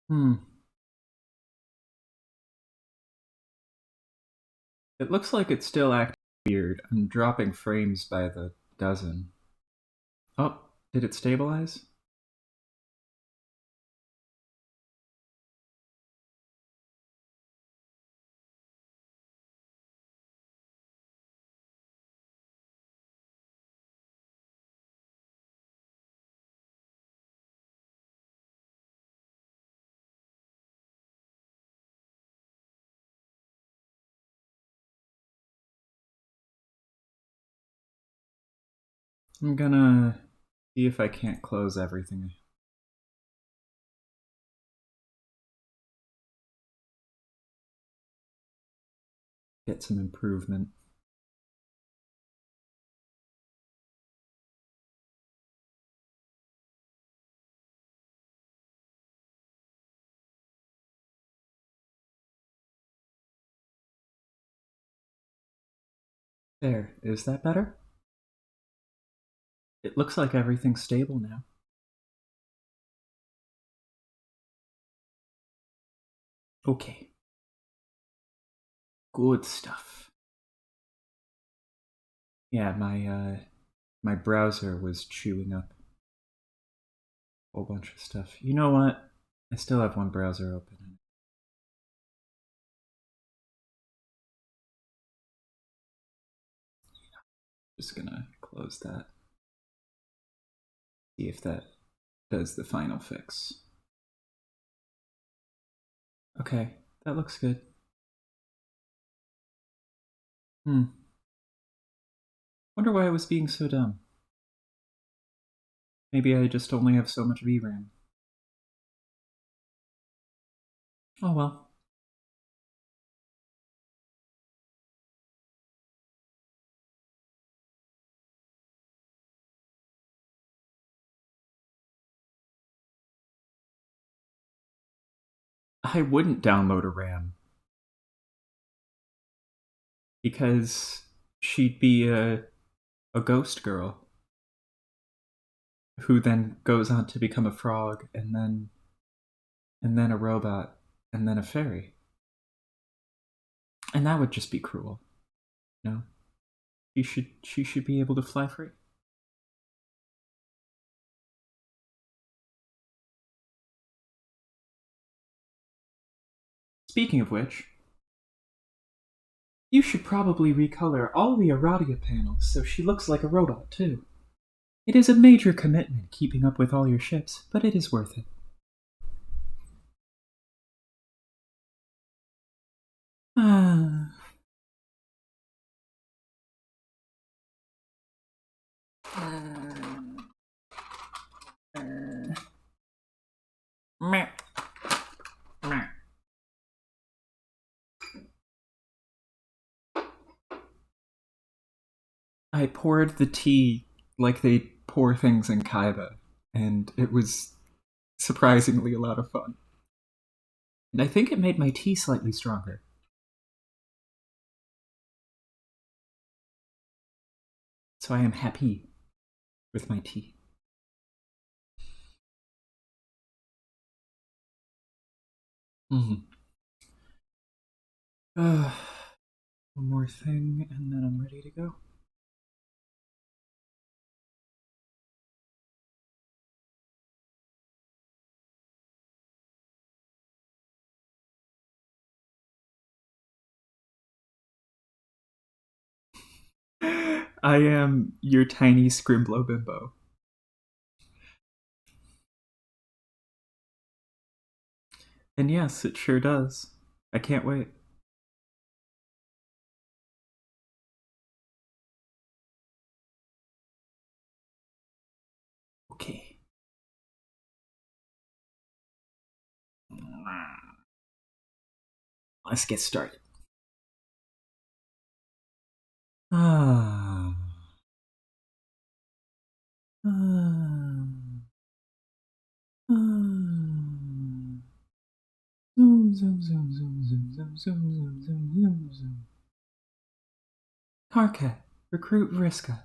Hmm. It looks like it's still acting weird. I'm dropping frames by the dozen. Oh, did it stabilize? I'm gonna see if I can't close everything. Get some improvement. There, is that better? It looks like everything's stable now. Okay. Good stuff. Yeah, my browser was chewing up a whole bunch of stuff. You know what? I still have one browser open. Just gonna close that. See if that does the final fix. Okay, that looks good. Hmm. Wonder why I was being so dumb. Maybe I just only have so much VRAM. Oh well. I wouldn't download a RAM because she'd be a ghost girl who then goes on to become a frog and then a robot and then a fairy. And that would just be cruel. No. She should be able to fly free. Speaking of which, you should probably recolor all the Aradia panels so she looks like a robot too. It is a major commitment keeping up with all your ships, but it is worth it. Ah. Meh. Meh. I poured the tea like they pour things in Kaiba, and it was surprisingly a lot of fun. And I think it made my tea slightly stronger. So I am happy with my tea. Mm. Uh, one more thing, and then I'm ready to go. I am your tiny scrimblow bimbo. And yes, it sure does. I can't wait. Okay. Let's get started. Ah. Ah. Ah. Zoom, zoom, zoom, zoom, zoom, zoom, zoom, zoom, zoom, zoom, zoom. Karkat, recruit Vriska.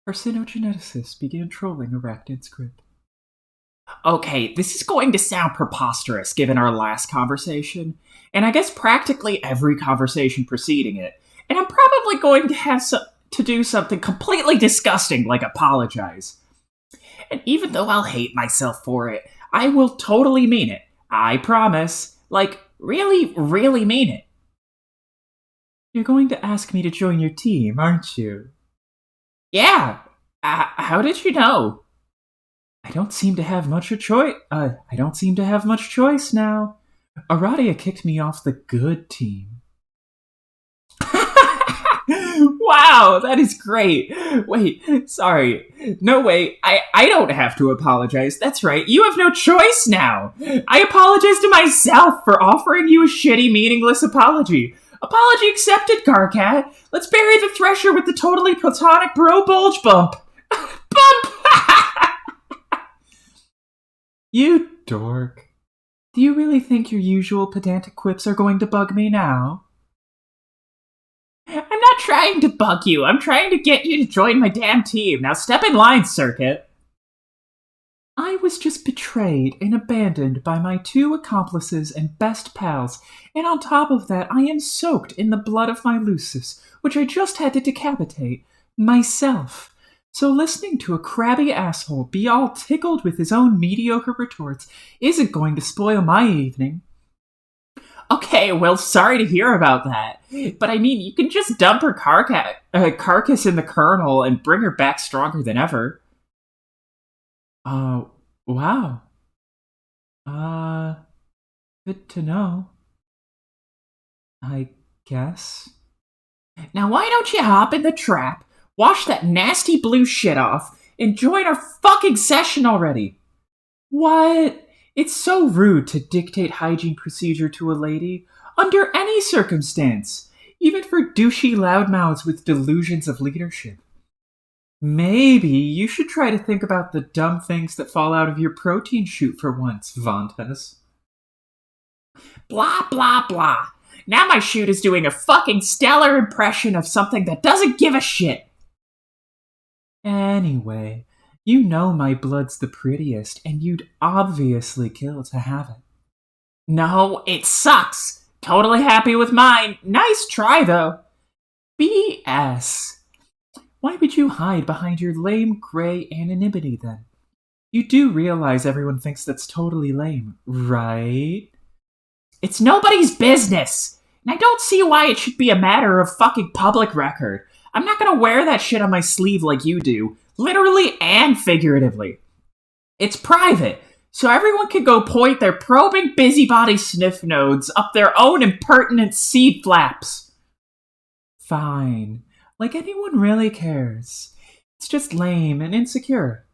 Arsinogeneticists began trolling Arachnid's crypt. Okay, this is going to sound preposterous given our last conversation, and I guess practically every conversation preceding it. And I'm probably going to have to do something completely disgusting like apologize. And even though I'll hate myself for it, I will totally mean it. I promise. Like, really, really mean it. You're going to ask me to join your team, aren't you? Yeah. How did you know? I don't seem to have much choice. I don't seem to have much choice now. Aradia kicked me off the good team. Wow, that is great. Wait, sorry. No, wait, I don't have to apologize. That's right, you have no choice now. I apologize to myself for offering you a shitty, meaningless apology. Apology accepted, Carcat. Let's bury the Thresher with the totally platonic bro bulge bump. Bump! You dork. Do you really think your usual pedantic quips are going to bug me now? I'm not trying to bug you. I'm trying to get you to join my damn team. Now step in line, Circuit. I was just betrayed and abandoned by my two accomplices and best pals, and on top of that, I am soaked in the blood of my Lucis, which I just had to decapitate myself. So listening to a crabby asshole be all tickled with his own mediocre retorts isn't going to spoil my evening. Okay, well, sorry to hear about that. But I mean, you can just dump her carcass in the kernel and bring her back stronger than ever. Wow. Good to know. I guess. Now why don't you hop in the trap, wash that nasty blue shit off, and join our fucking session already? What? It's so rude to dictate hygiene procedure to a lady, under any circumstance, even for douchey loudmouths with delusions of leadership. Maybe you should try to think about the dumb things that fall out of your protein chute for once, Vantes. Blah, blah, blah. Now my chute is doing a fucking stellar impression of something that doesn't give a shit. Anyway, you know my blood's the prettiest, and you'd obviously kill to have it. No, it sucks. Totally happy with mine. Nice try, though. BS. Why would you hide behind your lame gray anonymity, then? You do realize everyone thinks that's totally lame, right? It's nobody's business, and I don't see why it should be a matter of fucking public record. I'm not gonna wear that shit on my sleeve like you do, literally and figuratively. It's private, so everyone can go point their probing busybody sniff nodes up their own impertinent seed flaps. Fine. Like anyone really cares. It's just lame and insecure.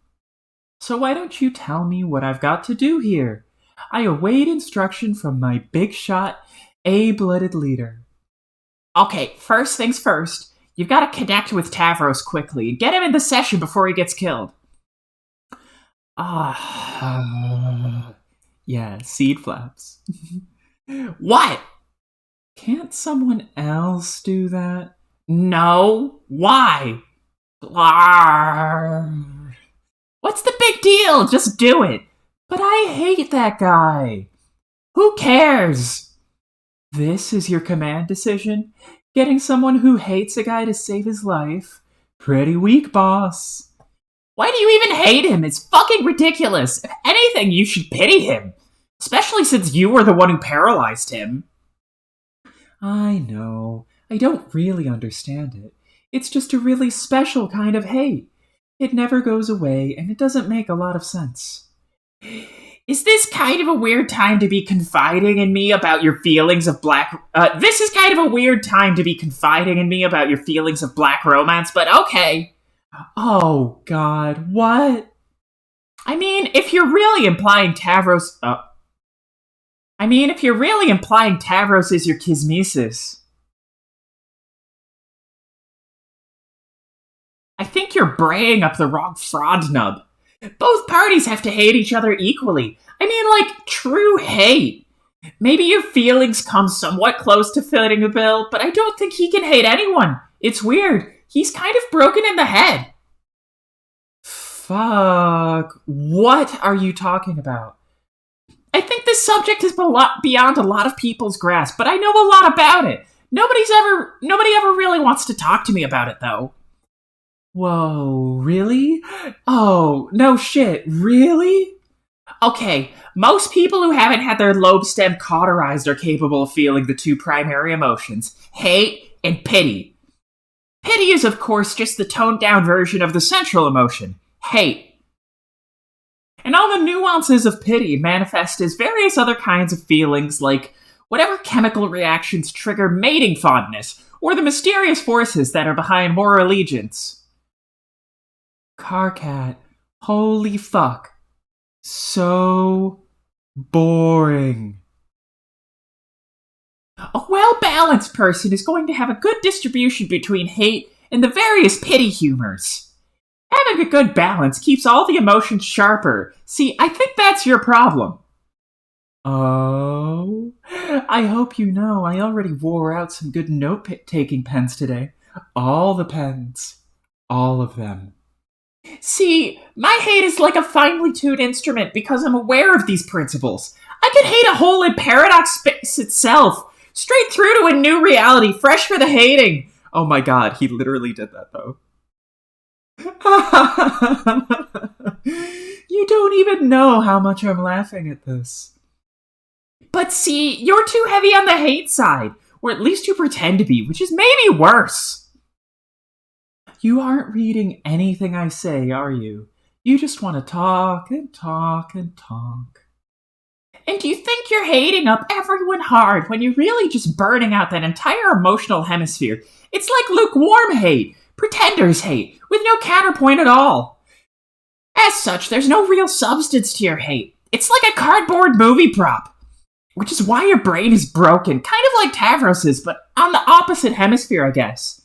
So why don't you tell me what I've got to do here? I await instruction from my big shot, A-blooded leader. Okay, first things first. You've got to connect with Tavros quickly and get him in the session before he gets killed. Yeah, seed flaps. What? Can't someone else do that? No. Why? What's the big deal? Just do it. But I hate that guy. Who cares? This is your command decision? Getting someone who hates a guy to save his life? Pretty weak, boss. Why do you even hate him? It's fucking ridiculous. If anything, you should pity him. Especially since you were the one who paralyzed him. I know. I don't really understand it. It's just a really special kind of hate. It never goes away, and it doesn't make a lot of sense. Is this kind of a weird time to be confiding in me about your feelings of this is kind of a weird time to be confiding in me about your feelings of black romance, but okay. Oh, God, what? I mean, if you're really implying Tavros is your kismesis. I think you're braying up the wrong fraud nub. Both parties have to hate each other equally. I mean, like, true hate. Maybe your feelings come somewhat close to fitting the bill, but I don't think he can hate anyone. It's weird. He's kind of broken in the head. fuck? What are you talking about? I think this subject is beyond a lot of people's grasp, but I know a lot about it. Nobody ever really wants to talk to me about it, though. Whoa, really? Oh, no shit, really? Okay, most people who haven't had their lobe stem cauterized are capable of feeling the two primary emotions, hate and pity. Pity is, of course, just the toned down version of the central emotion, hate. And all the nuances of pity manifest as various other kinds of feelings like whatever chemical reactions trigger mating fondness, or the mysterious forces that are behind more allegiance. Carcat, holy fuck. So boring. A well-balanced person is going to have a good distribution between hate and the various pity humors. Having a good balance keeps all the emotions sharper. See, I think that's your problem. Oh, I hope you know I already wore out some good note-taking pens today. All the pens. All of them. See, my hate is like a finely tuned instrument because I'm aware of these principles. I could hate a hole in paradox space itself, straight through to a new reality, fresh for the hating. Oh my god, he literally did that though. You don't even know how much I'm laughing at this. But see, you're too heavy on the hate side, or at least you pretend to be, which is maybe worse. You aren't reading anything I say, are you? You just want to talk and talk and talk. And you think you're hating up everyone hard when you're really just burning out that entire emotional hemisphere. It's like lukewarm hate, pretender's hate, with no counterpoint at all. As such, there's no real substance to your hate. It's like a cardboard movie prop. Which is why your brain is broken, kind of like Tavros's, but on the opposite hemisphere, I guess.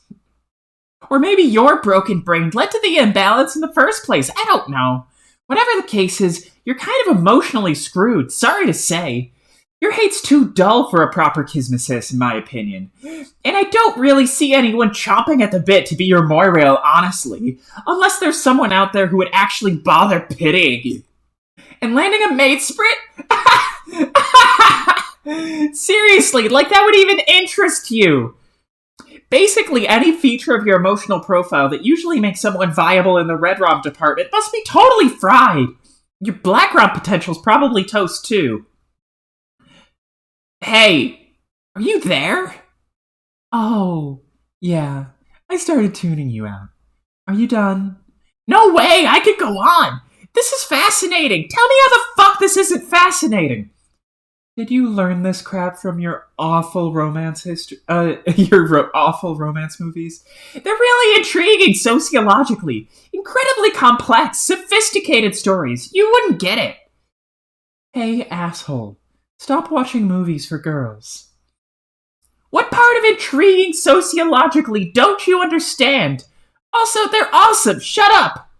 Or maybe your broken brain led to the imbalance in the first place. I don't know. Whatever the case is, you're kind of emotionally screwed, sorry to say. Your hate's too dull for a proper kismesis, in my opinion. And I don't really see anyone chomping at the bit to be your Moirail, honestly. Unless there's someone out there who would actually bother pitying you. And landing a mate sprint? Seriously, like that would even interest you. Basically, any feature of your emotional profile that usually makes someone viable in the red ROM department must be totally fried. Your black ROM potential's probably toast, too. Hey, are you there? Oh, yeah. I started tuning you out. Are you done? No way! I could go on! This is fascinating! Tell me how the fuck this isn't fascinating! Did you learn this crap from your awful romance history? Awful romance movies? They're really intriguing sociologically. Incredibly complex, sophisticated stories. You wouldn't get it. Hey, asshole. Stop watching movies for girls. What part of intriguing sociologically don't you understand? Also, they're awesome. Shut up.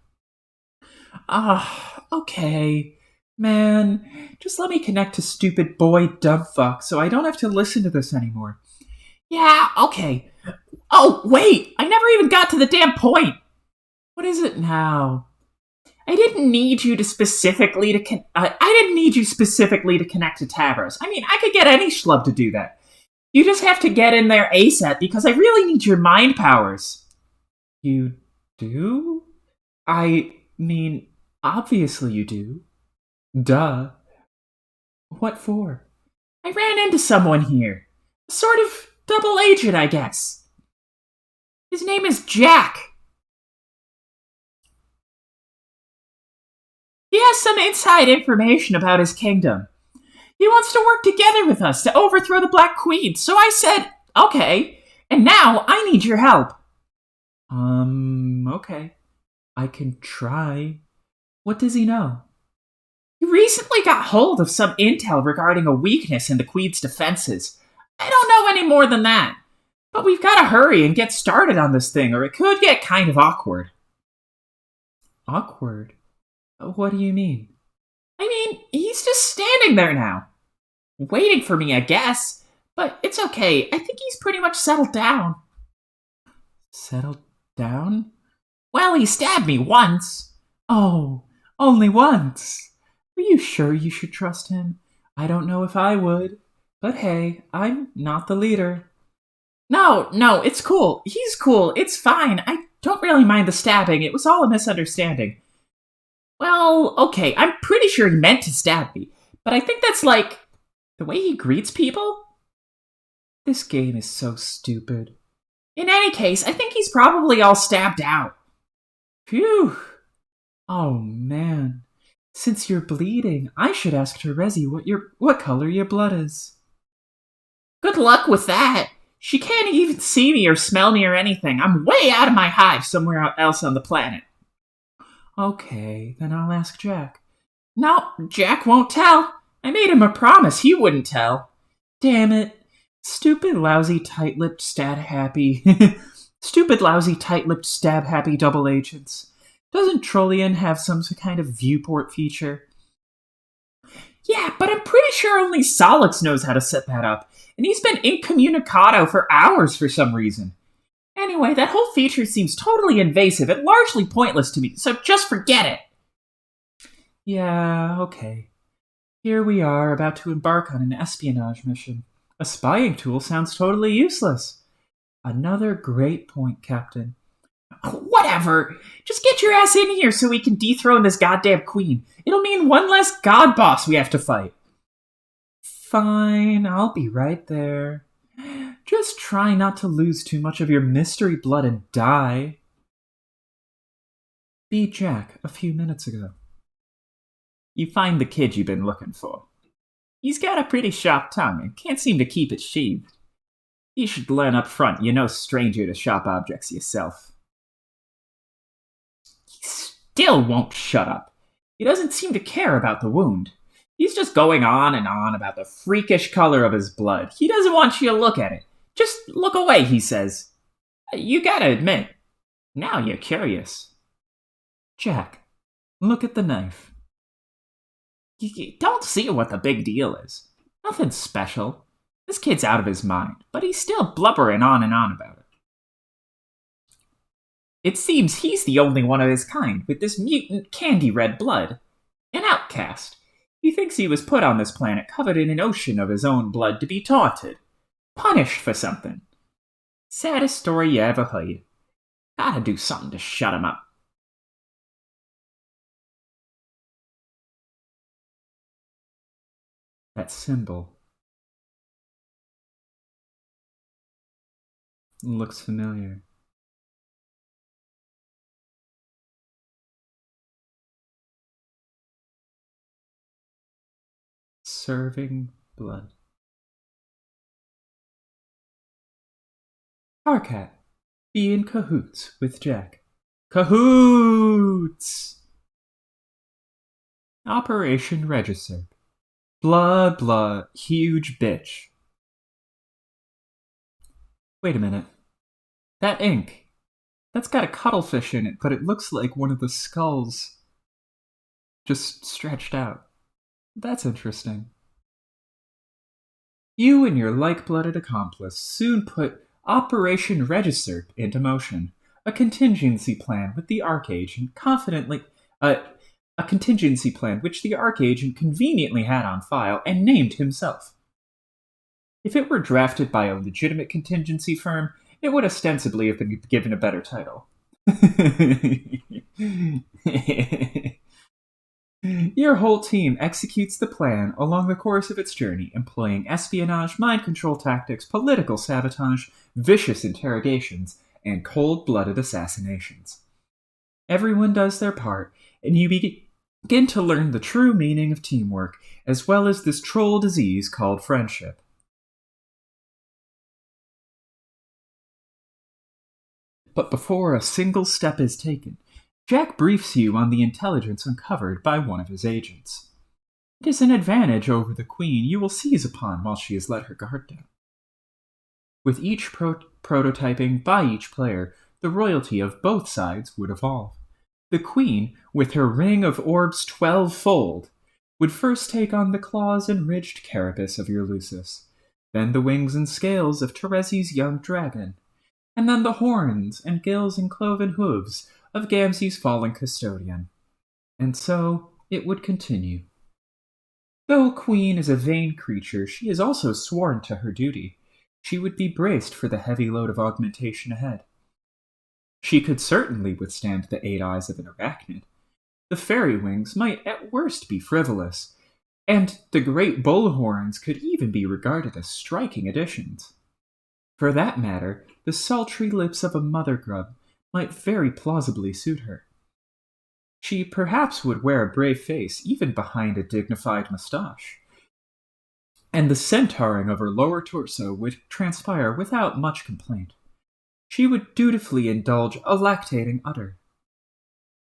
Okay. Man, just let me connect to stupid boy dumbfuck so I don't have to listen to this anymore. Yeah, okay. Oh, wait! I never even got to the damn point! What is it now? I didn't need you specifically to connect to Tavros. I mean, I could get any schlub to do that. You just have to get in there ASAP because I really need your mind powers. You do? I mean, obviously you do. Duh. What for? I ran into someone here. A sort of double agent, I guess. His name is Jack. He has some inside information about his kingdom. He wants to work together with us to overthrow the Black Queen, so I said, okay, and now I need your help. Okay. I can try. What does he know? He recently got hold of some intel regarding a weakness in the Queen's defenses. I don't know any more than that. But we've got to hurry and get started on this thing, or it could get kind of awkward. Awkward? What do you mean? I mean, he's just standing there now. Waiting for me, I guess. But it's okay. I think he's pretty much settled down. Settled down? Well, he stabbed me once. Oh, only once. Are you sure you should trust him? I don't know if I would. But hey, I'm not the leader. No, it's cool. He's cool. It's fine. I don't really mind the stabbing. It was all a misunderstanding. Well, okay, I'm pretty sure he meant to stab me, but I think that's like the way he greets people? This game is so stupid. In any case, I think he's probably all stabbed out. Phew. Oh man. Since you're bleeding, I should ask Terezi what color your blood is. Good luck with that. She can't even see me or smell me or anything. I'm way out of my hive somewhere else on the planet. Okay, then I'll ask Jack. No, Jack won't tell. I made him a promise he wouldn't tell. Damn it. Stupid, lousy, tight-lipped, stab-happy double agents. Doesn't Trollian have some kind of viewport feature? Yeah, but I'm pretty sure only Solix knows how to set that up, and he's been incommunicado for hours for some reason. Anyway, that whole feature seems totally invasive and largely pointless to me, so just forget it. Yeah, okay. Here we are, about to embark on an espionage mission. A spying tool sounds totally useless. Another great point, Captain. Whatever. Just get your ass in here so we can dethrone this goddamn queen. It'll mean one less god boss we have to fight. Fine, I'll be right there. Just try not to lose too much of your mystery blood and die. Be Jack a few minutes ago. You find the kid you've been looking for. He's got a pretty sharp tongue and can't seem to keep it sheathed. You should learn up front you're no stranger to sharp objects yourself. He still won't shut up. He doesn't seem to care about the wound. He's just going on and on about the freakish color of his blood. He doesn't want you to look at it. Just look away, he says. You gotta admit, now you're curious. Jack, look at the knife. You don't see what the big deal is. Nothing special. This kid's out of his mind, but he's still blubbering on and on about it. It seems he's the only one of his kind with this mutant candy red blood. An outcast. He thinks he was put on this planet covered in an ocean of his own blood to be taunted. Punished for something. Saddest story you ever heard. Gotta do something to shut him up. That symbol looks familiar. Serving blood. Arcat, be in cahoots with Jack. Cahoots! Operation Register. Blood, huge bitch. Wait a minute. That ink. That's got a cuttlefish in it, but it looks like one of the skulls. Just stretched out. That's interesting. You and your like-blooded accomplice soon put Operation Register into motion, a contingency plan with the Archagent a contingency plan which the Archagent conveniently had on file and named himself. If it were drafted by a legitimate contingency firm, it would ostensibly have been given a better title. Your whole team executes the plan along the course of its journey, employing espionage, mind control tactics, political sabotage, vicious interrogations, and cold-blooded assassinations. Everyone does their part, and you begin to learn the true meaning of teamwork, as well as this troll disease called friendship. But before a single step is taken, Jack briefs you on the intelligence uncovered by one of his agents. It is an advantage over the Queen you will seize upon while she has let her guard down. With each prototyping by each player, the royalty of both sides would evolve. The Queen, with her ring of orbs 12-fold, would first take on the claws and ridged carapace of your Lucis, then the wings and scales of Terezi's young dragon, and then the horns and gills and cloven hooves of Gamzee's fallen custodian. And so it would continue. Though Queen is a vain creature, she is also sworn to her duty. She would be braced for the heavy load of augmentation ahead. She could certainly withstand the 8 eyes of an arachnid. The fairy wings might at worst be frivolous, and the great bull horns could even be regarded as striking additions. For that matter, the sultry lips of a mother grub might very plausibly suit her. She perhaps would wear a brave face even behind a dignified moustache, and the centauring of her lower torso would transpire without much complaint. She would dutifully indulge a lactating udder.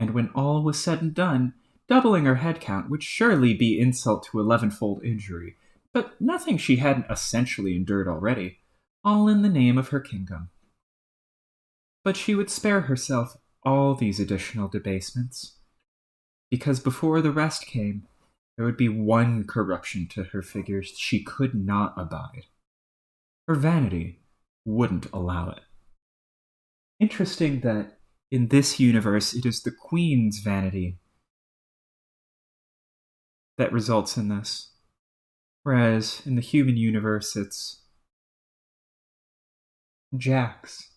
And when all was said and done, doubling her head count would surely be insult to 11-fold injury, but nothing she hadn't essentially endured already, all in the name of her kingdom. But she would spare herself all these additional debasements, because before the rest came, there would be one corruption to her figure she could not abide. Her vanity wouldn't allow it. Interesting that in this universe, it is the Queen's vanity that results in this, whereas in the human universe, it's Jack's.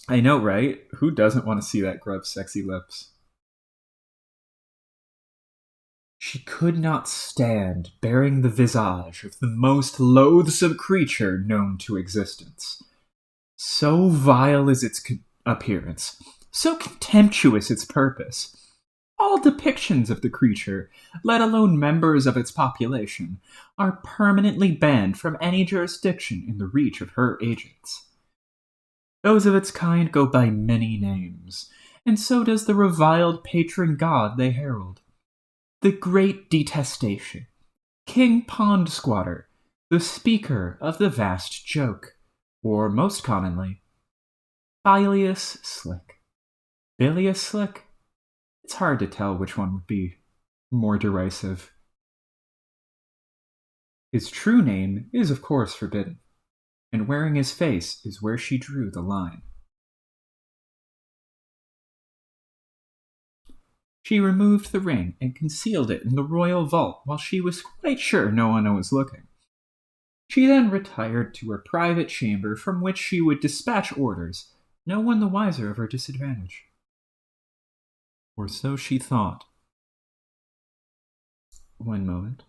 I know, right? Who doesn't want to see that grub's sexy lips? She could not stand bearing the visage of the most loathsome creature known to existence. So vile is its appearance, so contemptuous its purpose. All depictions of the creature, let alone members of its population, are permanently banned from any jurisdiction in the reach of her agents. Those of its kind go by many names, and so does the reviled patron god they herald. The Great Detestation, King Pond Squatter, the speaker of the vast joke, or most commonly, Bilious Slick. Bilious Slick? It's hard to tell which one would be more derisive. His true name is of course forbidden, and wearing his face is where she drew the line. She removed the ring and concealed it in the royal vault while she was quite sure no one was looking. She then retired to her private chamber from which she would dispatch orders, no one the wiser of her disadvantage. Or so she thought. One moment.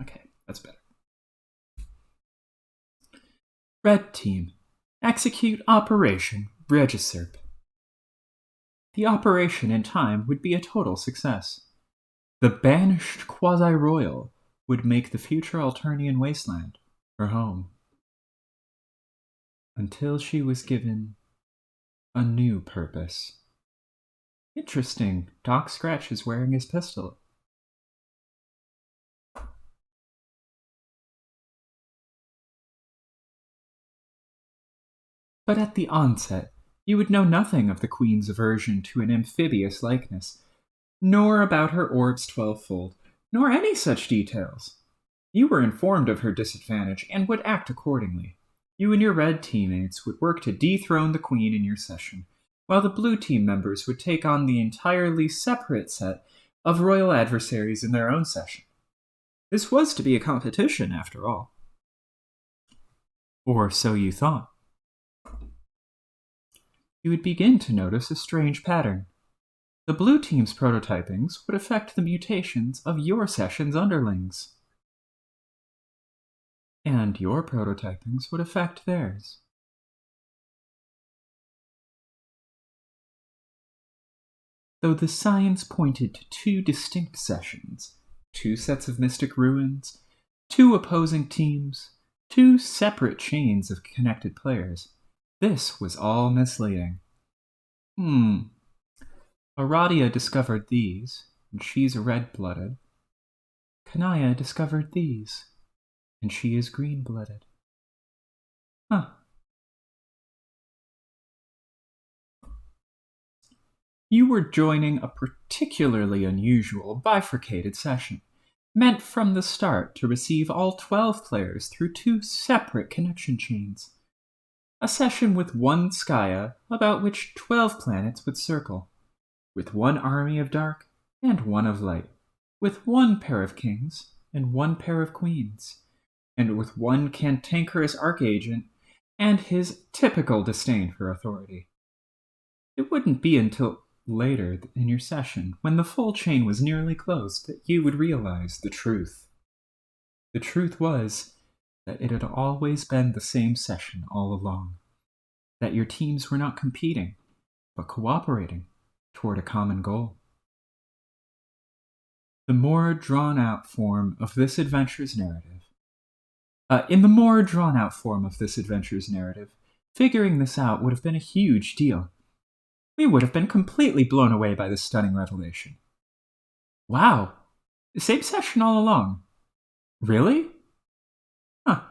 Okay, that's better. Red Team. Execute Operation Regiserp. The operation in time would be a total success. The banished quasi-royal would make the future Alternian wasteland her home. Until she was given a new purpose. Interesting, Doc Scratch is wearing his pistol. But at the onset, you would know nothing of the Queen's aversion to an amphibious likeness, nor about her orb's 12-fold, nor any such details. You were informed of her disadvantage and would act accordingly. You and your red teammates would work to dethrone the Queen in your session, while the blue team members would take on the entirely separate set of royal adversaries in their own session. This was to be a competition, after all. Or so you thought. You would begin to notice a strange pattern. The blue team's prototypings would affect the mutations of your session's underlings. And your prototypings would affect theirs. Though the signs pointed to 2 distinct sessions, 2 sets of mystic ruins, 2 opposing teams, 2 separate chains of connected players, this was all misleading. Aradia discovered these, and she's red-blooded. Kanaya discovered these, and she is green-blooded. You were joining a particularly unusual bifurcated session, meant from the start to receive all 12 players through 2 separate connection chains. A session with one Skya about which 12 planets would circle, with one army of dark and one of light, with one pair of kings and one pair of queens, and with one cantankerous archagent and his typical disdain for authority. It wouldn't be until later in your session, when the full chain was nearly closed, that you would realize the truth. The truth was that it had always been the same session all along, that your teams were not competing, but cooperating toward a common goal. The more drawn-out form of this adventure's narrative. In the more drawn-out form of this adventure's narrative, figuring this out would have been a huge deal. We would have been completely blown away by this stunning revelation. Wow, same session all along. Really? Huh.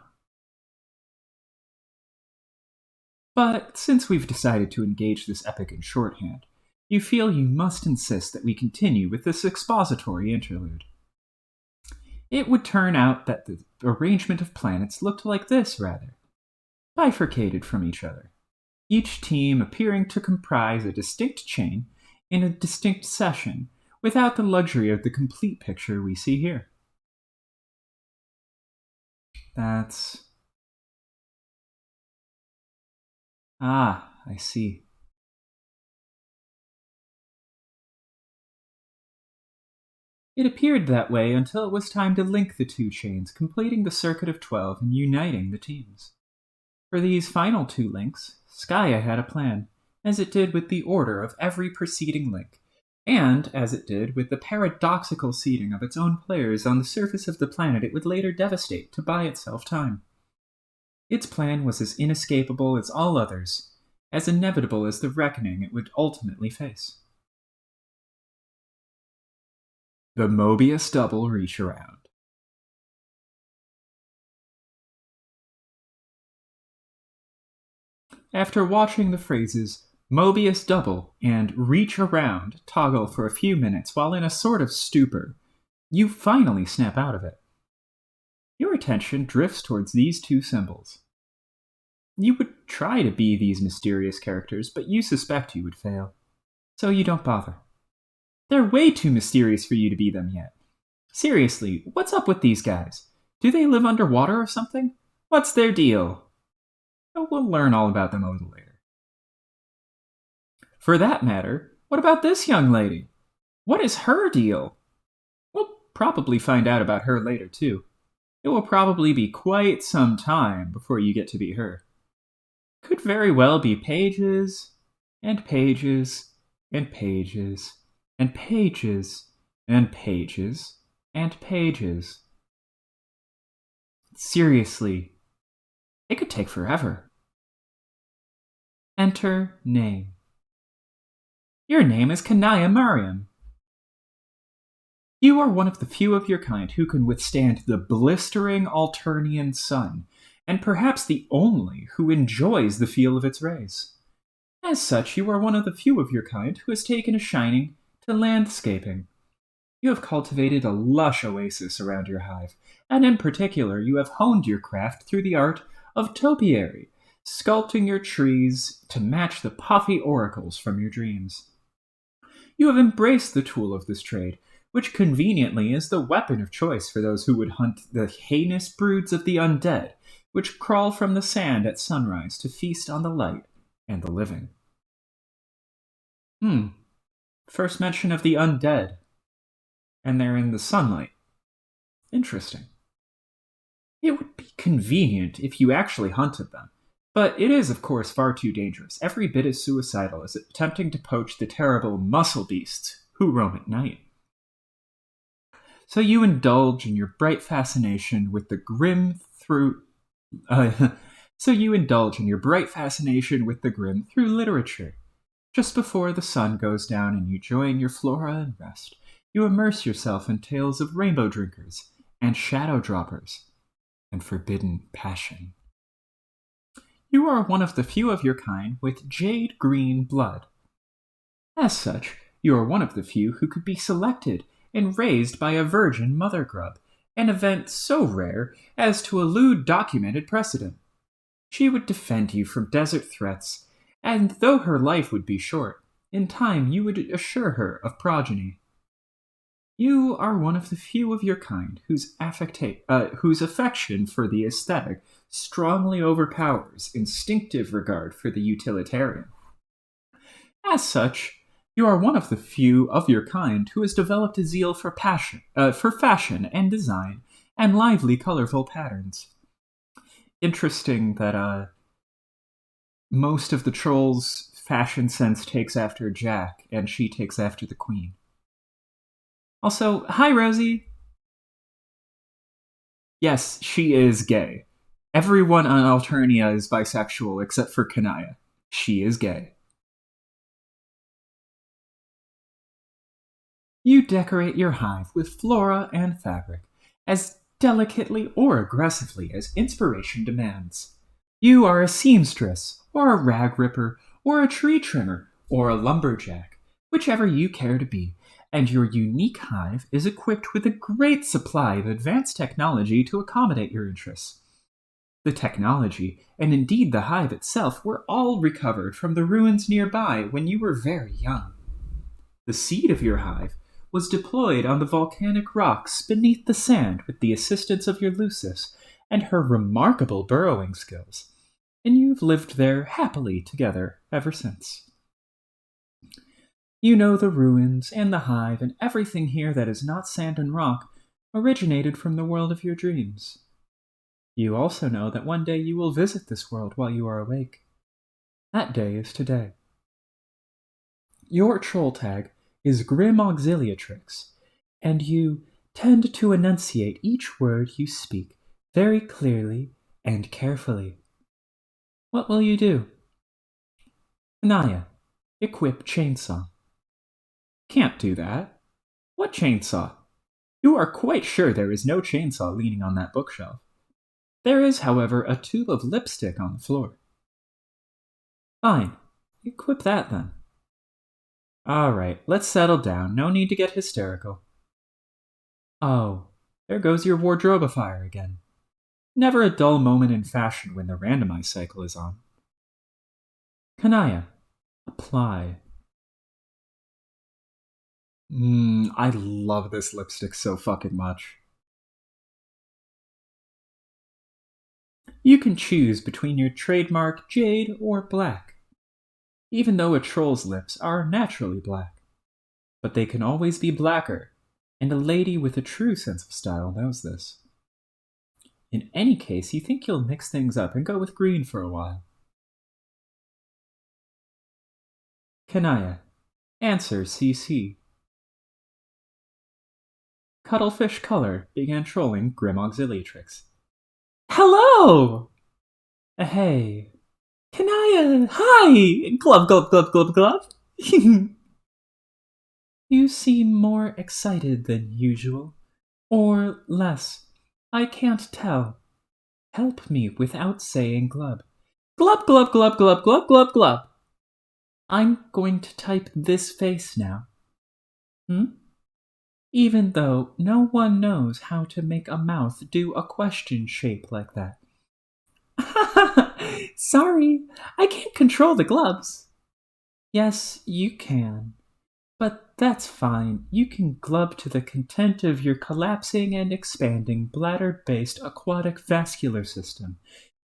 But since we've decided to engage this epic in shorthand, you feel you must insist that we continue with this expository interlude. It would turn out that the arrangement of planets looked like this, rather. Bifurcated from each other, each team appearing to comprise a distinct chain in a distinct session, without the luxury of the complete picture we see here. That's... Ah, I see. It appeared that way until it was time to link the two chains, completing the circuit of 12 and uniting the teams. For these final two links, Skya had a plan, as it did with the order of every preceding link, and as it did with the paradoxical seating of its own players on the surface of the planet it would later devastate to buy itself time. Its plan was as inescapable as all others, as inevitable as the reckoning it would ultimately face. The Mobius double reach around. After watching the phrases Mobius double and reach around toggle for a few minutes while in a sort of stupor, you finally snap out of it. Your attention drifts towards these two symbols. You would try to be these mysterious characters, but you suspect you would fail, so you don't bother. They're way too mysterious for you to be them yet. Seriously, what's up with these guys? Do they live underwater or something? What's their deal? Oh, we'll learn all about them a little later. For that matter, what about this young lady? What is her deal? We'll probably find out about her later, too. It will probably be quite some time before you get to be her. Could very well be pages, and pages, and pages, and pages, and pages, and pages. Seriously, it could take forever. Enter name. Your name is Kanaya Mariam. You are one of the few of your kind who can withstand the blistering Alternian sun, and perhaps the only who enjoys the feel of its rays. As such, you are one of the few of your kind who has taken a shining to landscaping. You have cultivated a lush oasis around your hive, and in particular you have honed your craft through the art of topiary, sculpting your trees to match the puffy oracles from your dreams. You have embraced the tool of this trade, which conveniently is the weapon of choice for those who would hunt the heinous broods of the undead, which crawl from the sand at sunrise to feast on the light and the living. First mention of the undead. And they're in the sunlight. Interesting. It would be convenient if you actually hunted them, but it is, of course, far too dangerous, every bit as suicidal as attempting to poach the terrible muscle beasts who roam at night. So you indulge in your bright fascination with the grim through literature. Just before the sun goes down and you join your flora and rest, you immerse yourself in tales of rainbow drinkers and shadow droppers and forbidden passion. You are one of the few of your kind with jade green blood. As such, you are one of the few who could be selected and raised by a virgin mother grub, an event so rare as to elude documented precedent. She would defend you from desert threats, and though her life would be short, in time you would assure her of progeny. You are one of the few of your kind whose affection for the aesthetic strongly overpowers instinctive regard for the utilitarian. As such, you are one of the few of your kind who has developed a zeal for fashion and design, and lively, colorful patterns. Interesting that most of the trolls' fashion sense takes after Jack, and she takes after the Queen. Also, hi, Rosie. Yes, she is gay. Everyone on Alternia is bisexual except for Kanaya. She is gay. You decorate your hive with flora and fabric, as delicately or aggressively as inspiration demands. You are a seamstress, or a rag ripper, or a tree trimmer, or a lumberjack, whichever you care to be, and your unique hive is equipped with a great supply of advanced technology to accommodate your interests. The technology, and indeed the hive itself, were all recovered from the ruins nearby when you were very young. The seed of your hive was deployed on the volcanic rocks beneath the sand with the assistance of your Lucis and her remarkable burrowing skills, and you've lived there happily together ever since. You know the ruins and the hive and everything here that is not sand and rock originated from the world of your dreams. You also know that one day you will visit this world while you are awake. That day is today. Your troll tag is Grim Auxiliatrix, and you tend to enunciate each word you speak very clearly and carefully. What will you do? Naya, equip chainsaw. Can't do that. What chainsaw? You are quite sure there is no chainsaw leaning on that bookshelf. There is, however, a tube of lipstick on the floor. Fine. Equip that then. Alright, let's settle down. No need to get hysterical. Oh, there goes your wardrobifier again. Never a dull moment in fashion when the randomized cycle is on. Kanaya, apply. I love this lipstick so fucking much. You can choose between your trademark jade or black, even though a troll's lips are naturally black. But they can always be blacker, and a lady with a true sense of style knows this. In any case, you think you'll mix things up and go with green for a while. Kanaya, answer CC. Cuttlefish Color began trolling Grim Auxiliatrix. Hello! Hey. Kanaya, hi! Glub, glub, glub, glub, glub. You seem more excited than usual. Or less. I can't tell. Help me without saying glub. Glub, glub, glub, glub, glub, glub, glub. I'm going to type this face now. Even though no one knows how to make a mouth do a question shape like that. Sorry, I can't control the glubs. Yes, you can. But that's fine. You can glub to the content of your collapsing and expanding bladder-based aquatic vascular system,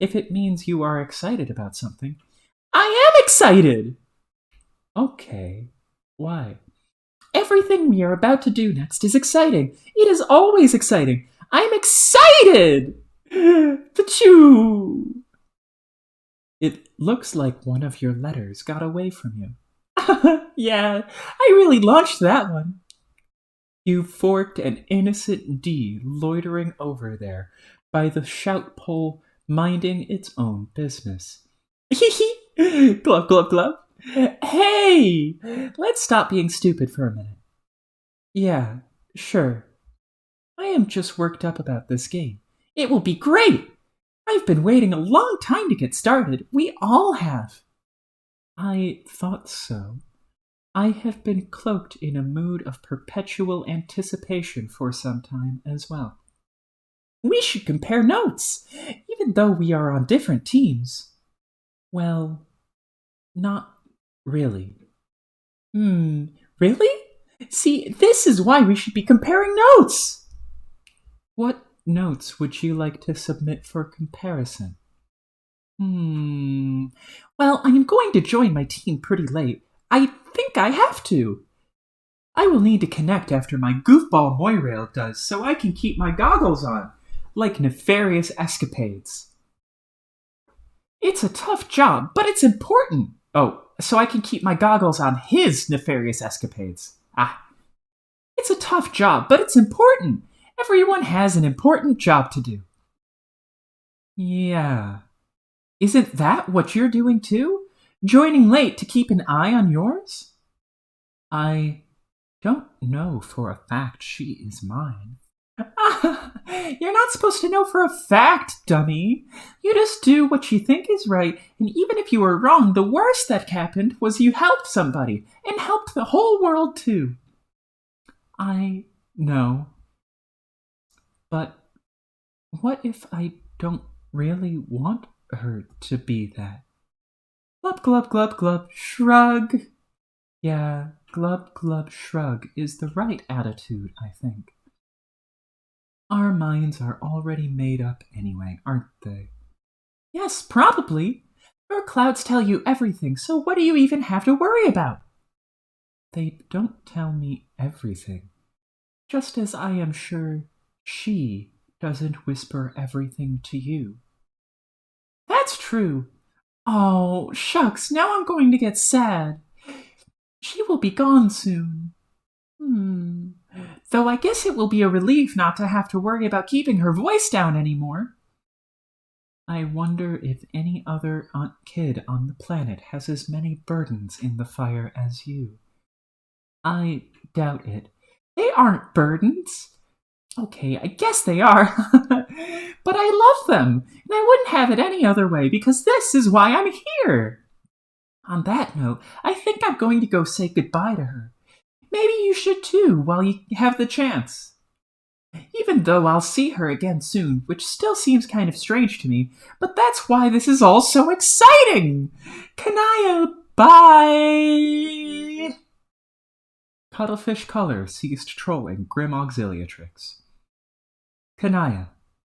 if it means you are excited about something. I am excited! Okay, why? Everything we are about to do next is exciting. It is always exciting. I'm excited! Pachoo! It looks like one of your letters got away from you. Yeah, I really launched that one. You forked an innocent D loitering over there by the shout pole minding its own business. Glub, glub, glub. Hey! Let's stop being stupid for a minute. Yeah, sure. I am just worked up about this game. It will be great! I've been waiting a long time to get started. We all have. I thought so. I have been cloaked in a mood of perpetual anticipation for some time as well. We should compare notes. Even even though we are on different teams. Well, not really. Really? See, this is why we should be comparing notes! What notes would you like to submit for comparison? Well, I am going to join my team pretty late. I think I have to. I will need to connect after my goofball Moirail does so I can keep my goggles on, like nefarious escapades. It's a tough job, but it's important. Oh, so I can keep my goggles on his nefarious escapades. It's a tough job, but it's important. Everyone has an important job to do. Yeah. Isn't that what you're doing too? Joining late to keep an eye on yours? I don't know for a fact she is mine. You're not supposed to know for a fact, dummy. You just do what you think is right, and even if you were wrong, the worst that happened was you helped somebody, and helped the whole world too. I know. But what if I don't really want her to be that? Glub, glub, glub, glub, shrug. Yeah, glub, glub, shrug is the right attitude, I think. Our minds are already made up anyway, aren't they? Yes, probably. Your clouds tell you everything, so what do you even have to worry about? They don't tell me everything, just as I am sure she doesn't whisper everything to you. That's true. Oh, shucks, now I'm going to get sad. She will be gone soon. Though I guess it will be a relief not to have to worry about keeping her voice down anymore. I wonder if any other kid on the planet has as many burdens in the fire as you. I doubt it. They aren't burdens. Okay, I guess they are. But I love them, and I wouldn't have it any other way because this is why I'm here. On that note, I think I'm going to go say goodbye to her. Maybe you should too, while you have the chance. Even though I'll see her again soon, which still seems kind of strange to me, but that's why this is all so exciting! Kanaya, bye! Cuttlefish Color ceased trolling grim auxiliatrix. Kanaya,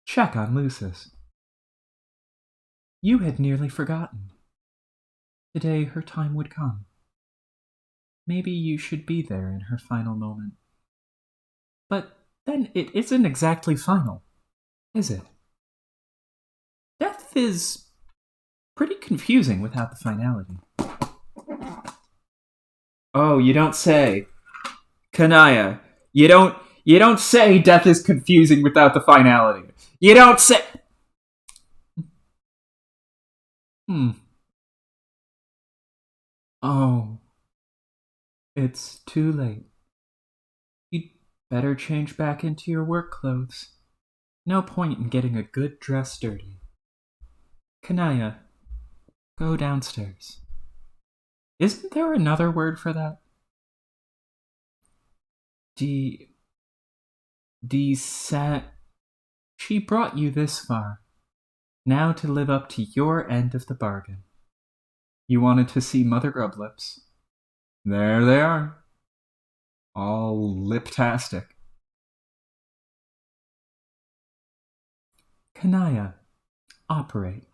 check on Lucis. You had nearly forgotten. Today her time would come. Maybe you should be there in her final moment. But then it isn't exactly final, is it? Death is pretty confusing without the finality. Oh, you don't say. Kanaya, you don't say death is confusing without the finality. You don't say. Oh. It's too late. You'd better change back into your work clothes. No point in getting a good dress dirty. Kanaya, go downstairs. Isn't there another word for that? Descent. She brought you this far. Now to live up to your end of the bargain. You wanted to see Mother Grublips. There they are. All liptastic. Kanaya, operate.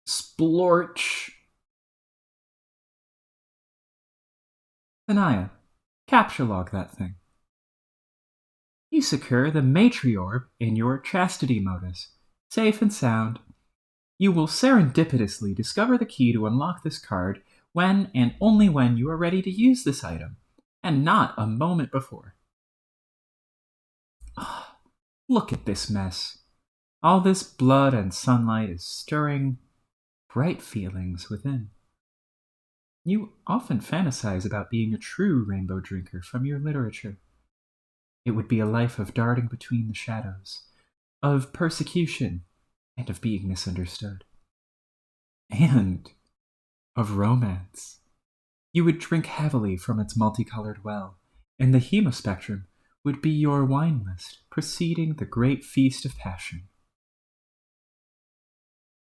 Splorch. Kanaya, capture log that thing. You secure the matriorb in your chastity modus, safe and sound. You will serendipitously discover the key to unlock this card when and only when you are ready to use this item, and not a moment before. Oh, look at this mess. All this blood and sunlight is stirring bright feelings within. You often fantasize about being a true rainbow drinker from your literature. It would be a life of darting between the shadows, of persecution, and of being misunderstood. And of romance. You would drink heavily from its multicolored well, and the hemospectrum would be your wine list, preceding the great feast of passion.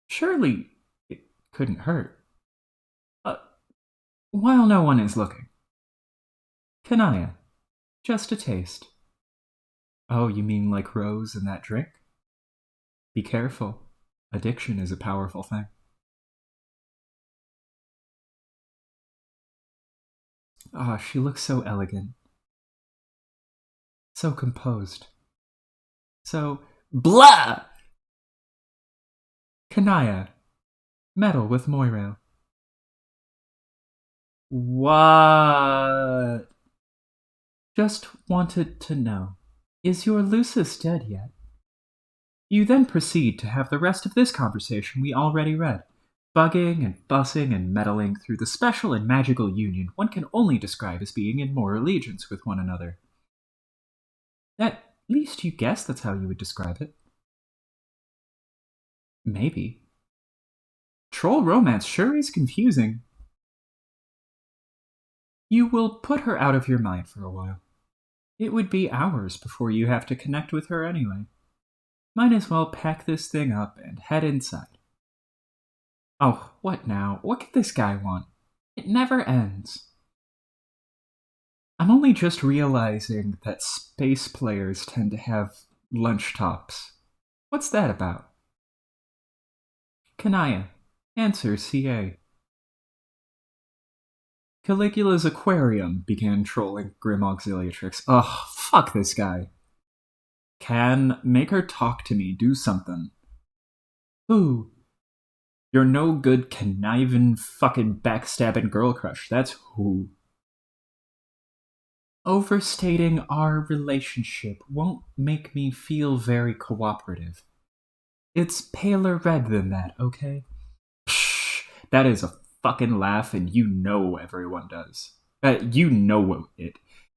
Surely it couldn't hurt. Uh, while no one is looking. Kanaya, just a taste. Oh, you mean like Rose in that drink? Be careful. Addiction is a powerful thing. Ah, she looks so elegant, so composed, so blah! Kanaya, meddle with Moirail. What? Just wanted to know. Is your Lucis dead yet? You then proceed to have the rest of this conversation we already read, bugging and bussing and meddling through the special and magical union one can only describe as being in more allegiance with one another. At least you guess that's how you would describe it. Maybe. Troll romance sure is confusing. You will put her out of your mind for a while. It would be hours before you have to connect with her anyway. Might as well pack this thing up and head inside. Oh, what now? What could this guy want? It never ends. I'm only just realizing that space players tend to have lunch tops. What's that about? Kanaya, answer CA. Caligula's aquarium began trolling Grim Auxiliatrix. Ugh, fuck this guy. Can, make her talk to me, do something. Who? You're no good conniving fucking backstabbing girl crush, that's who. Overstating our relationship won't make me feel very cooperative. It's paler red than that, okay? Psh, that is a fucking laugh, and you know everyone does. You know it.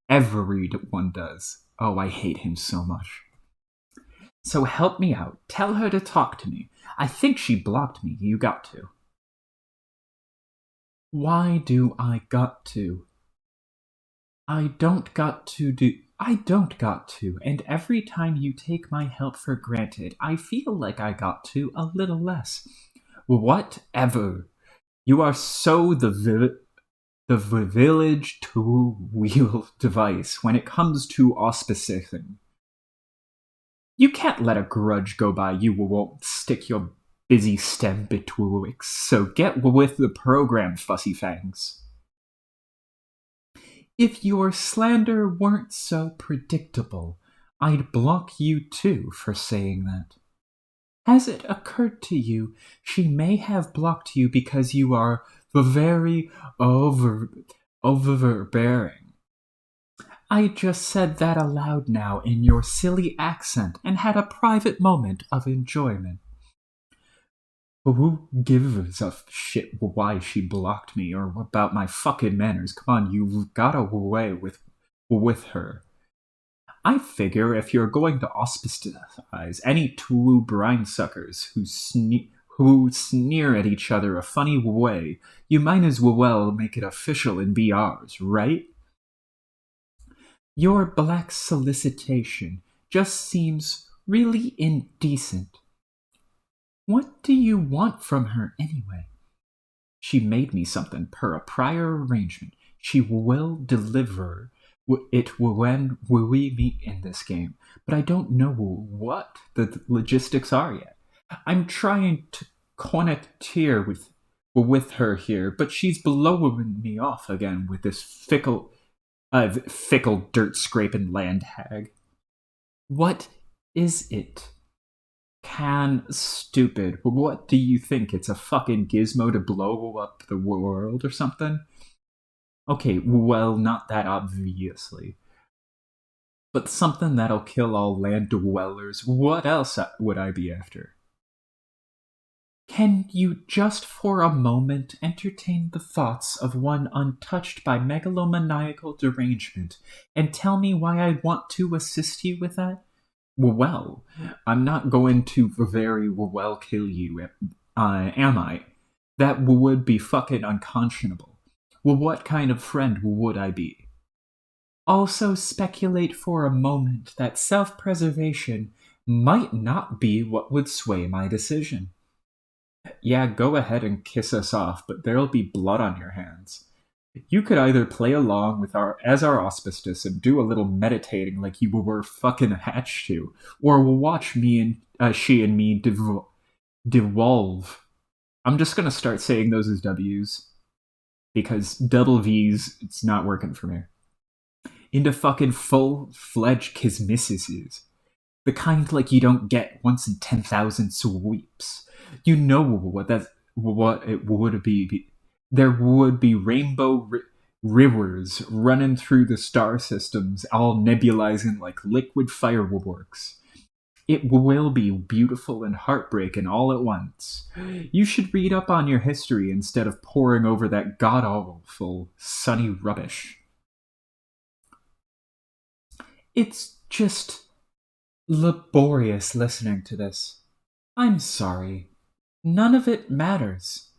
Everyone does. Oh, I hate him so much. So help me out. Tell her to talk to me. I think she blocked me. You got to. Why do I got to? I don't got to, and every time you take my help for granted, I feel like I got to a little less. Whatever. You are so the village two-wheel device when it comes to auspicing. You can't let a grudge go by you won't stick your busy stem betwixt, so get with the program, Fussy Fangs. If your slander weren't so predictable, I'd block you too for saying that. Has it occurred to you she may have blocked you because you are very overbearing? I just said that aloud now in your silly accent and had a private moment of enjoyment. Who gives a shit why she blocked me or about my fucking manners? Come on, you got away with her. I figure if you're going to ostracize any two brine suckers who sneer at each other a funny way, you might as well make it official and be ours, right? Your black solicitation just seems really indecent. What do you want from her anyway? She made me something per a prior arrangement. She will deliver it when we meet in this game, but I don't know what the logistics are yet. I'm trying to connecteer with her here, but she's blowing me off again with this fickle dirt scraping land hag. What is it? Stupid. What do you think? It's a fucking gizmo to blow up the world or something? Okay, well, not that obviously. But something that'll kill all land dwellers. What else would I be after? Can you just for a moment entertain the thoughts of one untouched by megalomaniacal derangement and tell me why I want to assist you with that? Well, I'm not going to very well kill you, am I? That would be fucking unconscionable. Well, what kind of friend would I be? Also, speculate for a moment that self preservation might not be what would sway my decision. Yeah, go ahead and kiss us off, but there'll be blood on your hands. You could either play along with our auspicious and do a little meditating like you were fucking hatched to, or watch me and she and me devolve. I'm just gonna start saying those as W's because double V's it's not working for me. Into fucking full-fledged kismisses. The kind like you don't get once in 10,000 sweeps. You know what it would be. There would be rainbow rivers running through the star systems, all nebulizing like liquid fireworks. It will be beautiful and heartbreaking all at once. You should read up on your history instead of poring over that god-awful, sunny rubbish. It's just laborious listening to this. I'm sorry. None of it matters.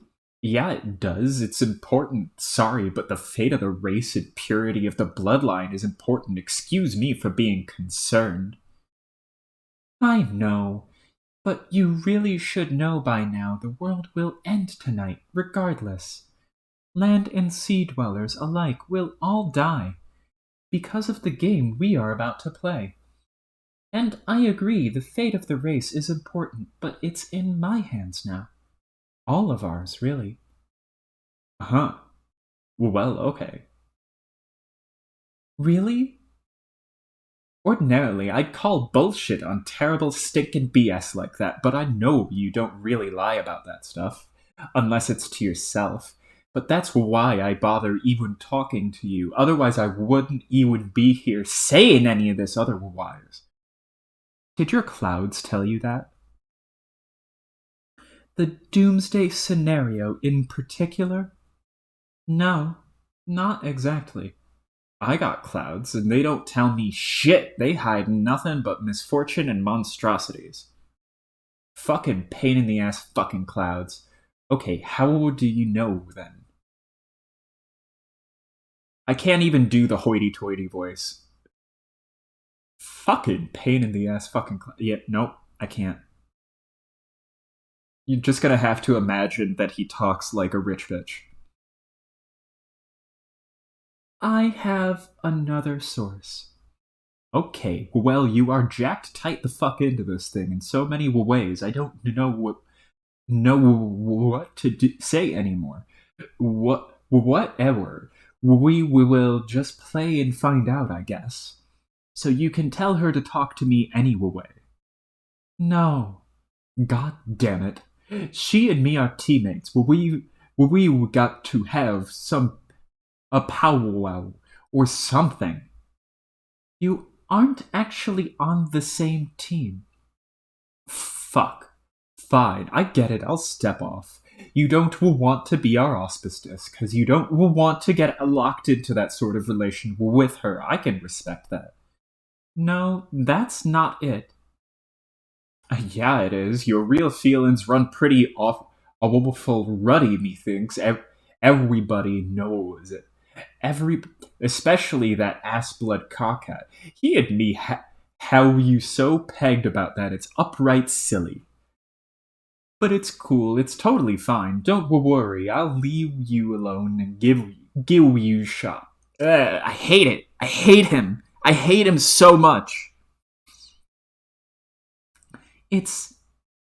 Yeah, it does. It's important. Sorry, but the fate of the race and purity of the bloodline is important. Excuse me for being concerned. I know, but you really should know by now the world will end tonight, regardless. Land and sea dwellers alike will all die because of the game we are about to play. And I agree, the fate of the race is important, but it's in my hands now. All of ours, really. Huh. Well, okay. Really? Ordinarily, I'd call bullshit on terrible stinking BS like that, but I know you don't really lie about that stuff. Unless it's to yourself. But that's why I bother even talking to you. Otherwise, I wouldn't even be here saying any of this otherwise. Did your clouds tell you that? The doomsday scenario in particular? No, not exactly. I got clouds, and they don't tell me shit. They hide nothing but misfortune and monstrosities. Fucking pain in the ass fucking clouds. Okay, how do you know then? I can't even do the hoity-toity voice. Fucking pain in the ass fucking yeah, nope, I can't. You're just gonna have to imagine that he talks like a rich bitch. I have another source. Okay, well, you are jacked tight the fuck into this thing in so many ways. I don't know what to say anymore. Whatever. We will just play and find out, I guess. So you can tell her to talk to me anyway. No. God damn it. She and me are teammates. We got to have a powwow or something. You aren't actually on the same team. Fuck. Fine, I get it, I'll step off. You don't want to be our auspicious, because you don't want to get locked into that sort of relation with her. I can respect that. No, that's not it. Yeah, it is. Your real feelings run pretty awful ruddy, methinks. Everybody knows it. Especially that ass-blood cockhat. He and me, how you so pegged about that, it's upright silly. But it's cool, it's totally fine. Don't worry, I'll leave you alone and give you shot. I hate it. I hate him. I hate him so much. It's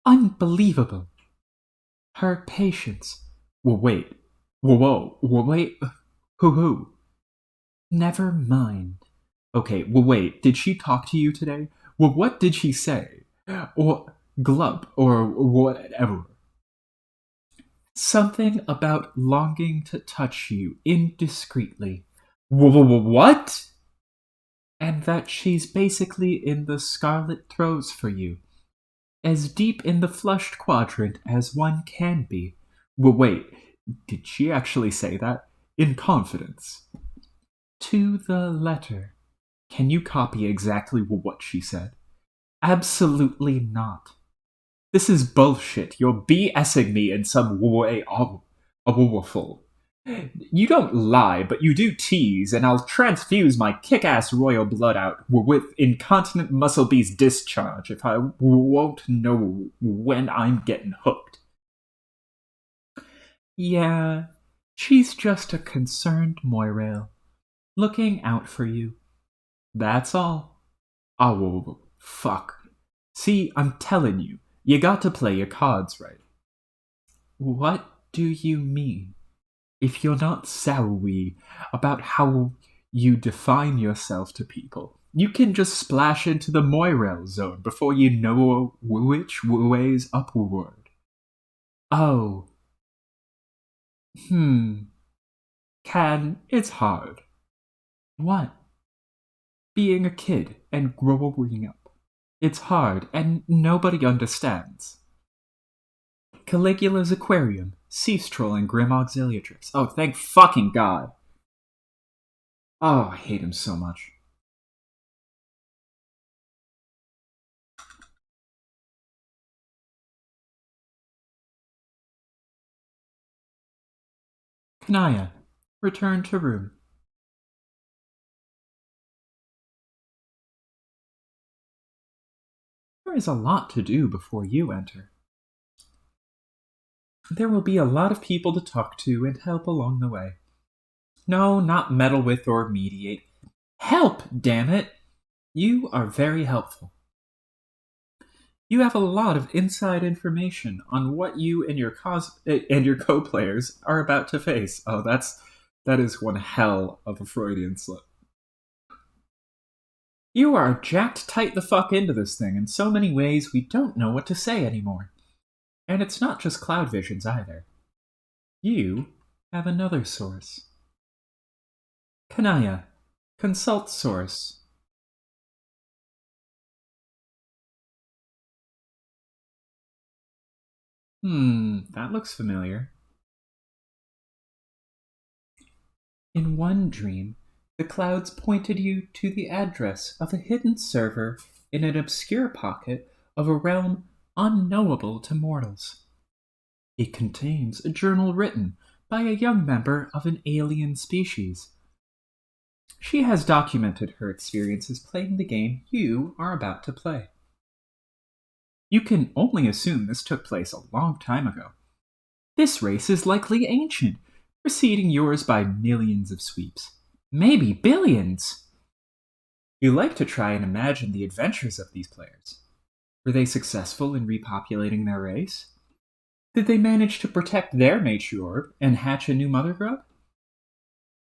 unbelievable. Her patience. Wait. Wait. Who? Never mind. Okay, wait. Did she talk to you today? What did she say? Or glub, or whatever. Something about longing to touch you indiscreetly. What? And that she's basically in the scarlet throes for you. As deep in the flushed quadrant as one can be. Wait, did she actually say that? In confidence. To the letter. Can you copy exactly what she said? Absolutely not. This is bullshit. You're BSing me in some way awful. You don't lie, but you do tease, and I'll transfuse my kick-ass royal blood out with incontinent muscle beast discharge if I won't know when I'm getting hooked. Yeah, she's just a concerned Moirail, looking out for you. That's all. Oh, fuck. See, I'm telling you, you got to play your cards right. What do you mean? If you're not savvy about how you define yourself to people, you can just splash into the Moirel zone before you know which way's upward. Oh, it's hard. What? Being a kid and growing up. It's hard, and nobody understands. Caligula's aquarium. Cease trolling Grim Auxiliatrix. Oh, thank fucking God. Oh, I hate him so much. Kanaya, return to room. There is a lot to do before you enter. There will be a lot of people to talk to and help along the way. No, not meddle with or mediate. Help, damn it! You are very helpful. You have a lot of inside information on what you and your co-players are about to face. Oh, that is one hell of a Freudian slip. You are jacked tight the fuck into this thing in so many ways we don't know what to say anymore. And it's not just cloud visions either. You have another source. Kanaya, consult source. That looks familiar. In one dream, the clouds pointed you to the address of a hidden server in an obscure pocket of a realm unknowable to mortals. It contains a journal written by a young member of an alien species. She has documented her experiences playing the game you are about to play. You can only assume this took place a long time ago. This race is likely ancient, preceding yours by millions of sweeps, maybe billions. You like to try and imagine the adventures of these players. Were they successful in repopulating their race? Did they manage to protect their matriarch and hatch a new mother grub?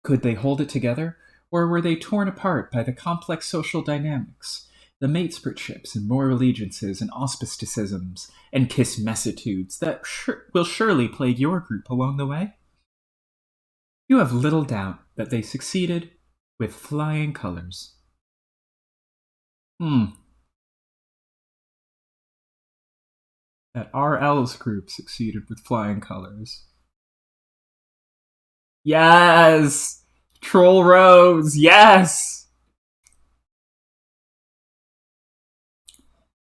Could they hold it together, or were they torn apart by the complex social dynamics, the matespertships and moral allegiances and auspisticisms and kismessitudes that will surely plague your group along the way? You have little doubt that they succeeded with flying colors. That RL's group succeeded with flying colors. Yes! Troll Rose, yes!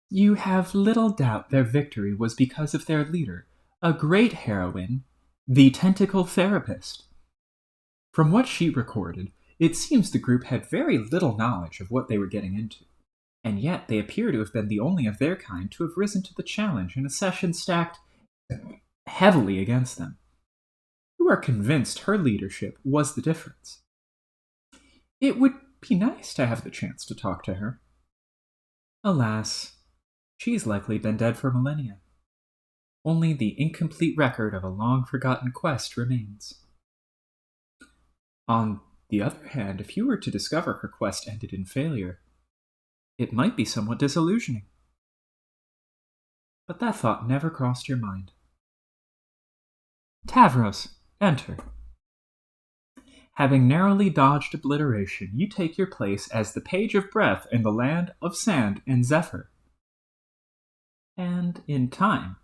You have little doubt their victory was because of their leader, a great heroine, the Tentacle Therapist. From what she recorded, it seems the group had very little knowledge of what they were getting into, and yet they appear to have been the only of their kind to have risen to the challenge in a session stacked heavily against them. You are convinced her leadership was the difference. It would be nice to have the chance to talk to her. Alas, she's likely been dead for millennia. Only the incomplete record of a long-forgotten quest remains. On the other hand, if you were to discover her quest ended in failure, it might be somewhat disillusioning. But that thought never crossed your mind. Tavros, enter. Having narrowly dodged obliteration, you take your place as the Page of Breath in the land of sand and zephyr. And in time.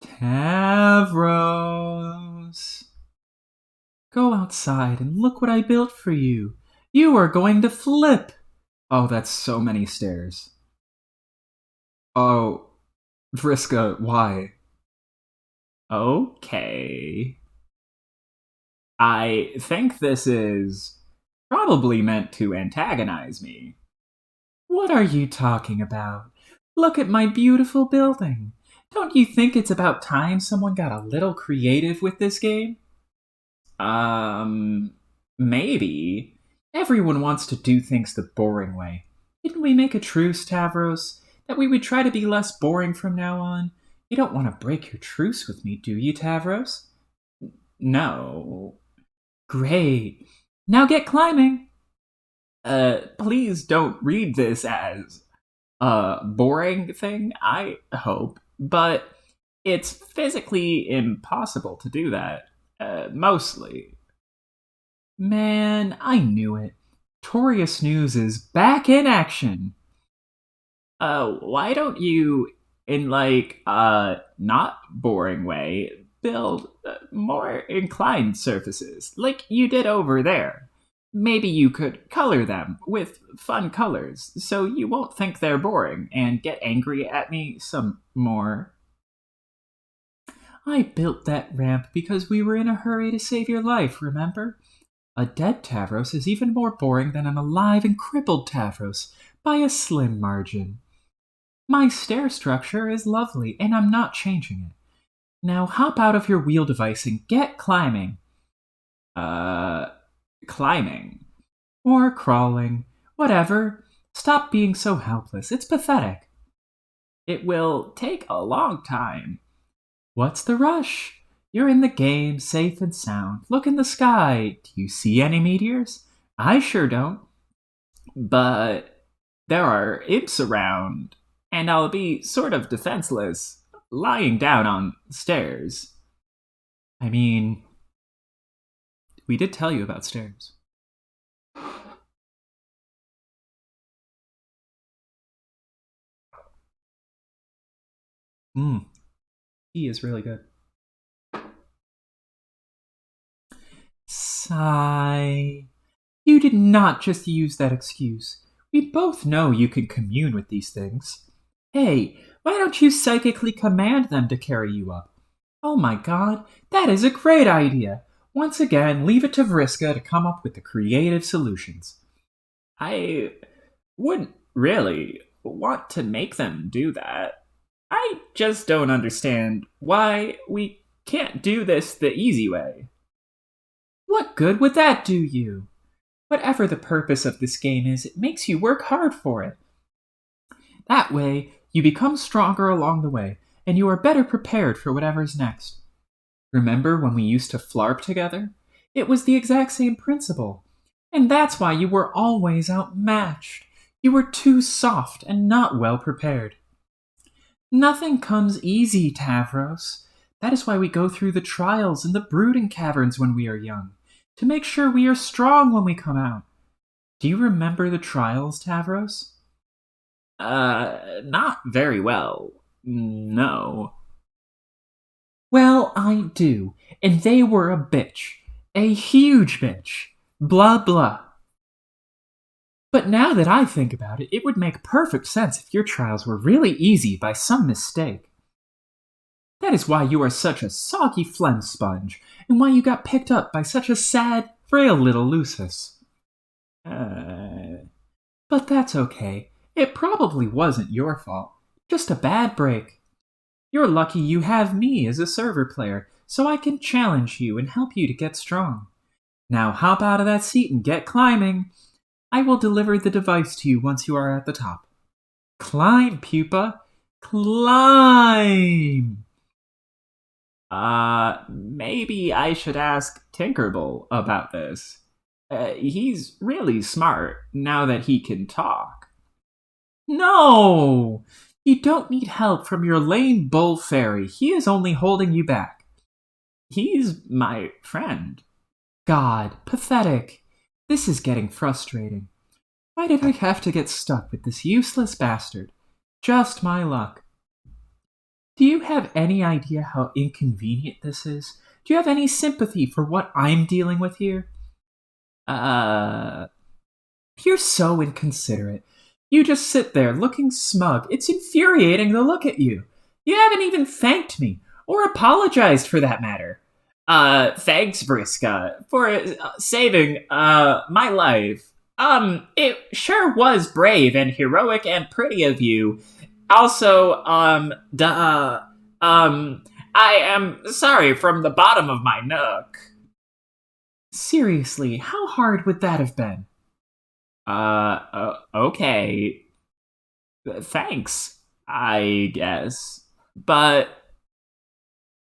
Tavros! Go outside and look what I built for you. You are going to flip! Oh, that's so many stairs. Oh, Vriska, why? Okay. I think this is probably meant to antagonize me. What are you talking about? Look at my beautiful building. Don't you think it's about time someone got a little creative with this game? Um, maybe. Everyone wants to do things the boring way. Didn't we make a truce, Tavros? That we would try to be less boring from now on? You don't want to break your truce with me, do you, Tavros? No. Great. Now get climbing. Please don't read this as a boring thing, I hope. But it's physically impossible to do that. Mostly. Man, I knew it. Torius News is back in action. Why don't you, in not boring way, build more inclined surfaces, like you did over there? Maybe you could color them with fun colors, so you won't think they're boring and get angry at me some more. I built that ramp because we were in a hurry to save your life, remember? A dead Tavros is even more boring than an alive and crippled Tavros, by a slim margin. My stair structure is lovely, and I'm not changing it. Now hop out of your wheel device and get climbing. Climbing. Or crawling. Whatever. Stop being so helpless. It's pathetic. It will take a long time. What's the rush? You're in the game, safe and sound. Look in the sky. Do you see any meteors? I sure don't. But there are imps around, and I'll be sort of defenseless, lying down on stairs. I mean, we did tell you about stairs. He is really good. Sigh. You did not just use that excuse. We both know you can commune with these things. Hey, why don't you psychically command them to carry you up? Oh my god, that is a great idea. Once again, leave it to Vriska to come up with the creative solutions. I wouldn't really want to make them do that. I just don't understand why we can't do this the easy way. What good would that do you? Whatever the purpose of this game is, it makes you work hard for it. That way, you become stronger along the way, and you are better prepared for whatever's next. Remember when we used to flarp together? It was the exact same principle. And that's why you were always outmatched. You were too soft and not well prepared. Nothing comes easy, Tavros. That is why we go through the trials in the brooding caverns when we are young, to make sure we are strong when we come out. Do you remember the trials, Tavros? Not very well. No. Well, I do, and they were a bitch. A huge bitch. Blah blah. But now that I think about it, it would make perfect sense if your trials were really easy by some mistake. That is why you are such a soggy phlegm sponge, and why you got picked up by such a sad, frail little Lucis. But that's okay. It probably wasn't your fault. Just a bad break. You're lucky you have me as a server player, so I can challenge you and help you to get strong. Now hop out of that seat and get climbing. I will deliver the device to you once you are at the top. Climb, pupa. Climb! Maybe I should ask Tinkerbell about this. He's really smart now that he can talk. No! You don't need help from your lame bull fairy. He is only holding you back. He's my friend. God, pathetic. This is getting frustrating. Why did I have to get stuck with this useless bastard? Just my luck. Do you have any idea how inconvenient this is? Do you have any sympathy for what I'm dealing with here? You're so inconsiderate. You just sit there looking smug. It's infuriating to look at you. You haven't even thanked me, or apologized for that matter. Thanks, Vriska, for saving, my life. It sure was brave and heroic and pretty of you. Also, um, I am sorry from the bottom of my nook. Seriously, how hard would that have been? Okay. Thanks, I guess. But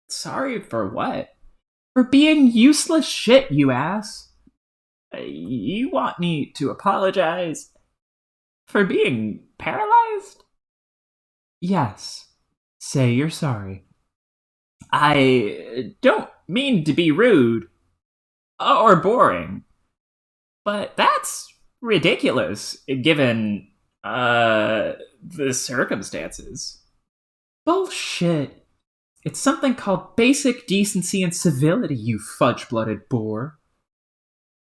sorry for what? For being useless shit, you ass. You want me to apologize for being paralyzed? Yes. Say you're sorry. I don't mean to be rude or boring, but that's ridiculous given the circumstances. Bullshit. It's something called basic decency and civility, you fudge-blooded boor.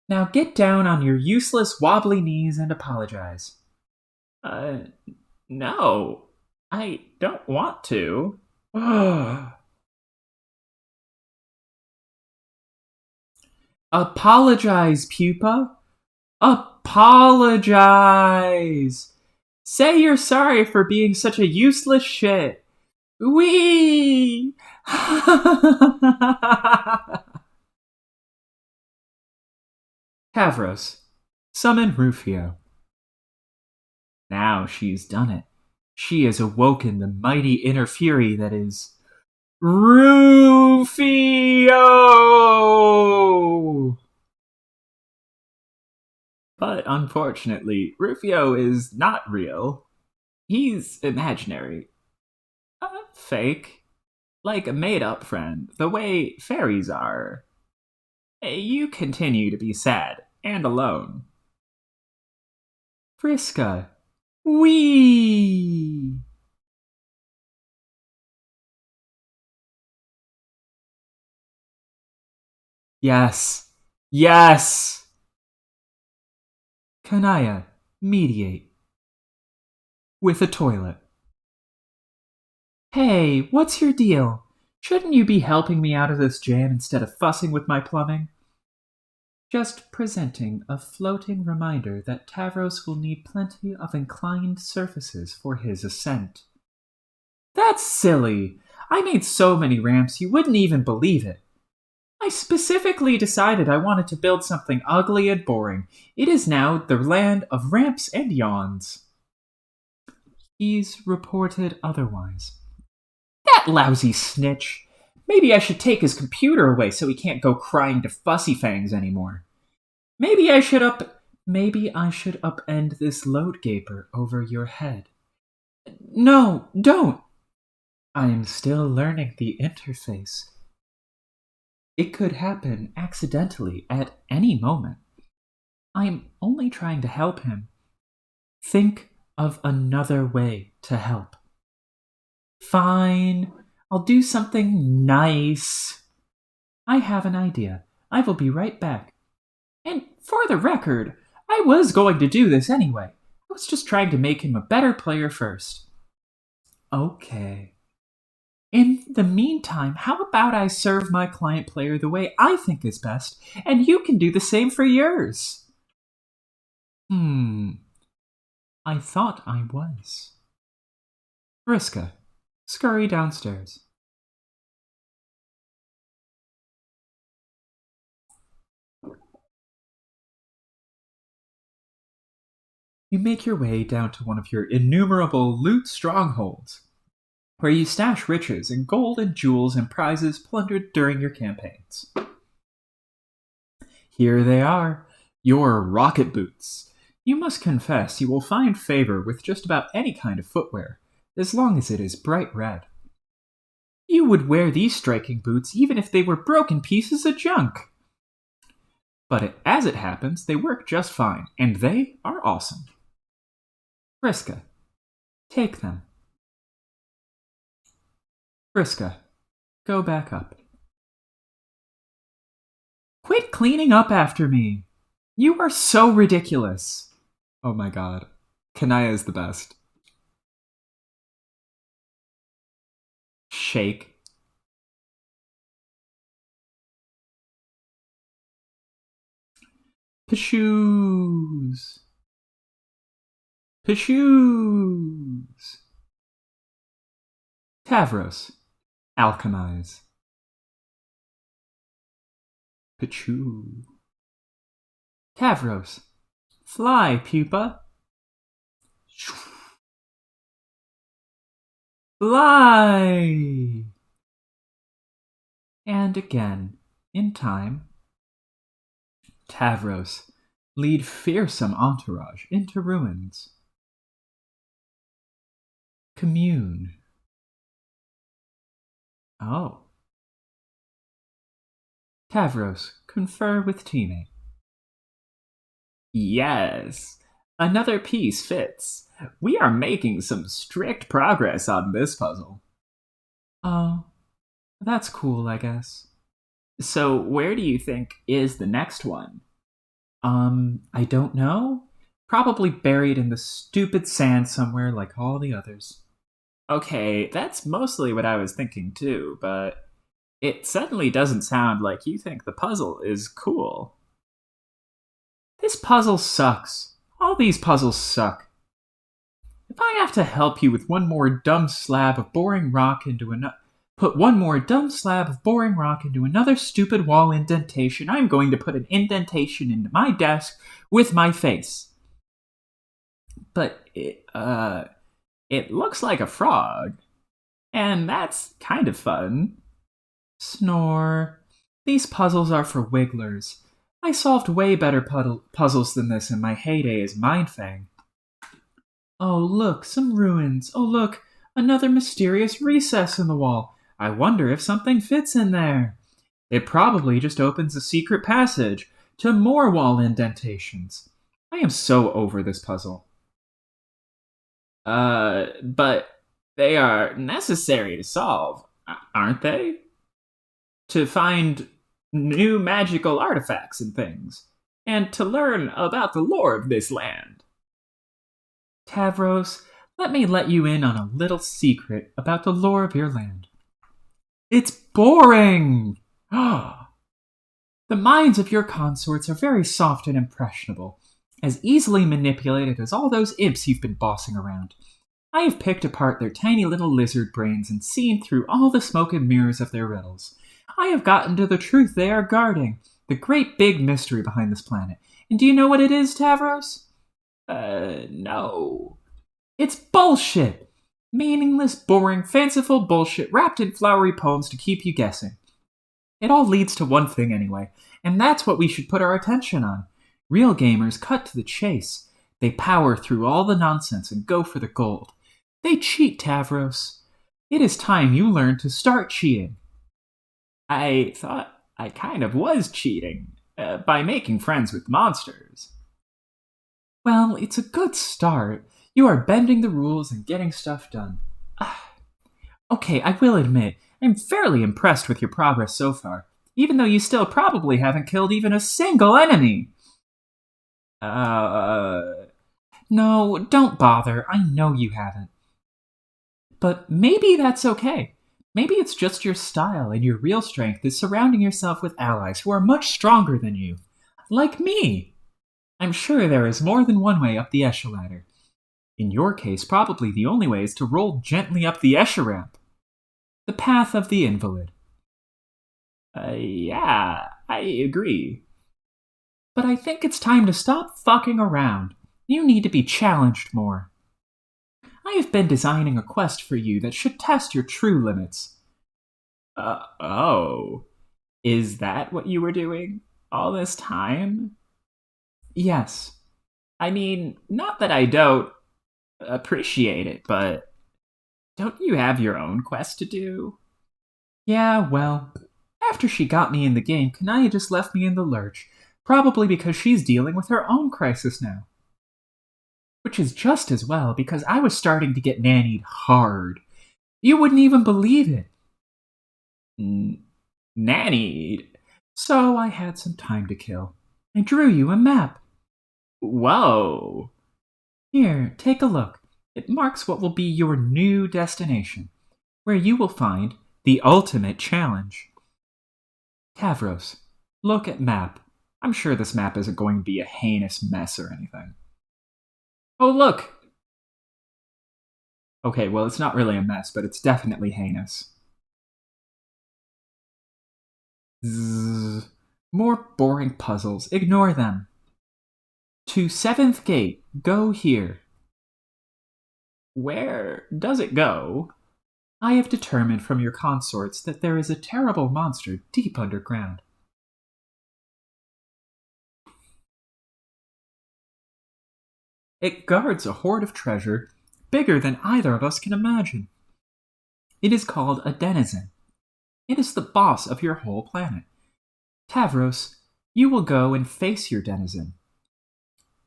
Now get down on your useless wobbly knees and apologize. Uh, no. I don't want to. Apologize, pupa. Apologize. Say you're sorry for being such a useless shit. Wee! Tavros, summon Rufio. Now she's done it. She has awoken the mighty inner fury that is Rufio! But unfortunately, Rufio is not real. He's imaginary. Fake. Like a made up friend, the way fairies are. You continue to be sad and alone. Friska. Wee! Yes. Yes! Kanaya, mediate. With a toilet. Hey, what's your deal? Shouldn't you be helping me out of this jam instead of fussing with my plumbing? Just presenting a floating reminder that Tavros will need plenty of inclined surfaces for his ascent. That's silly. I made so many ramps you wouldn't even believe it. I specifically decided I wanted to build something ugly and boring. It is now the land of ramps and yawns. He's reported otherwise. That lousy snitch. Maybe I should take his computer away so he can't go crying to Fussy Fangs anymore. Maybe I should upend this load gaper over your head. No, don't. I am still learning the interface. It could happen accidentally at any moment. I'm only trying to help him. Think of another way to help. Fine, I'll do something nice. I have an idea. I will be right back. And for the record, I was going to do this anyway. I was just trying to make him a better player first. Okay. In the meantime, how about I serve my client player the way I think is best, and you can do the same for yours? I thought I was. Vriska, scurry downstairs. You make your way down to one of your innumerable loot strongholds, where you stash riches and gold and jewels and prizes plundered during your campaigns. Here they are, your rocket boots. You must confess you will find favor with just about any kind of footwear, as long as it is bright red. You would wear these striking boots even if they were broken pieces of junk. But as it happens, they work just fine, and they are awesome. Vriska, take them. Vriska, go back up. Quit cleaning up after me. You are so ridiculous. Oh my god. Kanaya is the best. Shake. Pshoos. Pshoos. Tavros. Alchemize. Pachoo. Tavros. Fly, pupa. Fly! And again, in time, Tavros. Lead fearsome entourage into ruins. Commune. Oh. Tavros. Confer with teammate. Yes. Another piece fits. We are making some strict progress on this puzzle. Oh, that's cool, I guess. So, where do you think is the next one? I don't know. Probably buried in the stupid sand somewhere like all the others. Okay, that's mostly what I was thinking too, but it suddenly doesn't sound like you think the puzzle is cool. This puzzle sucks. All these puzzles suck. If I have to help you with one more dumb slab of boring rock into another, put one more dumb slab of boring rock into another stupid wall indentation, I'm going to put an indentation into my desk with my face. But it looks like a frog. And that's kind of fun. Snore. These puzzles are for wigglers. I solved way better puzzles than this in my heyday as Mindfang. Oh, look, some ruins. Oh, look, another mysterious recess in the wall. I wonder if something fits in there. It probably just opens a secret passage to more wall indentations. I am so over this puzzle. But they are necessary to solve, aren't they? To find new magical artifacts and things, and to learn about the lore of this land. Tavros, let you in on a little secret about the lore of your land. It's boring! The minds of your consorts are very soft and impressionable, as easily manipulated as all those imps you've been bossing around. I have picked apart their tiny little lizard brains and seen through all the smoke and mirrors of their riddles. I have gotten to the truth they are guarding, the great big mystery behind this planet. And do you know what it is, Tavros? No. It's bullshit! Meaningless, boring, fanciful bullshit wrapped in flowery poems to keep you guessing. It all leads to one thing anyway, and that's what we should put our attention on. Real gamers cut to the chase. They power through all the nonsense and go for the gold. They cheat, Tavros. It is time you learned to start cheating. I thought I kind of was cheating by making friends with monsters. Well, it's a good start. You are bending the rules and getting stuff done. Okay, I will admit, I'm fairly impressed with your progress so far, even though you still probably haven't killed even a single enemy. No, don't bother. I know you haven't. But maybe that's okay. Maybe it's just your style, and your real strength is surrounding yourself with allies who are much stronger than you. Like me. I'm sure there is more than one way up the Escher ladder. In your case, probably the only way is to roll gently up the Escher ramp. The path of the invalid. Yeah, I agree. But I think it's time to stop fucking around. You need to be challenged more. I have been designing a quest for you that should test your true limits. Oh. Is that what you were doing all this time? Yes. I mean, not that I don't appreciate it, but don't you have your own quest to do? Yeah, well, after she got me in the game, Kanaya just left me in the lurch, probably because she's dealing with her own crisis now. Which is just as well, because I was starting to get nannied hard. You wouldn't even believe it. Nannied? So I had some time to kill. I drew you a map. Whoa. Here, take a look. It marks what will be your new destination, where you will find the ultimate challenge. Tavros, look at map. I'm sure this map isn't going to be a heinous mess or anything. Oh, look! Okay, well, it's not really a mess, but it's definitely heinous. Zzz. More boring puzzles. Ignore them. To 7th gate. Go here. Where does it go? I have determined from your consorts that there is a terrible monster deep underground. It guards a hoard of treasure bigger than either of us can imagine. It is called a denizen. It is the boss of your whole planet. Tavros, you will go and face your denizen.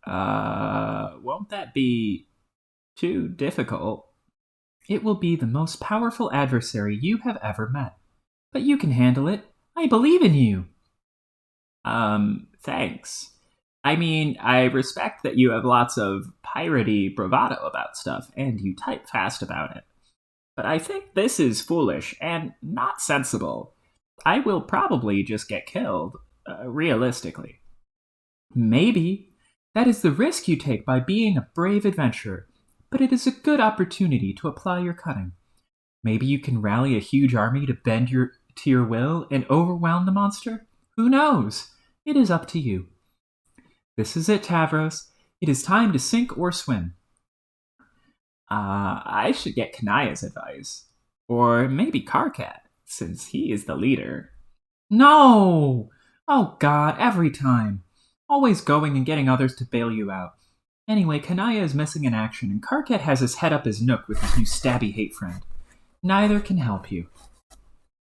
Won't that be too difficult? It will be the most powerful adversary you have ever met. But you can handle it. I believe in you. Thanks. I mean, I respect that you have lots of piratey bravado about stuff, and you type fast about it. But I think this is foolish and not sensible. I will probably just get killed, realistically. Maybe. That is the risk you take by being a brave adventurer, but it is a good opportunity to apply your cunning. Maybe you can rally a huge army to bend to your will and overwhelm the monster? Who knows? It is up to you. This is it, Tavros. It is time to sink or swim. I should get Kanaya's advice. Or maybe Karkat, since he is the leader. No! Oh god, every time. Always going and getting others to bail you out. Anyway, Kanaya is missing in action, and Karkat has his head up his nook with his new stabby hate friend. Neither can help you.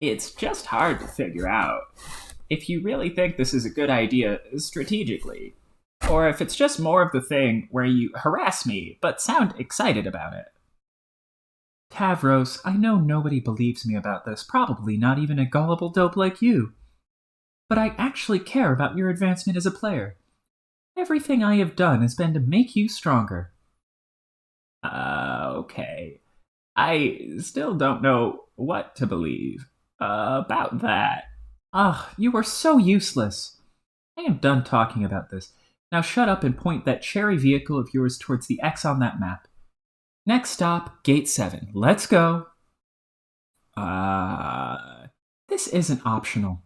It's just hard to figure out if you really think this is a good idea strategically, or if it's just more of the thing where you harass me but sound excited about it. Tavros, I know nobody believes me about this, probably not even a gullible dope like you. But I actually care about your advancement as a player. Everything I have done has been to make you stronger. Okay. I still don't know what to believe about that. Ugh, you are so useless. I am done talking about this. Now shut up and point that cherry vehicle of yours towards the X on that map. Next stop, Gate 7. Let's go. This isn't optional.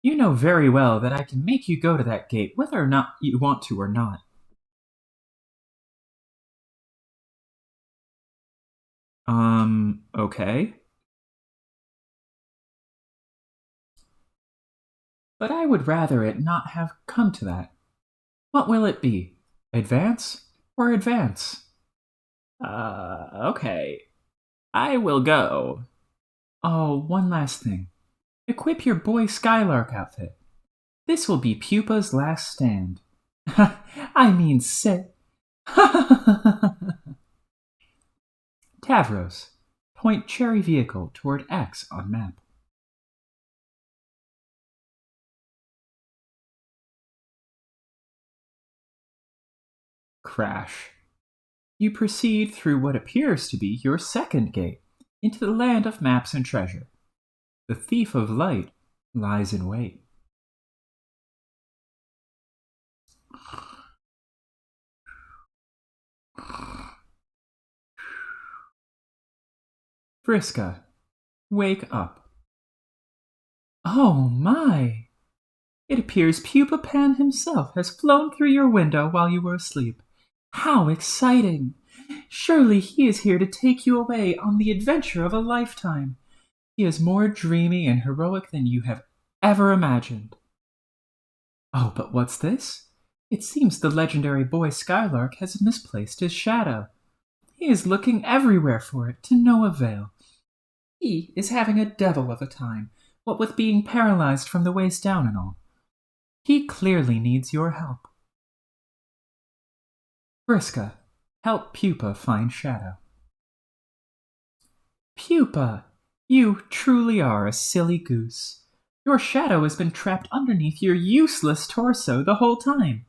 You know very well that I can make you go to that gate whether or not you want to or not. Okay. But I would rather it not have come to that. What will it be? Advance or advance? Okay. I will go. Oh, one last thing. Equip your Boy Skylark outfit. This will be Pupa's last stand. I mean, sit. Tavros, point cherry vehicle toward X on map. Crash. You proceed through what appears to be your second gate, into the land of maps and treasure. The thief of light lies in wait. Vriska, wake up. Oh my! It appears Pupa Pan himself has flown through your window while you were asleep. How exciting! Surely he is here to take you away on the adventure of a lifetime. He is more dreamy and heroic than you have ever imagined. Oh, but what's this? It seems the legendary boy Skylark has misplaced his shadow. He is looking everywhere for it, to no avail. He is having a devil of a time, what with being paralyzed from the waist down and all. He clearly needs your help. Vriska, help Pupa find Shadow. Pupa, you truly are a silly goose. Your shadow has been trapped underneath your useless torso the whole time.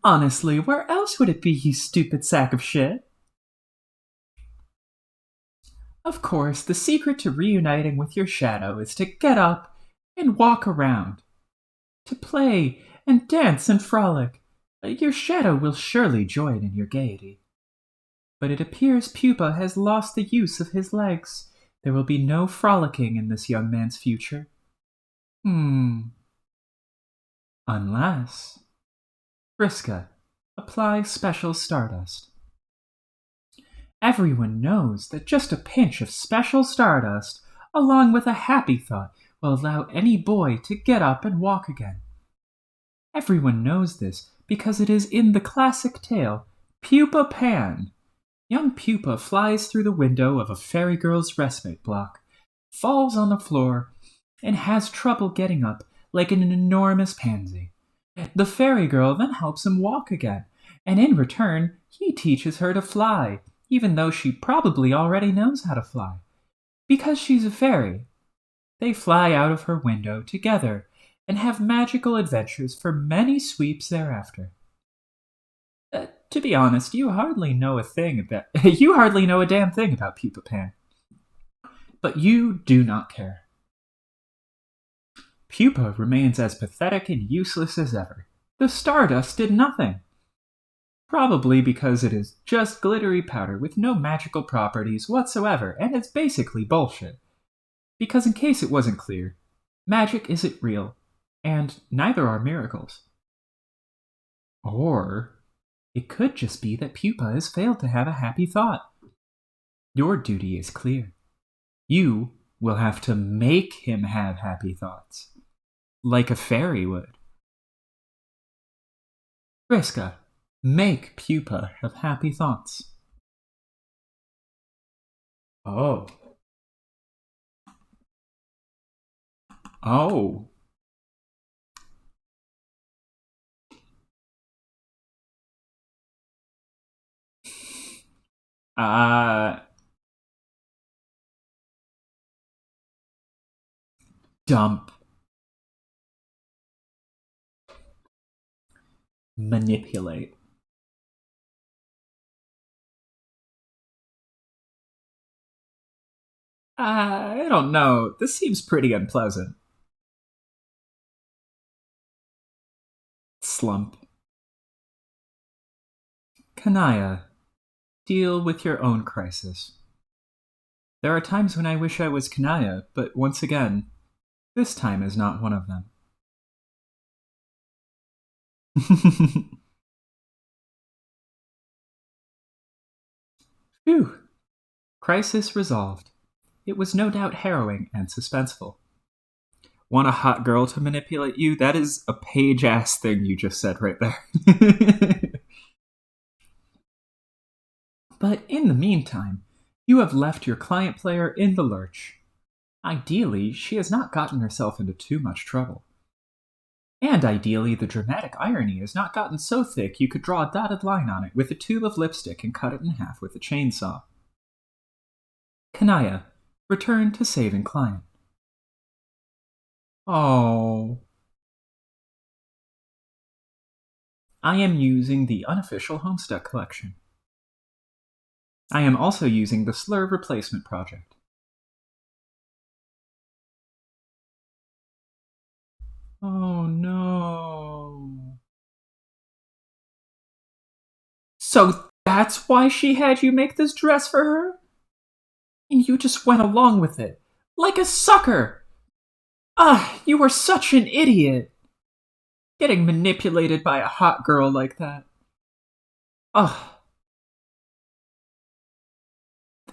Honestly, where else would it be, you stupid sack of shit? Of course, the secret to reuniting with your shadow is to get up and walk around. To play and dance and frolic. Your shadow will surely join in your gaiety. But it appears Pupa has lost the use of his legs. There will be no frolicking in this young man's future. Unless... Vriska, apply special stardust. Everyone knows that just a pinch of special stardust, along with a happy thought, will allow any boy to get up and walk again. Everyone knows this because it is in the classic tale, Pupa Pan. Young Pupa flies through the window of a fairy girl's respite block, falls on the floor, and has trouble getting up like an enormous pansy. The fairy girl then helps him walk again, and in return, he teaches her to fly, even though she probably already knows how to fly. Because she's a fairy. They fly out of her window together and have magical adventures for many sweeps thereafter. To be honest, you hardly know a damn thing about Pupa Pan. But you do not care. Pupa remains as pathetic and useless as ever. The stardust did nothing. Probably because it is just glittery powder with no magical properties whatsoever, and it's basically bullshit. Because in case it wasn't clear, magic isn't real, and neither are miracles. Or it could just be that Pupa has failed to have a happy thought. Your duty is clear. You will have to make him have happy thoughts. Like a fairy would. Vriska, make Pupa have happy thoughts. Oh. Dump. Manipulate. I don't know. This seems pretty unpleasant. Slump. Kanaya, deal with your own crisis. There are times when I wish I was Kanaya, but once again, this time is not one of them. Phew. Crisis resolved. It was no doubt harrowing and suspenseful. Want a hot girl to manipulate you? That is a page-ass thing you just said right there. But in the meantime, you have left your client player in the lurch. Ideally, she has not gotten herself into too much trouble. And ideally, the dramatic irony has not gotten so thick you could draw a dotted line on it with a tube of lipstick and cut it in half with a chainsaw. Kanaya, return to saving client. Oh. I am using the unofficial Homestuck collection. I am also using the slur replacement project. Oh no. So that's why she had you make this dress for her? And you just went along with it, like a sucker! You were such an idiot! Getting manipulated by a hot girl like that.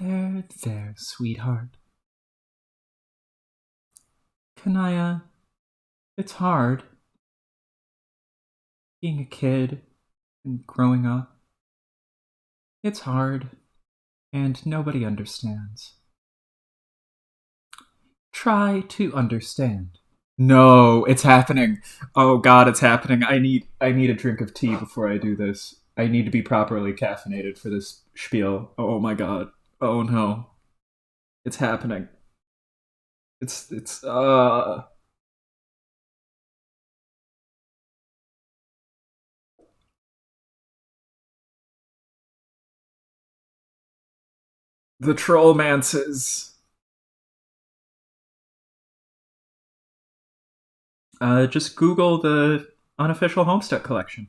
There, sweetheart. Kanaya, it's hard. Being a kid and growing up. It's hard, and nobody understands. Try to understand. No, it's happening. Oh god, it's happening. I need a drink of tea before I do this. I need to be properly caffeinated for this spiel. Oh my god. Oh no. It's happening. It's The trollmances. Just Google the Unofficial Homestuck collection.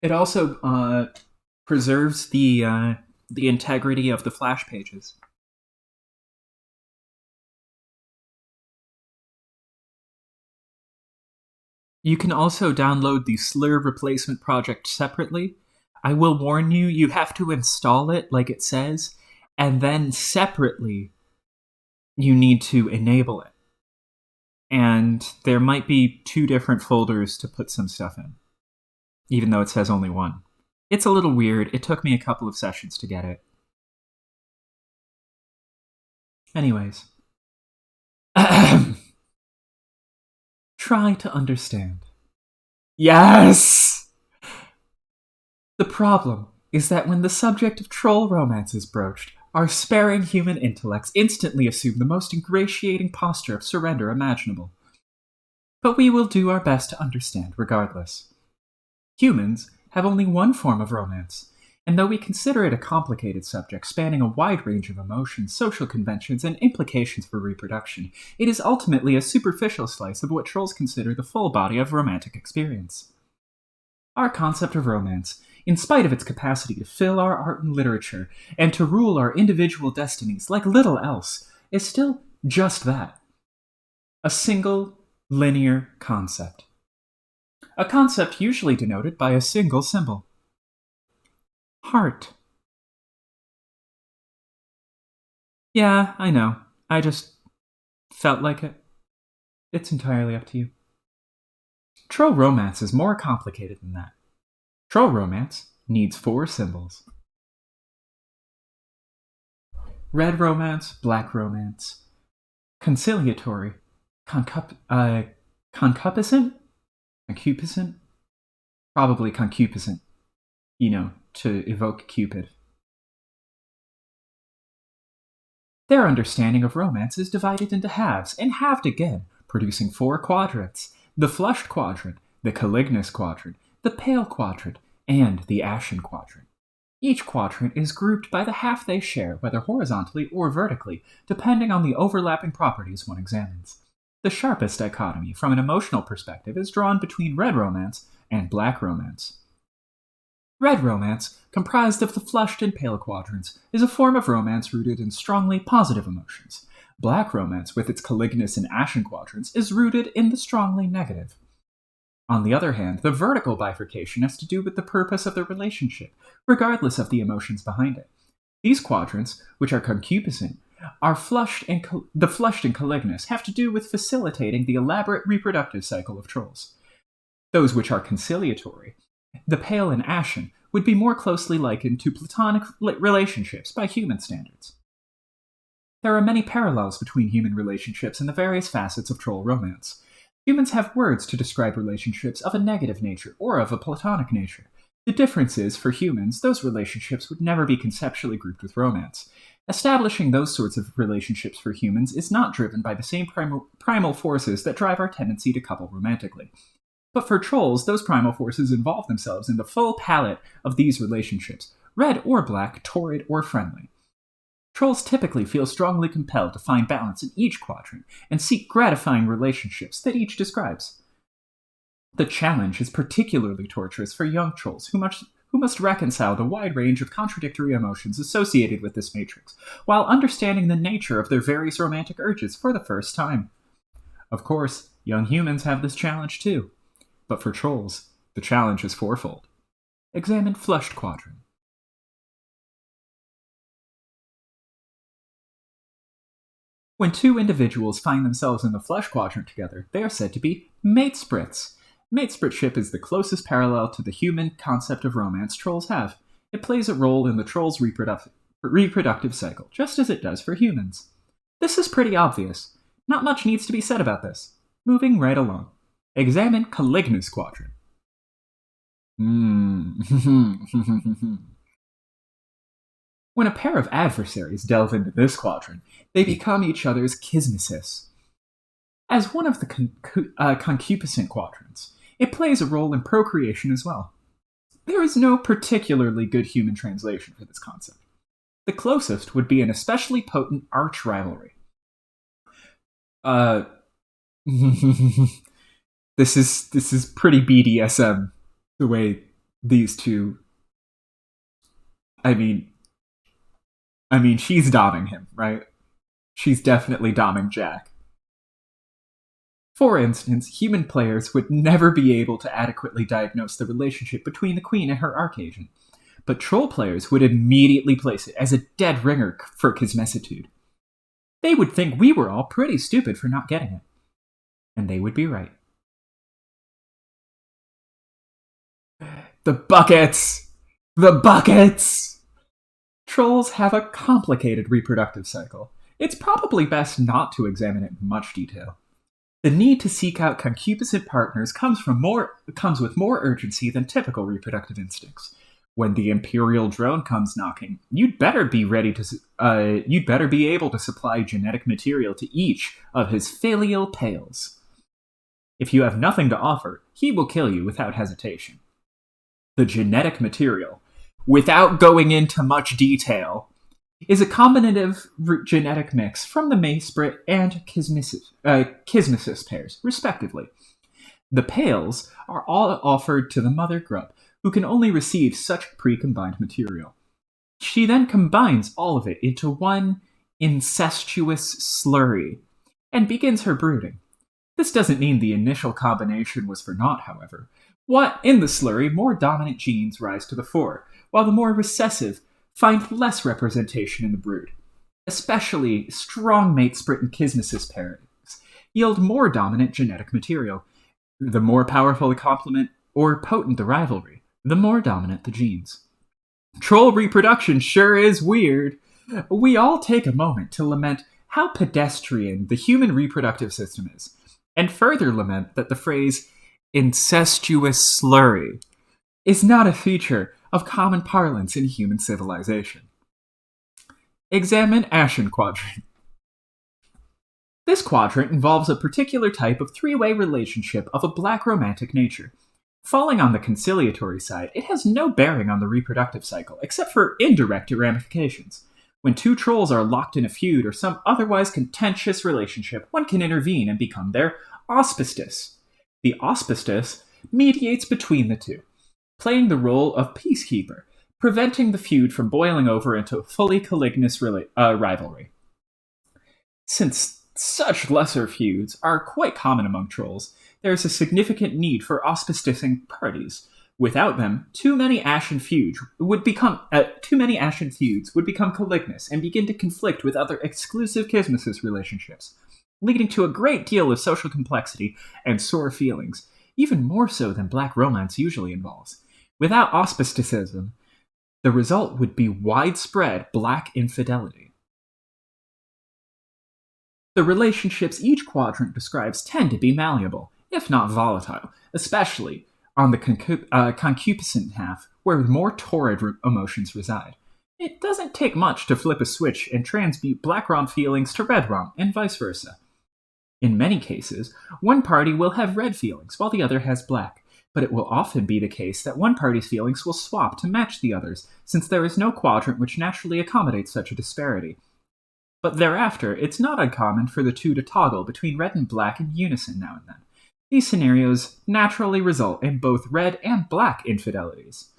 It also preserves the integrity of the Flash pages. You can also download the Slur replacement project separately. I will warn you, you have to install it like it says, and then separately, you need to enable it. And there might be 2 different folders to put some stuff in, even though it says only 1. It's a little weird. It took me a couple of sessions to get it. Anyways. Try to understand. Yes! The problem is that when the subject of troll romance is broached, our sparing human intellects instantly assume the most ingratiating posture of surrender imaginable. But we will do our best to understand regardless. Humans have only one form of romance, and though we consider it a complicated subject spanning a wide range of emotions, social conventions, and implications for reproduction, it is ultimately a superficial slice of what trolls consider the full body of romantic experience. Our concept of romance, in spite of its capacity to fill our art and literature and to rule our individual destinies like little else, is still just that. A single, linear concept. A concept usually denoted by a single symbol. Heart. Yeah, I know. I just felt like it. It's entirely up to you. Troll romance is more complicated than that. Troll romance needs 4 symbols. Red romance, black romance, conciliatory, concupiscent? Concupiscent? Probably concupiscent. To evoke Cupid. Their understanding of romance is divided into halves, and halved again, producing 4 quadrants: the flushed quadrant, the calignous quadrant, the pale quadrant, and the ashen quadrant. Each quadrant is grouped by the half they share, whether horizontally or vertically, depending on the overlapping properties one examines. The sharpest dichotomy, from an emotional perspective, is drawn between red romance and black romance. Red romance, comprised of the flushed and pale quadrants, is a form of romance rooted in strongly positive emotions. Black romance, with its calignous and ashen quadrants, is rooted in the strongly negative. On the other hand, the vertical bifurcation has to do with the purpose of the relationship, regardless of the emotions behind it. These quadrants, which are concupiscent, are flushed and the flushed and calignous have to do with facilitating the elaborate reproductive cycle of trolls. Those which are conciliatory, the pale and ashen, would be more closely likened to platonic relationships by human standards. There are many parallels between human relationships and the various facets of troll romance. Humans have words to describe relationships of a negative nature or of a platonic nature. The difference is, for humans, those relationships would never be conceptually grouped with romance. Establishing those sorts of relationships for humans is not driven by the same primal forces that drive our tendency to couple romantically. But for trolls, those primal forces involve themselves in the full palette of these relationships, red or black, torrid or friendly. Trolls typically feel strongly compelled to find balance in each quadrant and seek gratifying relationships that each describes. The challenge is particularly torturous for young trolls who must reconcile the wide range of contradictory emotions associated with this matrix, while understanding the nature of their various romantic urges for the first time. Of course, young humans have this challenge too. But for trolls, the challenge is 4-fold. Examine flushed quadrant. When 2 individuals find themselves in the flush quadrant together, they are said to be matesprits. Matespritship is the closest parallel to the human concept of romance trolls have. It plays a role in the troll's reproductive cycle, just as it does for humans. This is pretty obvious. Not much needs to be said about this. Moving right along. Examine calignous quadrant. When a pair of adversaries delve into this quadrant, they become each other's kismesis. As one of the concupiscent quadrants, it plays a role in procreation as well. There is no particularly good human translation for this concept. The closest would be an especially potent arch rivalry. Uh, this is pretty BDSM, the way these two. I mean, she's doming him, right? She's definitely doming Jack. For instance, human players would never be able to adequately diagnose the relationship between the queen and her archagent, but troll players would immediately place it as a dead ringer for Kismessitude. They would think we were all pretty stupid for not getting it. And they would be right. The buckets! The buckets! Trolls have a complicated reproductive cycle. It's probably best not to examine it in much detail. The need to seek out concupiscent partners comes with more urgency than typical reproductive instincts. When the Imperial drone comes knocking, you'd better be able to supply genetic material to each of his filial pales. If you have nothing to offer, he will kill you without hesitation. The genetic material, without going into much detail, is a combinative genetic mix from the Maysprit and Kismesis pairs, respectively. The pales are all offered to the mother grub, who can only receive such pre-combined material. She then combines all of it into one incestuous slurry, and begins her brooding. This doesn't mean the initial combination was for naught, however. In the slurry, more dominant genes rise to the fore, while the more recessive find less representation in the brood. Especially strong Matesprit and Kismesis pairings yield more dominant genetic material. The more powerful the complement or potent the rivalry, the more dominant the genes. Troll reproduction sure is weird. We all take a moment to lament how pedestrian the human reproductive system is, and further lament that the phrase incestuous slurry is not a feature of common parlance in human civilization. Examine Ashen Quadrant. This quadrant involves a particular type of three-way relationship of a black romantic nature. Falling on the conciliatory side, it has no bearing on the reproductive cycle, except for indirect ramifications. When two trolls are locked in a feud or some otherwise contentious relationship, one can intervene and become their auspicious. The auspicious mediates between the two, playing the role of peacekeeper, preventing the feud from boiling over into a fully collignous rivalry. Since such lesser feuds are quite common among trolls, there is a significant need for auspicing parties. Without them, too many ashen feuds would become collignous and begin to conflict with other exclusive Kismesis relationships, leading to a great deal of social complexity and sore feelings, even more so than black romance usually involves. Without auspicism, the result would be widespread black infidelity. The relationships each quadrant describes tend to be malleable, if not volatile, especially on the concupiscent half, where more torrid emotions reside. It doesn't take much to flip a switch and transmute black rom feelings to red rom, and vice versa. In many cases, one party will have red feelings while the other has black, but it will often be the case that one party's feelings will swap to match the other's, since there is no quadrant which naturally accommodates such a disparity. But thereafter, it's not uncommon for the two to toggle between red and black in unison now and then. These scenarios naturally result in both red and black infidelities.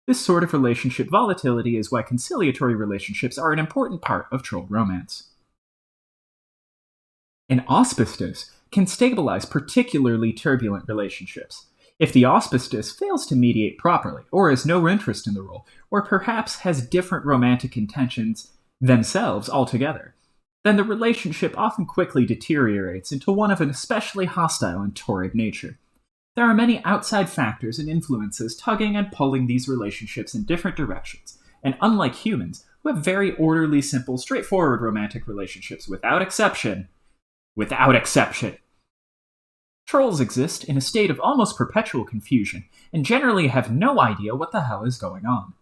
This sort of relationship volatility is why conciliatory relationships are an important part of troll romance. An auspicious can stabilize particularly turbulent relationships. If the auspicious fails to mediate properly, or has no interest in the role, or perhaps has different romantic intentions themselves altogether, then the relationship often quickly deteriorates into one of an especially hostile and torrid nature. There are many outside factors and influences tugging and pulling these relationships in different directions, and unlike humans, who have very orderly, simple, straightforward romantic relationships without exception, trolls exist in a state of almost perpetual confusion, and generally have no idea what the hell is going on.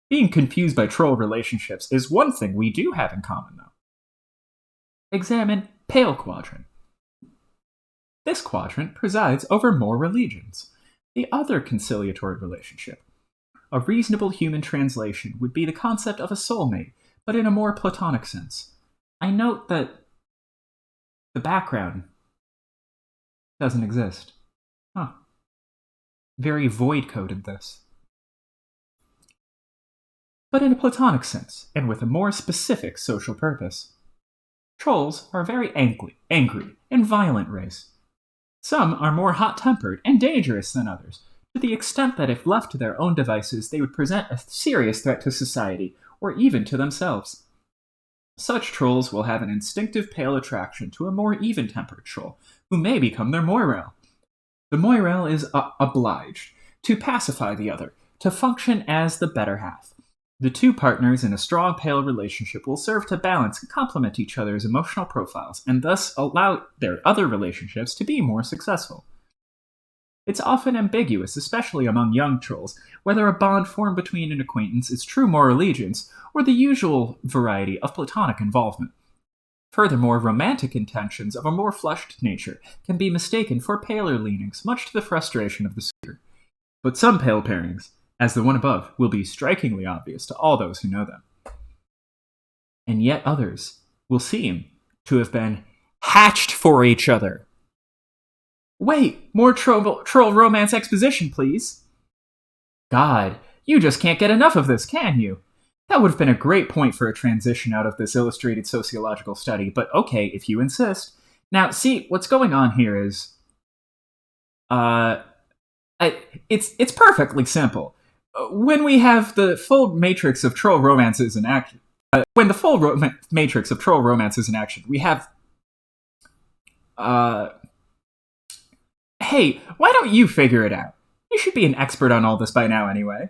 Being confused by troll relationships is one thing we do have in common, though. Examine Pale Quadrant. This quadrant presides over more religions, the other conciliatory relationship. A reasonable human translation would be the concept of a soulmate, but in a more platonic sense. I note that the background doesn't exist. Huh. Very void-coded, this. But in a platonic sense, and with a more specific social purpose. Trolls are a very angry, and violent race. Some are more hot-tempered and dangerous than others, to the extent that if left to their own devices, they would present a serious threat to society, or even to themselves. Such trolls will have an instinctive pale attraction to a more even-tempered troll, who may become their moirel. The moirel is obliged to pacify the other, to function as the better half. The two partners in a strong pale relationship will serve to balance and complement each other's emotional profiles, and thus allow their other relationships to be more successful. It's often ambiguous, especially among young trolls, whether a bond formed between an acquaintance is true moral allegiance, or the usual variety of platonic involvement. Furthermore, romantic intentions of a more flushed nature can be mistaken for paler leanings, much to the frustration of the suitor. But some pale pairings, as the one above, will be strikingly obvious to all those who know them. And yet others will seem to have been hatched for each other. Wait, more troll romance exposition, please. God, you just can't get enough of this, can you? That would have been a great point for a transition out of this illustrated sociological study, but okay, if you insist. Now, see, what's going on here is... it's perfectly simple. When we have the full matrix of troll romances in action... when the full matrix of troll romances in action, we have... Hey, why don't you figure it out? You should be an expert on all this by now anyway.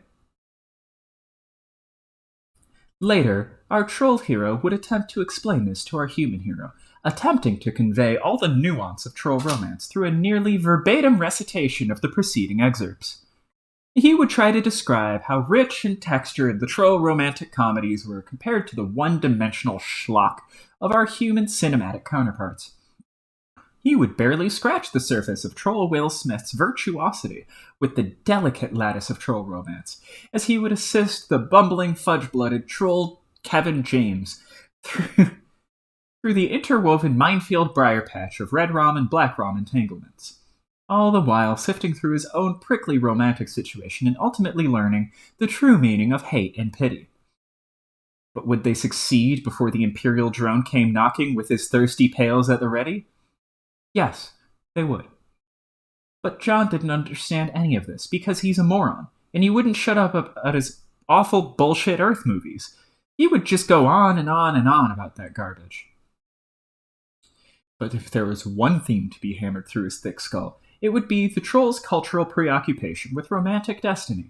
Later, our troll hero would attempt to explain this to our human hero, attempting to convey all the nuance of troll romance through a nearly verbatim recitation of the preceding excerpts. He would try to describe how rich and textured the troll romantic comedies were compared to the one-dimensional schlock of our human cinematic counterparts. He would barely scratch the surface of Troll Will Smith's virtuosity with the delicate lattice of troll romance, as he would assist the bumbling, fudge-blooded troll Kevin James through the interwoven minefield briar patch of red rom and black rom entanglements, all the while sifting through his own prickly romantic situation and ultimately learning the true meaning of hate and pity. But would they succeed before the Imperial drone came knocking with his thirsty pails at the ready? Yes, they would. But John didn't understand any of this, because he's a moron, and he wouldn't shut up about his awful bullshit Earth movies. He would just go on and on and on about that garbage. But if there was one theme to be hammered through his thick skull, it would be the troll's cultural preoccupation with romantic destiny.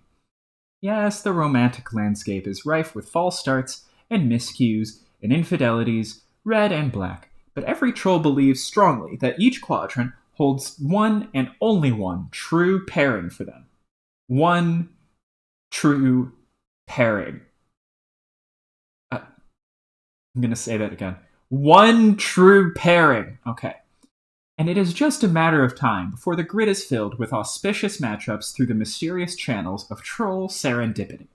Yes, the romantic landscape is rife with false starts and miscues and infidelities, red and black. But every troll believes strongly that each quadrant holds one and only one true pairing for them. One true pairing. I'm going to say that again. One true pairing. Okay. And it is just a matter of time before the grid is filled with auspicious matchups through the mysterious channels of troll serendipity.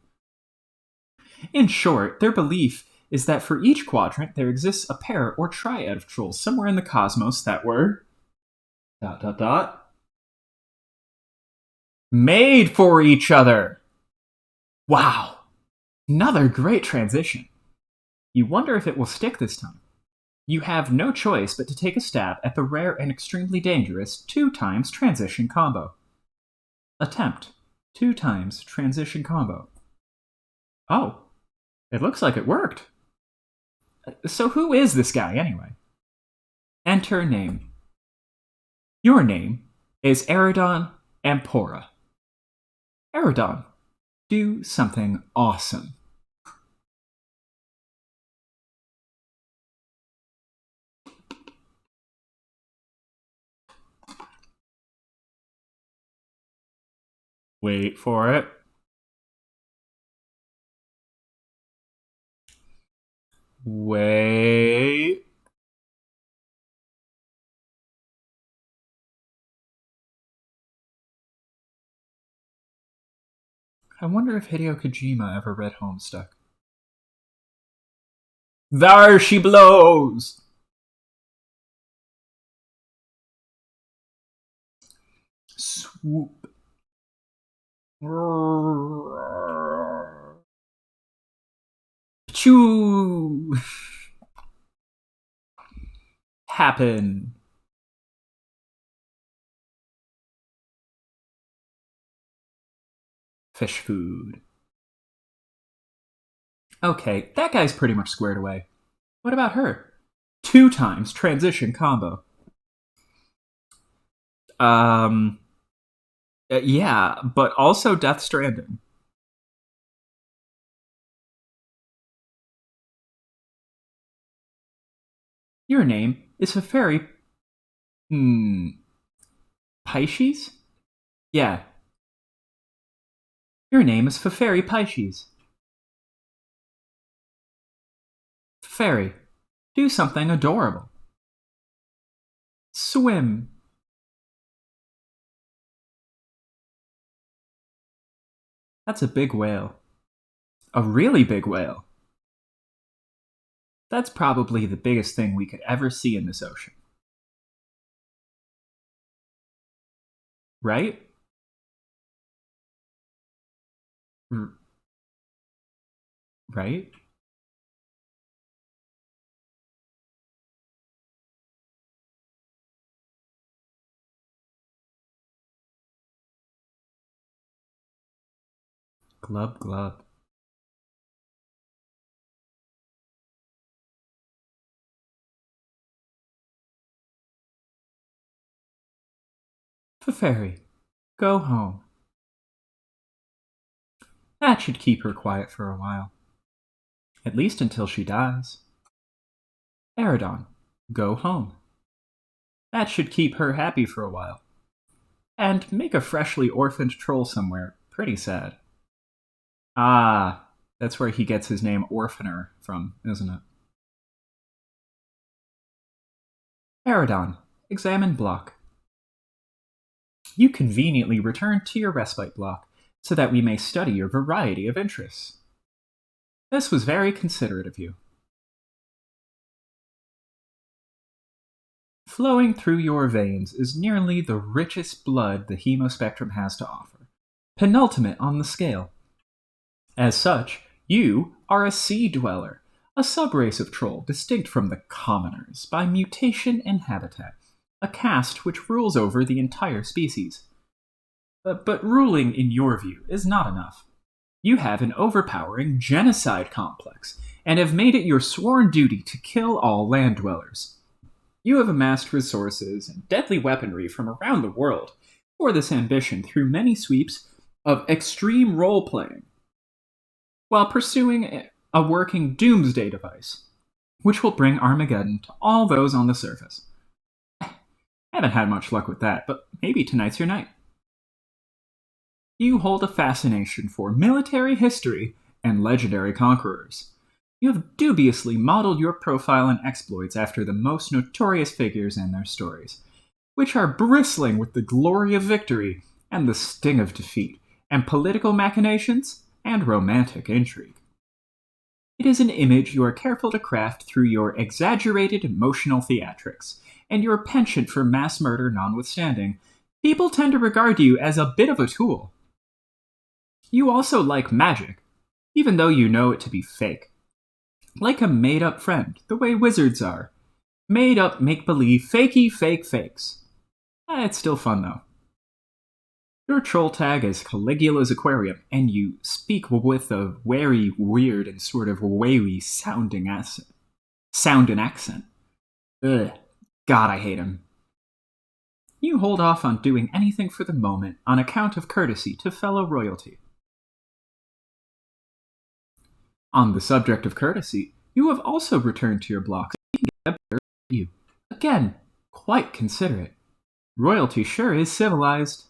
In short, their belief is that for each quadrant there exists a pair or triad of trolls somewhere in the cosmos that were... made for each other! Wow! Another great transition. You wonder if it will stick this time. You have no choice but to take a stab at the rare and extremely dangerous 2 times transition combo. Attempt 2 times transition combo. Oh, it looks like it worked. So who is this guy, anyway? Enter name. Your name is Eridon Ampora. Eridon, do something awesome. Wait for it. Wait. I wonder if Hideo Kojima ever read Homestuck. There she blows! Swoop. Choo! Happen. Fish food. Okay, that guy's pretty much squared away. What about her? 2 times transition combo. Yeah, but also Death Stranding. Your name is a fairy. Pisces? Yeah. Your name is Fairy Pisces. Fairy. Do something adorable. Swim. That's a big whale. A really big whale. That's probably the biggest thing we could ever see in this ocean. Right? Right? Glub glub. Fairy, go home. That should keep her quiet for a while. At least until she dies. Eridon, go home. That should keep her happy for a while. And make a freshly orphaned troll somewhere pretty sad. Ah, that's where he gets his name Orphaner from, isn't it? Eridon, examine block. You conveniently return to your respite block so that we may study your variety of interests. This was very considerate of you. Flowing through your veins is nearly the richest blood the hemospectrum has to offer, penultimate on the scale. As such, you are a sea dweller, a subrace of troll distinct from the commoners by mutation and habitat, a caste which rules over the entire species. But ruling, in your view, is not enough. You have an overpowering genocide complex, and have made it your sworn duty to kill all land dwellers. You have amassed resources and deadly weaponry from around the world for this ambition through many sweeps of extreme role-playing, while pursuing a working doomsday device, which will bring Armageddon to all those on the surface. I haven't had much luck with that, but maybe tonight's your night. You hold a fascination for military history and legendary conquerors. You have dubiously modeled your profile and exploits after the most notorious figures and their stories, which are bristling with the glory of victory and the sting of defeat, and political machinations and romantic intrigue. It is an image you are careful to craft through your exaggerated emotional theatrics, and your penchant for mass murder notwithstanding, people tend to regard you as a bit of a tool. You also like magic, even though you know it to be fake. Like a made-up friend, the way wizards are. Made-up, make-believe, fakey, fake fakes. It's still fun, though. Your troll tag is Caligula's Aquarium, and you speak with a very weird and sort of wavy sounding accent. Ugh. God, I hate him. You hold off on doing anything for the moment on account of courtesy to fellow royalty. On the subject of courtesy, you have also returned to your blocks. You. Again, quite considerate. Royalty sure is civilized.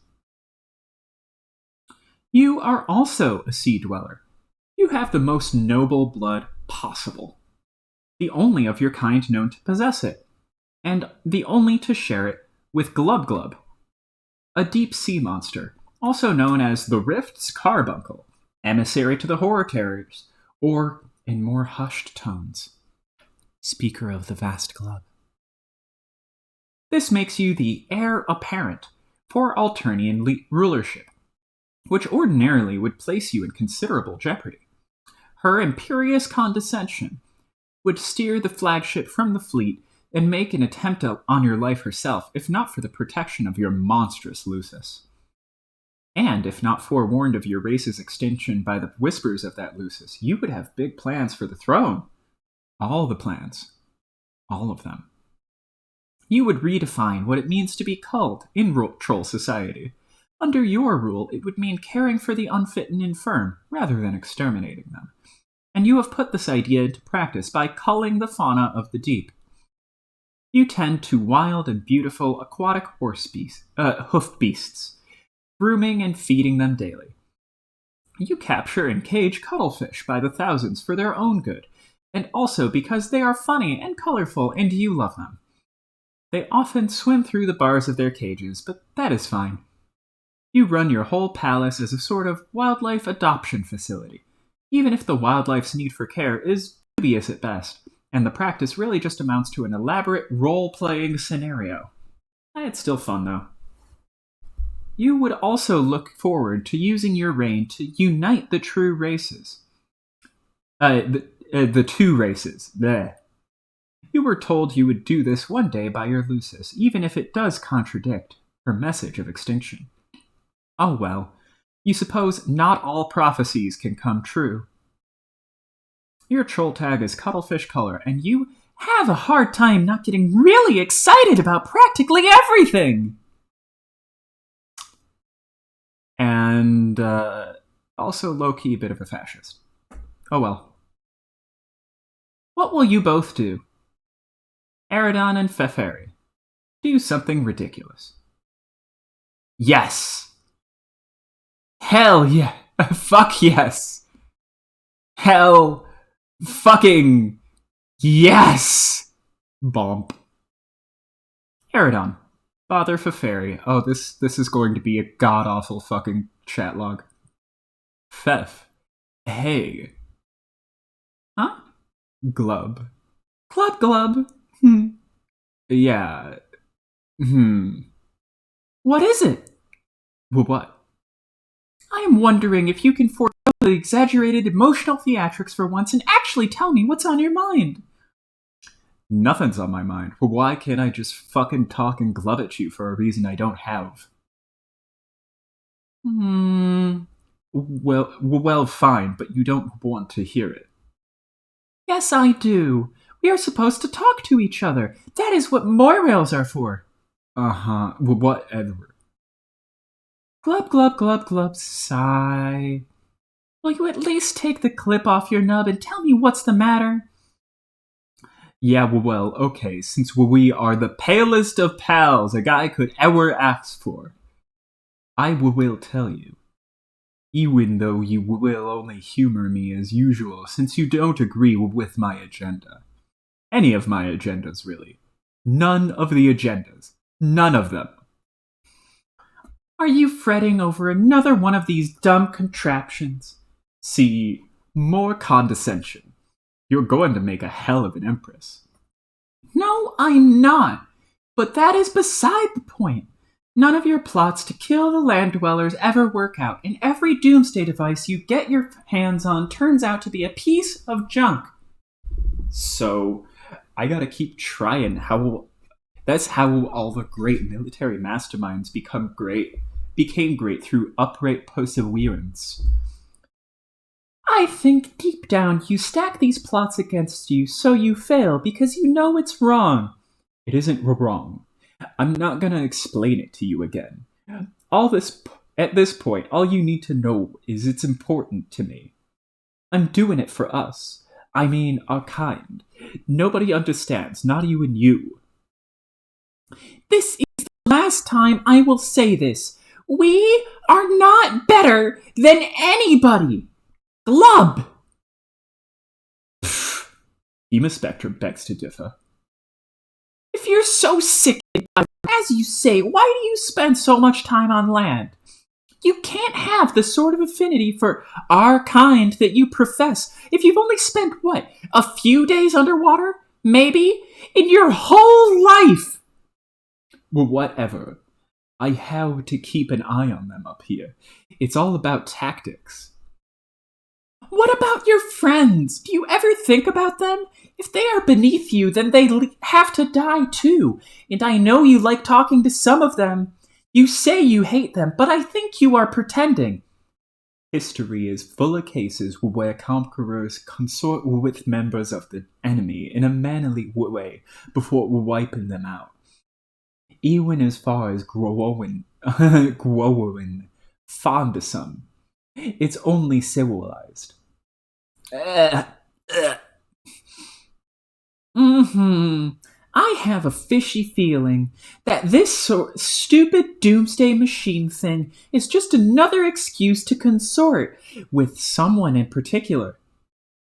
You are also a sea dweller. You have the most noble blood possible. The only of your kind known to possess it. And the only to share it with Glub Glub, a deep sea monster, also known as the Rift's Carbuncle, emissary to the horror terrors, or, in more hushed tones, speaker of the vast club. This makes you the heir apparent for Alternian rulership, which ordinarily would place you in considerable jeopardy. Her imperious condescension would steer the flagship from the fleet and make an attempt on your life herself, if not for the protection of your monstrous Lucis. And if not forewarned of your race's extinction by the whispers of that Lucis, you would have big plans for the throne. All the plans. All of them. You would redefine what it means to be culled in troll society. Under your rule, it would mean caring for the unfit and infirm, rather than exterminating them. And you have put this idea into practice by culling the fauna of the deep. You tend to wild and beautiful aquatic hoof beasts, grooming and feeding them daily. You capture and cage cuttlefish by the thousands for their own good, and also because they are funny and colorful and you love them. They often swim through the bars of their cages, but that is fine. You run your whole palace as a sort of wildlife adoption facility, even if the wildlife's need for care is dubious at best, and the practice really just amounts to an elaborate role-playing scenario. It's still fun, though. You would also look forward to using your reign to unite the true races. The two races. Bleh. You were told you would do this one day by your Lucis, even if it does contradict her message of extinction. Oh well, you suppose not all prophecies can come true. Your troll tag is Cuttlefish Color, and you have a hard time not getting really excited about practically everything! And, also low-key a bit of a fascist. Oh well. What will you both do? Aridon and Feferi. Do something ridiculous. Yes! Hell yeah! Fuck yes! Hell fucking yes! Bomp. Aridon. Bother Feferi. Oh, this is going to be a god-awful fucking chat log. Fef. Hey. Huh? Glub. Glub. Yeah. What is it? Well, what? I am wondering if you can forego the exaggerated emotional theatrics for once and actually tell me what's on your mind. Nothing's on my mind. Well, why can't I just fucking talk and glub at you for a reason I don't have? Well, fine, but you don't want to hear it. Yes, I do. We are supposed to talk to each other. That is what moirails are for. Uh-huh. Well, whatever. Glub, glub, glub, glub, sigh. Will you at least take the clip off your nub and tell me what's the matter? Yeah, well, okay, since we are the palest of pals a guy could ever ask for, I will tell you. Even though you will only humor me as usual, since you don't agree with my agenda. Any of my agendas, really. None of the agendas. None of them. Are you fretting over another one of these dumb contraptions? See, more condescension. You're going to make a hell of an empress. No, I'm not. But that is beside the point. None of your plots to kill the land dwellers ever work out, and every doomsday device you get your hands on turns out to be a piece of junk. So, I gotta keep trying. That's how all the great military masterminds became great through upright perseverance. I think deep down you stack these plots against you so you fail because you know it's wrong. It isn't wrong. I'm not gonna explain it to you again. At this point, all you need to know is it's important to me. I'm doing it for us. I mean, our kind. Nobody understands, not even you. This is the last time I will say this. We are not better than anybody. Glub! Ema Spectrum begs to differ. If you're so sick, as you say, why do you spend so much time on land? You can't have the sort of affinity for our kind that you profess if you've only spent, what, a few days underwater? Maybe? In your whole life! Well, whatever. I have to keep an eye on them up here. It's all about tactics. What about your friends? Do you ever think about them? If they are beneath you, then they have to die too. And I know you like talking to some of them. You say you hate them, but I think you are pretending. History is full of cases where conquerors consort with members of the enemy in a mannerly way before wiping them out. Even as far as growing fond of some, it's only civilized. I have a fishy feeling that this stupid doomsday machine thing is just another excuse to consort with someone in particular.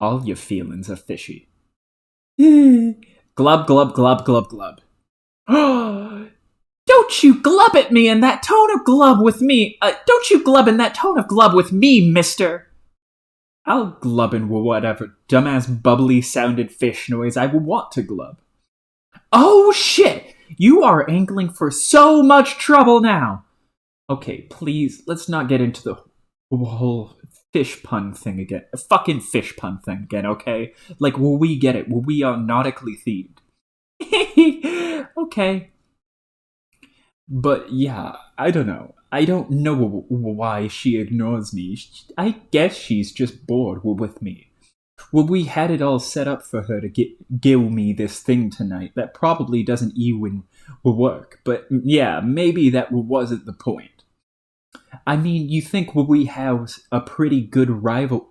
All your feelings are fishy. Glub, glub, glub, glub, glub. Don't you glub at me in that tone of glub with me. Don't you glub in that tone of glub with me, mister. I'll glub in whatever dumbass bubbly sounded fish noise I would want to glub. Oh shit! You are angling for so much trouble now! Okay, please, let's not get into the whole fish pun thing again. Fucking fish pun thing again, okay? Like, will we get it? Will we are nautically themed? Okay. But yeah, I don't know. I don't know why she ignores me. I guess she's just bored with me. Well, we had it all set up for her to give me this thing tonight that probably doesn't even work. But yeah, maybe that wasn't the point. I mean, you think we have a pretty good rivalry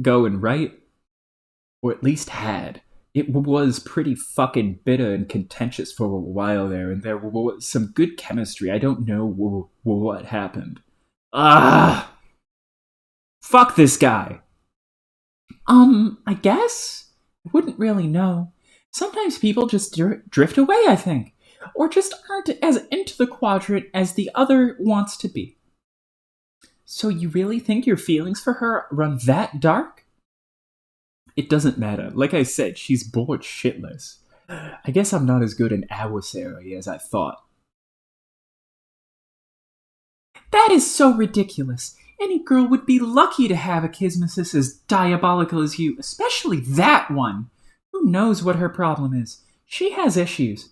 going, right? Or at least had. It was pretty fucking bitter and contentious for a while there, and there was some good chemistry. I don't know what happened. Fuck this guy. I guess? I wouldn't really know. Sometimes people just drift away, I think. Or just aren't as into the quadrant as the other wants to be. So you really think your feelings for her run that dark? It doesn't matter. Like I said, she's bored shitless. I guess I'm not as good an adversary as I thought. That is so ridiculous. Any girl would be lucky to have a kismesis as diabolical as you, especially that one. Who knows what her problem is? She has issues.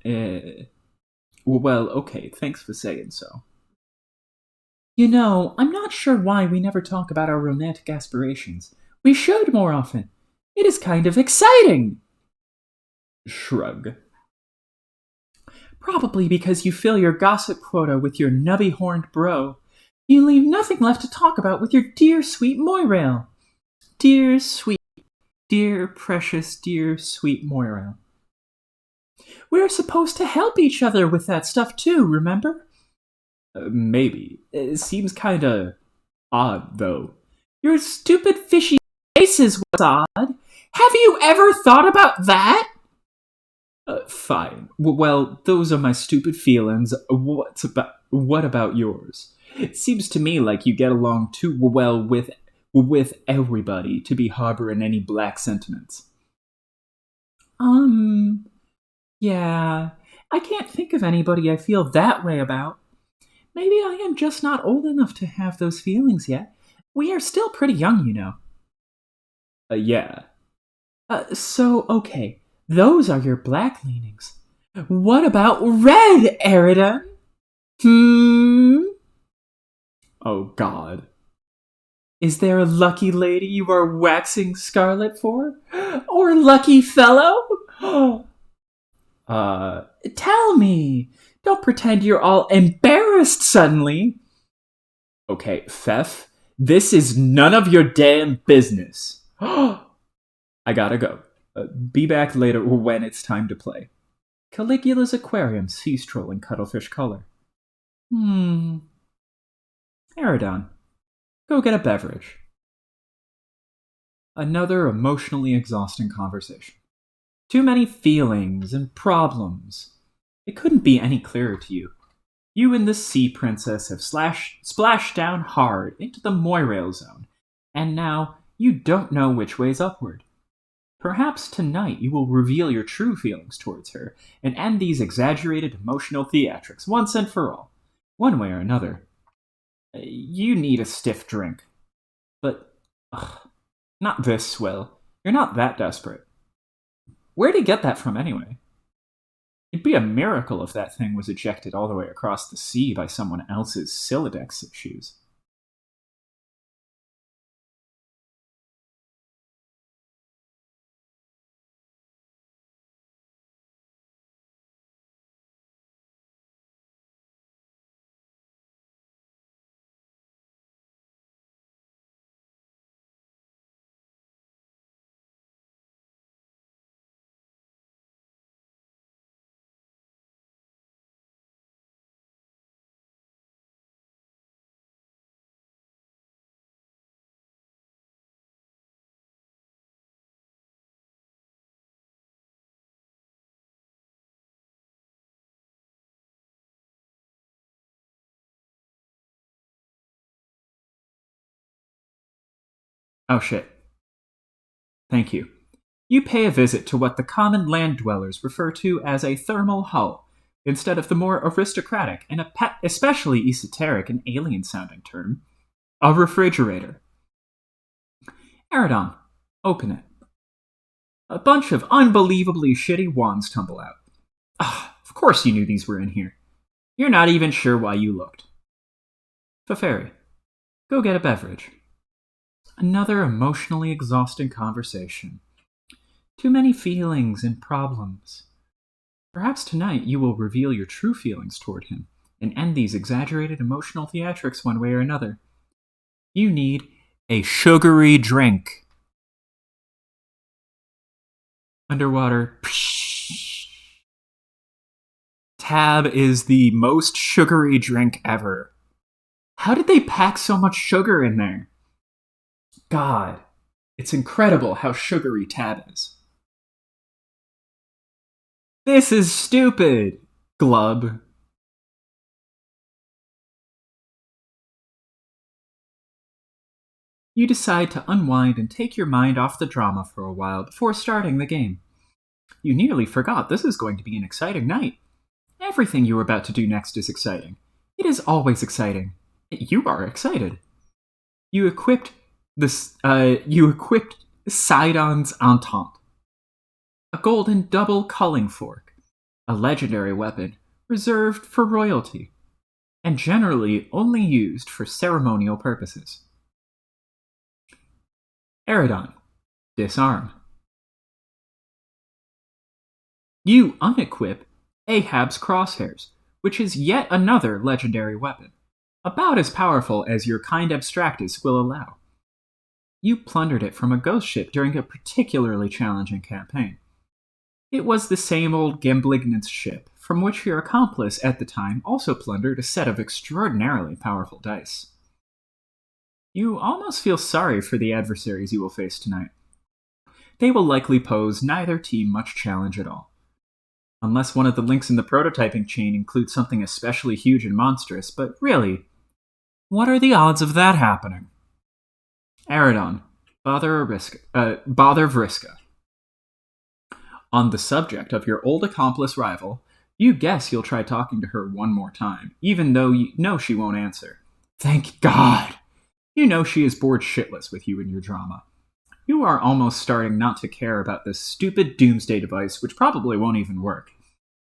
Well, okay, thanks for saying so. You know, I'm not sure why we never talk about our romantic aspirations. We should more often. It is kind of exciting. Shrug. Probably because you fill your gossip quota with your nubby-horned bro. You leave nothing left to talk about with your dear sweet Moirail. Dear sweet, dear precious, dear sweet Moirail. We're supposed to help each other with that stuff too, remember? Maybe. It seems kinda odd, though. Your stupid fishy face is what's odd. Have you ever thought about that? Fine. Well, those are my stupid feelings. What about yours? It seems to me like you get along too well with everybody to be harboring any black sentiments. Yeah. I can't think of anybody I feel that way about. Maybe I am just not old enough to have those feelings yet. We are still pretty young, you know. Yeah. So, okay. Those are your black leanings. What about red, Eridan? Oh, God. Is there a lucky lady you are waxing scarlet for? Or lucky fellow? Tell me. Don't pretend you're all embarrassed suddenly. Okay, Fef, this is none of your damn business. I gotta go. Be back later when it's time to play. Caligula's aquarium, sea strolling cuttlefish color. Eridan, go get a beverage. Another emotionally exhausting conversation. Too many feelings and problems. It couldn't be any clearer to you. You and the Sea Princess have splashed down hard into the Moirail zone, and now you don't know which way's upward. Perhaps tonight you will reveal your true feelings towards her and end these exaggerated emotional theatrics once and for all, one way or another. You need a stiff drink. But, not this swill. You're not that desperate. Where'd he get that from anyway? It'd be a miracle if that thing was ejected all the way across the sea by someone else's Siladex shoes. Oh shit. Thank you. You pay a visit to what the common land dwellers refer to as a thermal hull, instead of the more aristocratic and especially esoteric and alien sounding term, a refrigerator. Aradon, open it. A bunch of unbelievably shitty wands tumble out. Of course you knew these were in here. You're not even sure why you looked. Feferi, go get a beverage. Another emotionally exhausting conversation. Too many feelings and problems. Perhaps tonight you will reveal your true feelings toward him and end these exaggerated emotional theatrics one way or another. You need a sugary drink. Underwater. Tab is the most sugary drink ever. How did they pack so much sugar in there? God, it's incredible how sugary Tab is. This is stupid, Glub. You decide to unwind and take your mind off the drama for a while before starting the game. You nearly forgot this is going to be an exciting night. Everything you are about to do next is exciting. It is always exciting. You are excited. You equipped Sidon's Entente, a golden double culling fork, a legendary weapon reserved for royalty, and generally only used for ceremonial purposes. Aradon, disarm. You unequip Ahab's crosshairs, which is yet another legendary weapon, about as powerful as your kind abstractus will allow. You plundered it from a ghost ship during a particularly challenging campaign. It was the same old Gamblignant's ship, from which your accomplice at the time also plundered a set of extraordinarily powerful dice. You almost feel sorry for the adversaries you will face tonight. They will likely pose neither team much challenge at all. Unless one of the links in the prototyping chain includes something especially huge and monstrous, but really, what are the odds of that happening? Aradon, bother Vriska. On the subject of your old accomplice rival, you guess you'll try talking to her one more time, even though you know she won't answer. Thank God! You know she is bored shitless with you and your drama. You are almost starting not to care about this stupid doomsday device, which probably won't even work.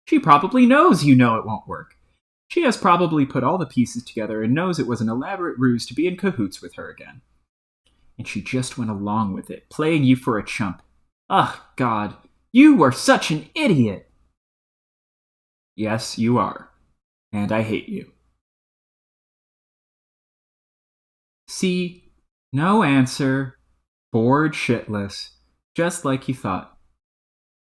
She probably knows you know it won't work. She has probably put all the pieces together and knows it was an elaborate ruse to be in cahoots with her again. And she just went along with it, playing you for a chump. Ugh, God, you are such an idiot! Yes, you are. And I hate you. See, no answer. Bored shitless. Just like you thought.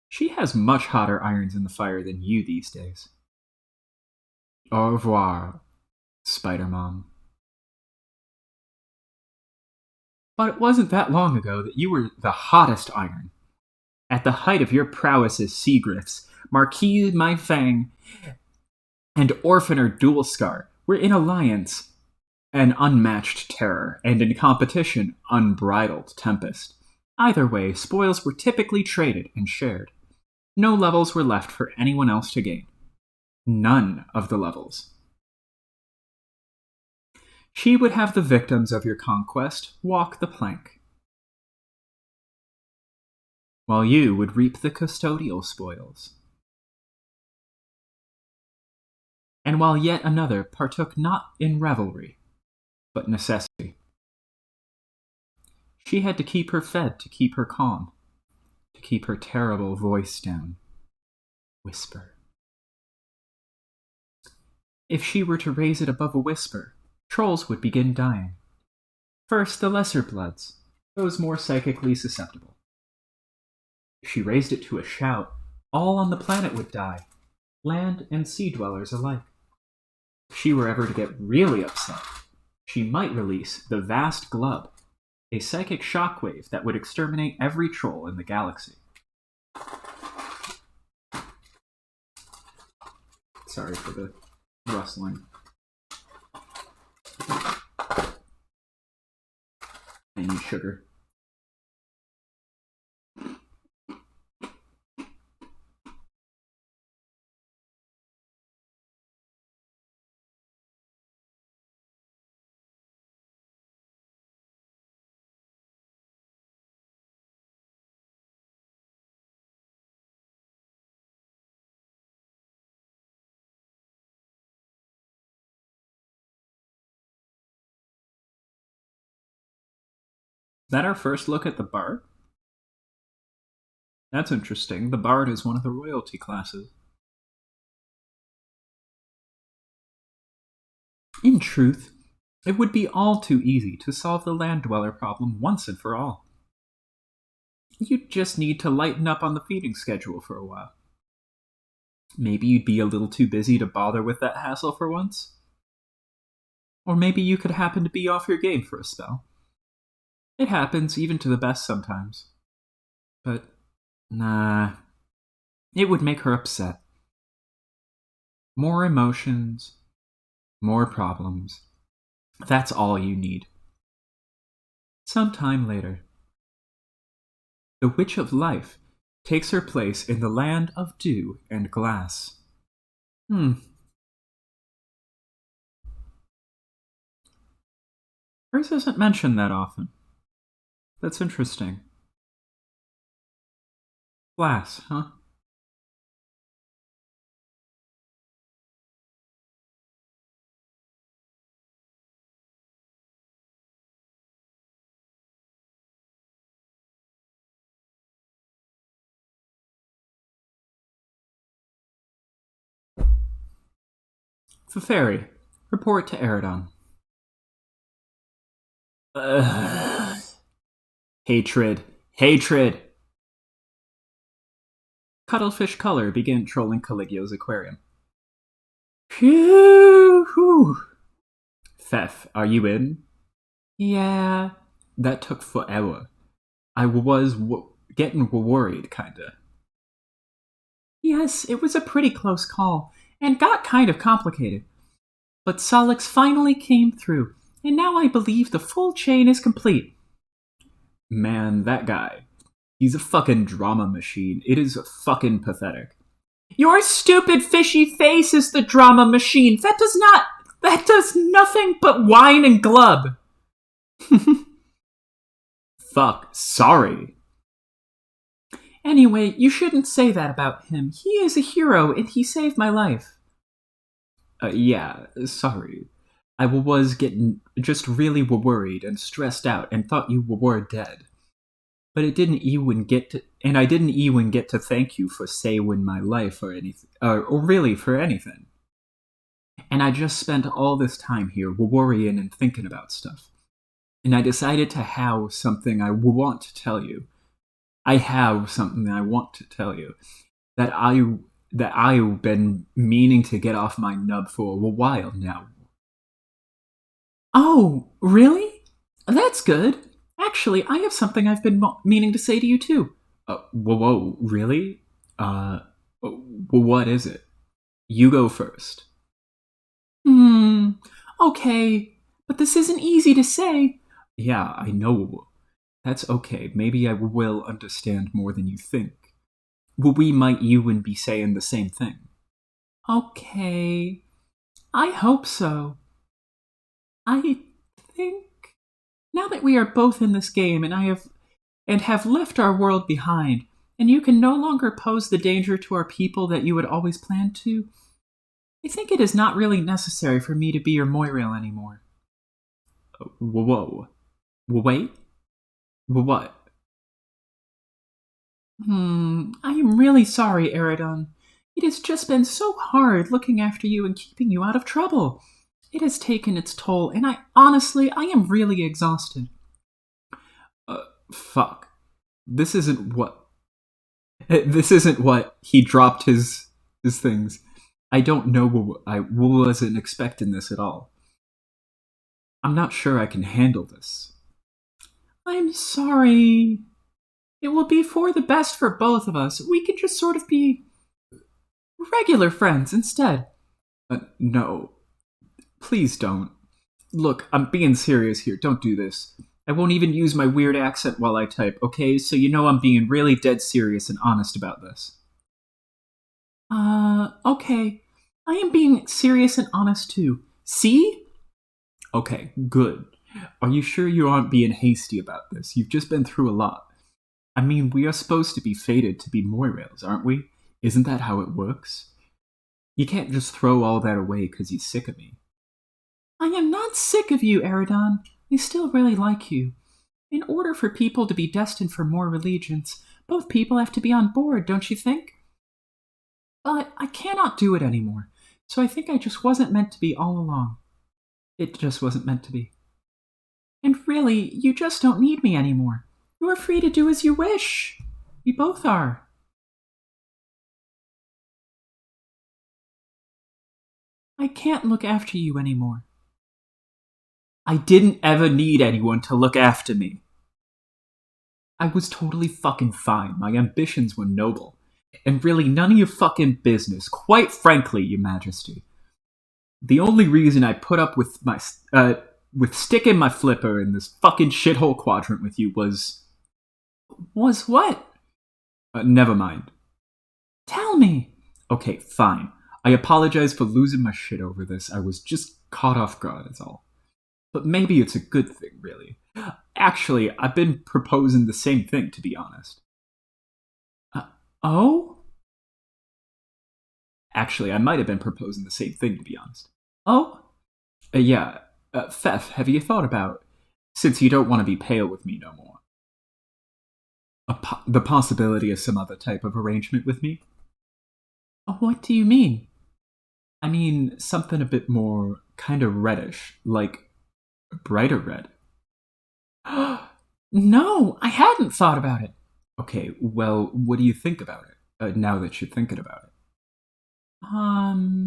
She has much hotter irons in the fire than you these days. Au revoir, Spider-Mom. But it wasn't that long ago that you were the hottest iron. At the height of your prowess as Seagriffs, Marquis My Fang, and Orphaner Dual Scar were in alliance an unmatched terror, and in competition, unbridled tempest. Either way, spoils were typically traded and shared. No levels were left for anyone else to gain. None of the levels. She would have the victims of your conquest walk the plank, while you would reap the custodial spoils. And while yet another partook not in revelry, but necessity. She had to keep her fed to keep her calm, to keep her terrible voice down. Whisper. If she were to raise it above a whisper, trolls would begin dying. First, the lesser bloods, those more psychically susceptible. If she raised it to a shout, all on the planet would die, land and sea dwellers alike. If she were ever to get really upset, she might release the vast glub, a psychic shockwave that would exterminate every troll in the galaxy. Sorry for the rustling. I need sugar. Is that our first look at the Bard? That's interesting. The Bard is one of the royalty classes. In truth, it would be all too easy to solve the land dweller problem once and for all. You'd just need to lighten up on the feeding schedule for a while. Maybe you'd be a little too busy to bother with that hassle for once. Or maybe you could happen to be off your game for a spell. It happens even to the best sometimes. But, nah. It would make her upset. More emotions, more problems. That's all you need. Sometime later, the Witch of Life takes her place in the land of dew and glass. Hers isn't mentioned that often. That's interesting. Glass, huh? Feferi, report to Eridon. Hatred. Hatred! Cuttlefish Color began trolling Caligio's aquarium. Phew! Fef, are you in? Yeah, that took forever. I was getting worried, kinda. Yes, it was a pretty close call, and got kind of complicated. But Solix finally came through, and now I believe the full chain is complete. Man, that guy. He's a fucking drama machine. It is fucking pathetic. Your stupid fishy face is the drama machine. That does nothing but whine and glub. Fuck, sorry. Anyway, you shouldn't say that about him. He is a hero, and he saved my life. Yeah, sorry. I was getting just really worried and stressed out and thought you were dead. But it didn't even get to, and I didn't even get to thank you for saving my life or anything, or really for anything. And I just spent all this time here worrying and thinking about stuff. And I decided to have something I want to tell you. I have something I want to tell you that I've been meaning to get off my nub for a while now. Oh, really? That's good. Actually, I have something I've been meaning to say to you too. Whoa, really? Well, what is it? You go first. Hmm, okay, but this isn't easy to say. Yeah, I know. That's okay. Maybe I will understand more than you think. Well, we might you and be saying the same thing. Okay, I hope so. I think now that we are both in this game and have left our world behind, and you can no longer pose the danger to our people that you had always planned to, I think it is not really necessary for me to be your Moirail anymore. Whoa. Wait? What? I am really sorry, Eridon. It has just been so hard looking after you and keeping you out of trouble. It has taken its toll, and I am really exhausted. Fuck. This isn't what. This isn't what he dropped his things. I don't know. I wasn't expecting this at all. I'm not sure I can handle this. I'm sorry. It will be for the best for both of us. We could just sort of be regular friends instead. No. Please don't. Look, I'm being serious here. Don't do this. I won't even use my weird accent while I type, okay? So you know I'm being really dead serious and honest about this. Okay. I am being serious and honest too. See? Okay, good. Are you sure you aren't being hasty about this? You've just been through a lot. I mean, we are supposed to be fated to be Moirails, aren't we? Isn't that how it works? You can't just throw all that away because you're sick of me. I am not sick of you, Eridon. I still really like you. In order for people to be destined for more allegiance, both people have to be on board, don't you think? But I cannot do it anymore, so I think I just wasn't meant to be all along. It just wasn't meant to be. And really, you just don't need me anymore. You are free to do as you wish. We both are. I can't look after you anymore. I didn't ever need anyone to look after me. I was totally fucking fine. My ambitions were noble. And really none of your fucking business, quite frankly, Your Majesty. The only reason I put up with with sticking my flipper in this fucking shithole quadrant with you was... Was what? Never mind. Tell me. Okay, fine. I apologize for losing my shit over this. I was just caught off guard, is all. But maybe it's a good thing, really. Actually, I've been proposing the same thing, to be honest. Oh? Actually, I might have been proposing the same thing, to be honest. Oh? Yeah. Fef, have you thought about, since you don't want to be pale with me no more, the possibility of some other type of arrangement with me? What do you mean? I mean, something a bit more kind of reddish, like brighter red. No, I hadn't thought about it. Okay, well, what do you think about it, now that you're thinking about it? I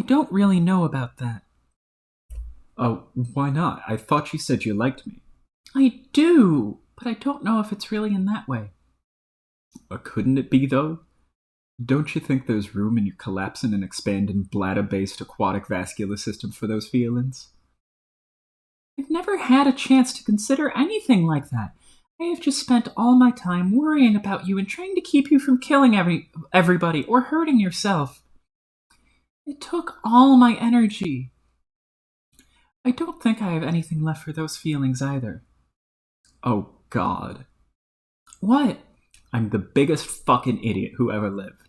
don't really know about that. Oh, why not? I thought you said you liked me. I do, but I don't know if it's really in that way. Couldn't it be, though? Don't you think there's room in your collapsing and expanding bladder-based aquatic vascular system for those feelings? I've never had a chance to consider anything like that. I have just spent all my time worrying about you and trying to keep you from killing everybody or hurting yourself. It took all my energy. I don't think I have anything left for those feelings either. Oh, God. What? I'm the biggest fucking idiot who ever lived.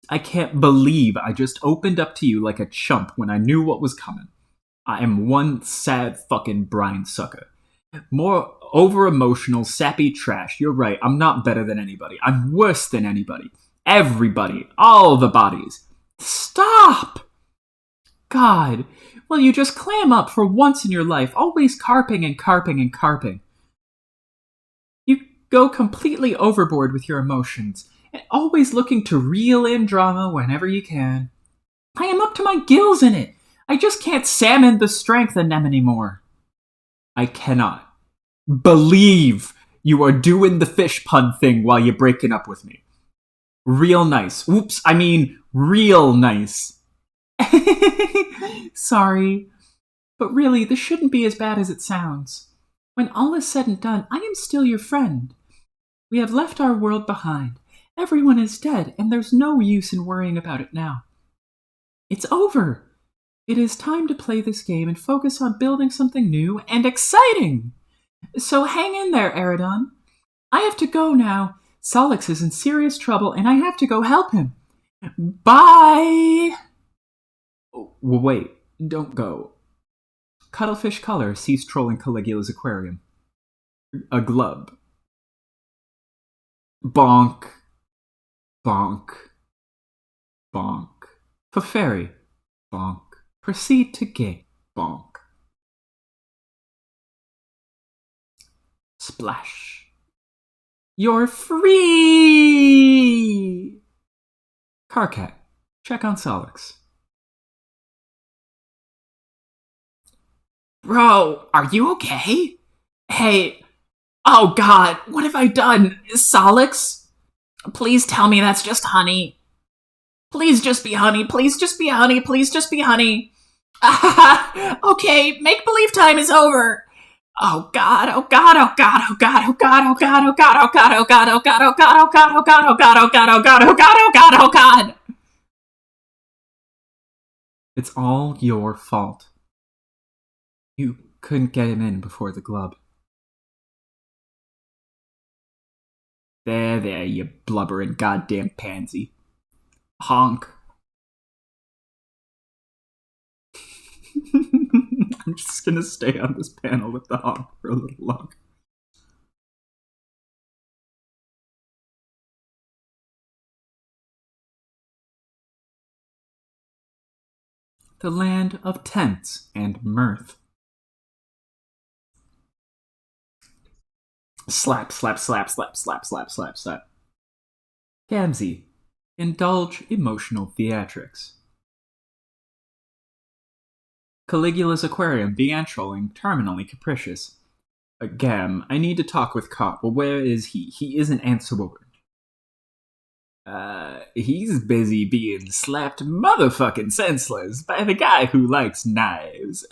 I can't believe I just opened up to you like a chump when I knew what was coming. I am one sad fucking brine sucker. More over-emotional, sappy trash. You're right, I'm not better than anybody. I'm worse than anybody. Everybody. All the bodies. Stop! God. Well, you just clam up for once in your life, always carping and carping and carping. You go completely overboard with your emotions, and always looking to reel in drama whenever you can. I am up to my gills in it. I just can't salmon the strength in them anymore. I cannot believe you are doing the fish pun thing while you're breaking up with me. Real nice. Oops, I mean real nice. Sorry, but really, this shouldn't be as bad as it sounds. When all is said and done, I am still your friend. We have left our world behind. Everyone is dead, and there's no use in worrying about it now. It's over. It is time to play this game and focus on building something new and exciting. So hang in there, Eridon. I have to go now. Solix is in serious trouble, and I have to go help him. Bye! Wait, don't go. Cuttlefish Color ceased trolling Caligula's aquarium. A glub. Bonk. Bonk. Bonk. Fairy. Bonk. Proceed to gate. Bonk. Splash. You're free! Carcat, check on Solix. Bro, are you okay? Hey, oh god, what have I done? Solix? Please tell me that's just honey. Please just be honey, please just be honey, please just be honey. Okay, make-believe time is over. Oh god, oh god, oh god, oh god, oh god, oh god, oh god, oh god, oh god, oh god, oh god, oh god, oh god, oh god, oh god, oh god, oh god, oh god, oh god. It's all your fault. You couldn't get him in before the glub. There, you blubbering goddamn pansy. Honk. I'm just gonna stay on this panel with the honk for a little longer. The land of tents and mirth. Slap, slap, slap, slap, slap, slap, slap, slap. Gamzee. Indulge emotional theatrics. Caligula's aquarium began trolling, terminally capricious. Gam, I need to talk with Cop. Well, where is he? He isn't answerable. He's busy being slapped motherfucking senseless by the guy who likes knives.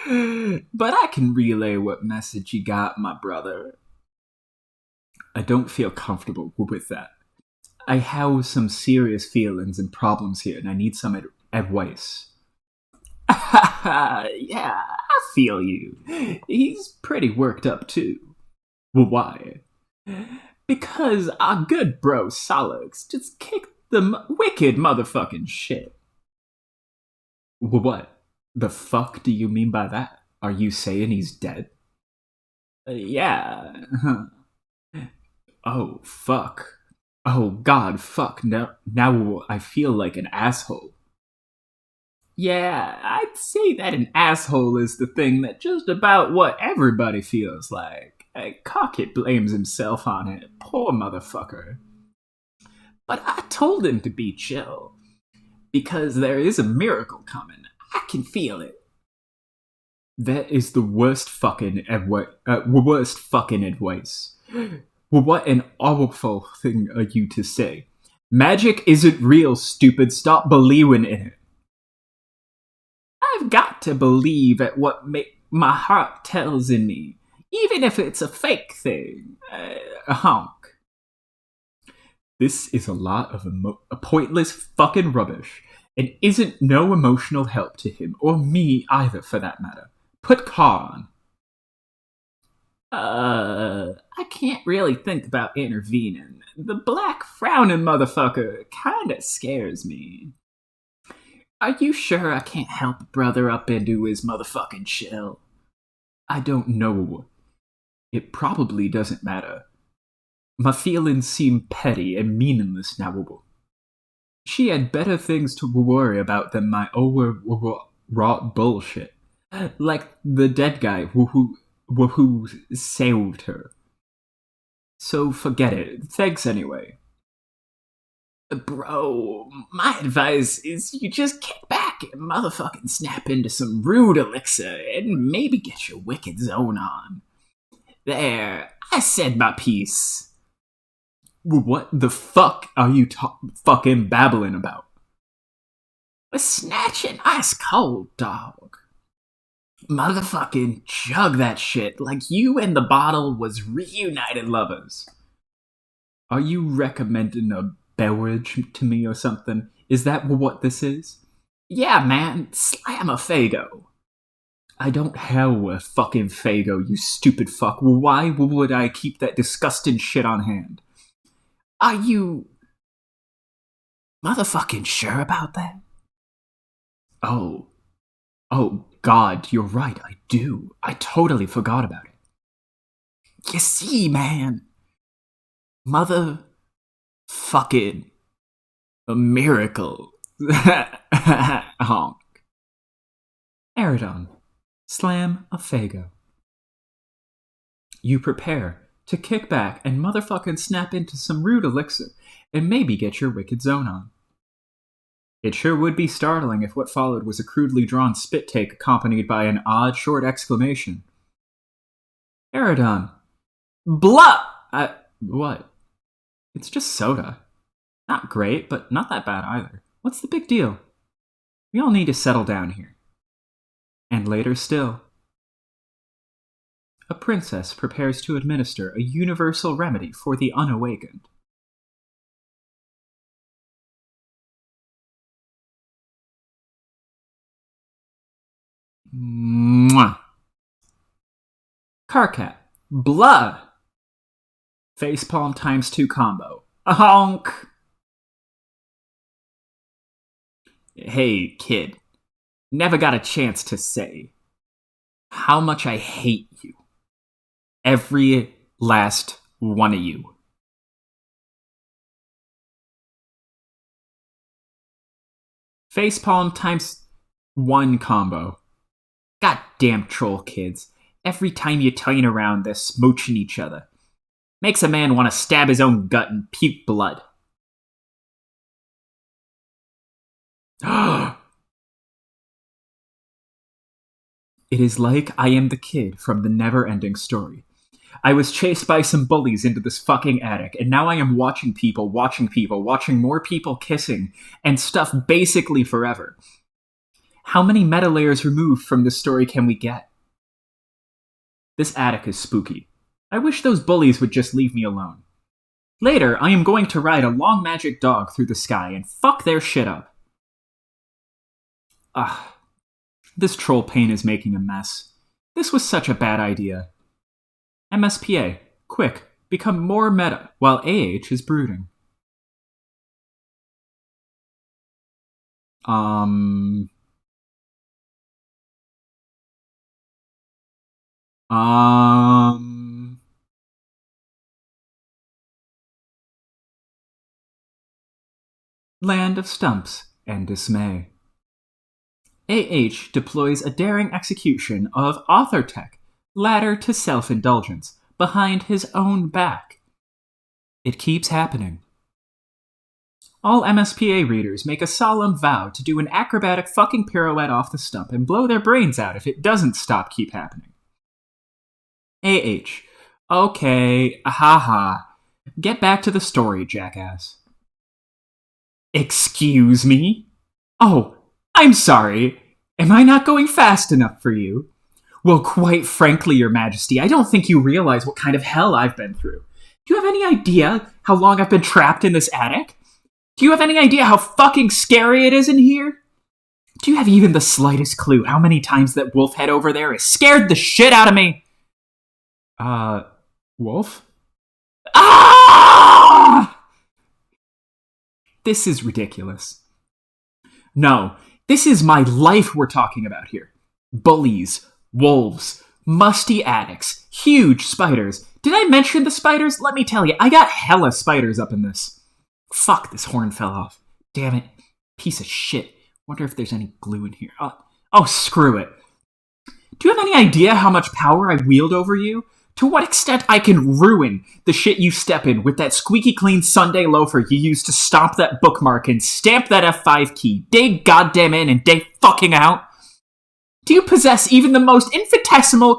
But I can relay what message you got, my brother. I don't feel comfortable with that. I have some serious feelings and problems here, and I need some advice. Yeah, I feel you. He's pretty worked up, too. Well, why? Because our good bro Solix just kicked the wicked motherfucking shit. Well, what? The fuck do you mean by that? Are you saying he's dead? Yeah. Oh, fuck. Oh, God, fuck. Now I feel like an asshole. Yeah, I'd say that an asshole is the thing that just about what everybody feels like. Cockett blames himself on it. Poor motherfucker. But I told him to be chill. Because there is a miracle coming. I can feel it. That is the worst fucking advice. Well, what an awful thing are you to say. Magic isn't real, stupid. Stop believing in it. I've got to believe at what my heart tells in me. Even if it's a fake thing. Honk. This is a lot of a pointless fucking rubbish. And isn't no emotional help to him. Or me either, for that matter. Put Khan. I can't really think about intervening. The black frowning motherfucker kinda scares me. Are you sure I can't help a brother up into his motherfucking shell? I don't know. It probably doesn't matter. My feelings seem petty and meaningless now. She had better things to worry about than my overwrought bullshit. Like the dead guy who saved her. So forget it. Thanks anyway. Bro, my advice is you just kick back and motherfucking snap into some rude elixir and maybe get your wicked zone on. There, I said my piece. What the fuck are you fucking babbling about? Was snatching ice cold, dog. Motherfucking chug that shit like you and the bottle was reunited lovers. Are you recommending a beverage to me or something? Is that what this is? Yeah, man, slam a Fago. I don't have a fucking Fago, you stupid fuck. Why would I keep that disgusting shit on hand? Are you motherfucking sure about that? Oh, God, you're right, I do. I totally forgot about it. You see, man, motherfucking a miracle. Honk. Aridon, slam a Fago. You prepare to kick back and motherfucking snap into some rude elixir and maybe get your wicked zone on. It sure would be startling if what followed was a crudely drawn spit take accompanied by an odd short exclamation. Aridon. Blah! What? It's just soda. Not great, but not that bad either. What's the big deal? We all need to settle down here. And later still, a princess prepares to administer a universal remedy for the unawakened. Mwah. Carcat. Blah! Facepalm times 2 combo. Honk! Hey, kid. Never got a chance to say how much I hate you. Every last one of you. Facepalm times 1 combo. Goddamn troll kids. Every time you turn around, they're smooching each other. Makes a man want to stab his own gut and puke blood. It is like I am the kid from the never-ending story. I was chased by some bullies into this fucking attic, and now I am watching more people kissing, and stuff basically forever. How many meta layers removed from this story can we get? This attic is spooky. I wish those bullies would just leave me alone. Later, I am going to ride a long magic dog through the sky and fuck their shit up. This troll pain is making a mess. This was such a bad idea. MSPA, quick, become more meta while AH is brooding. Land of stumps and dismay. AH deploys a daring execution of author tech, ladder to self-indulgence, behind his own back. It keeps happening. All MSPA readers make a solemn vow to do an acrobatic fucking pirouette off the stump and blow their brains out if it doesn't keep happening. AH. Okay, haha. Get back to the story, jackass. Excuse me? Oh, I'm sorry. Am I not going fast enough for you? Well, quite frankly, Your Majesty, I don't think you realize what kind of hell I've been through. Do you have any idea how long I've been trapped in this attic? Do you have any idea how fucking scary it is in here? Do you have even the slightest clue how many times that wolf head over there has scared the shit out of me? Wolf? Ah! This is ridiculous. No, this is my life we're talking about here. Bullies, wolves, musty attics, huge spiders. Did I mention the spiders? Let me tell you, I got hella spiders up in this. Fuck, this horn fell off. Damn it. Piece of shit. Wonder if there's any glue in here. Oh, screw it. Do you have any idea how much power I wield over you? To what extent I can ruin the shit you step in with that squeaky clean Sunday loafer you use to stomp that bookmark and stamp that F5 key day goddamn in and day fucking out? Do you possess even the most infinitesimal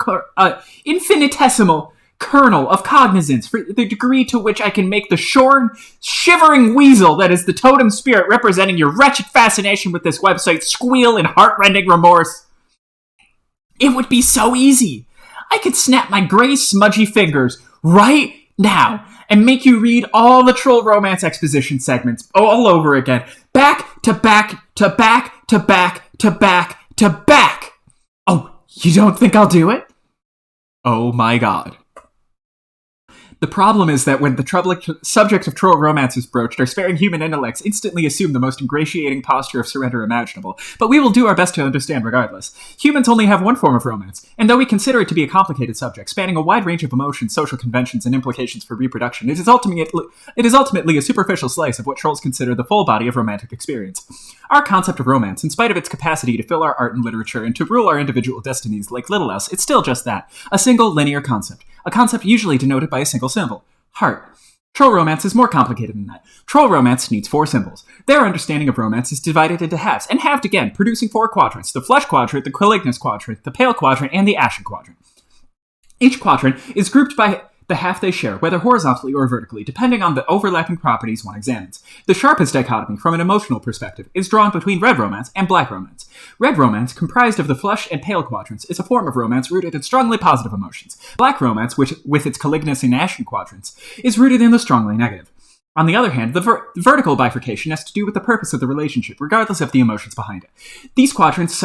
kernel of cognizance for the degree to which I can make the shorn, shivering weasel that is the totem spirit representing your wretched fascination with this website squeal in heartrending remorse. It would be so easy. I could snap my gray, smudgy fingers right now and make you read all the troll romance exposition segments all over again, back to back to back to back to back to back. Oh, you don't think I'll do it? Oh my god. The problem is that when the troubling subject of troll romance is broached, our sparing human intellects instantly assume the most ingratiating posture of surrender imaginable. But we will do our best to understand regardless. Humans only have one form of romance, and though we consider it to be a complicated subject, spanning a wide range of emotions, social conventions, and implications for reproduction, it is ultimately a superficial slice of what trolls consider the full body of romantic experience. Our concept of romance, in spite of its capacity to fill our art and literature and to rule our individual destinies like little else, it's still just that, a single linear concept. A concept usually denoted by a single symbol. Heart. Troll romance is more complicated than that. Troll romance needs 4 symbols. Their understanding of romance is divided into halves, and halved again, producing 4 quadrants: the flesh quadrant, the calignos quadrant, the pale quadrant, and the ashen quadrant. Each quadrant is grouped by the half they share, whether horizontally or vertically, depending on the overlapping properties one examines. The sharpest dichotomy, from an emotional perspective, is drawn between red romance and black romance. Red romance, comprised of the flesh and pale quadrants, is a form of romance rooted in strongly positive emotions. Black romance, which, with its calignos and ashen quadrants, is rooted in the strongly negative. On the other hand, the vertical bifurcation has to do with the purpose of the relationship, regardless of the emotions behind it. These quadrants,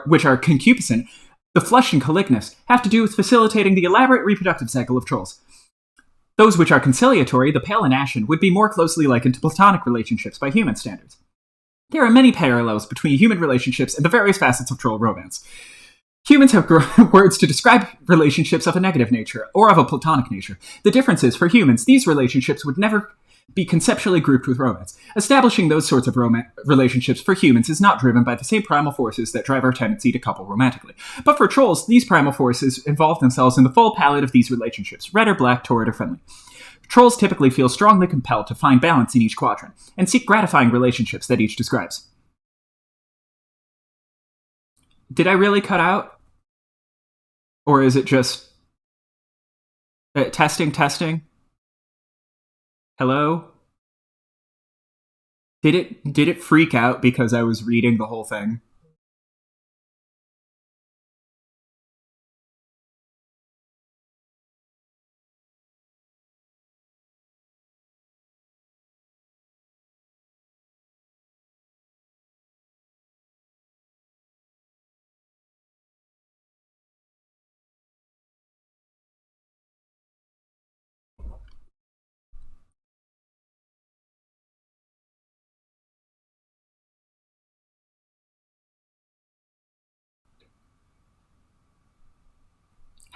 which are concupiscent, the flesh and calignos, have to do with facilitating the elaborate reproductive cycle of trolls. Those which are conciliatory, the pale and ashen, would be more closely likened to platonic relationships by human standards. There are many parallels between human relationships and the various facets of troll romance. Humans have words to describe relationships of a negative nature, or of a platonic nature. The difference is, for humans, these relationships would never be conceptually grouped with romance. Establishing those sorts of relationships for humans is not driven by the same primal forces that drive our tendency to couple romantically. But for trolls, these primal forces involve themselves in the full palette of these relationships, red or black, torrid or friendly. Trolls typically feel strongly compelled to find balance in each quadrant, and seek gratifying relationships that each describes. Did I really cut out? Or is it just... testing? Hello? Did it freak out because I was reading the whole thing?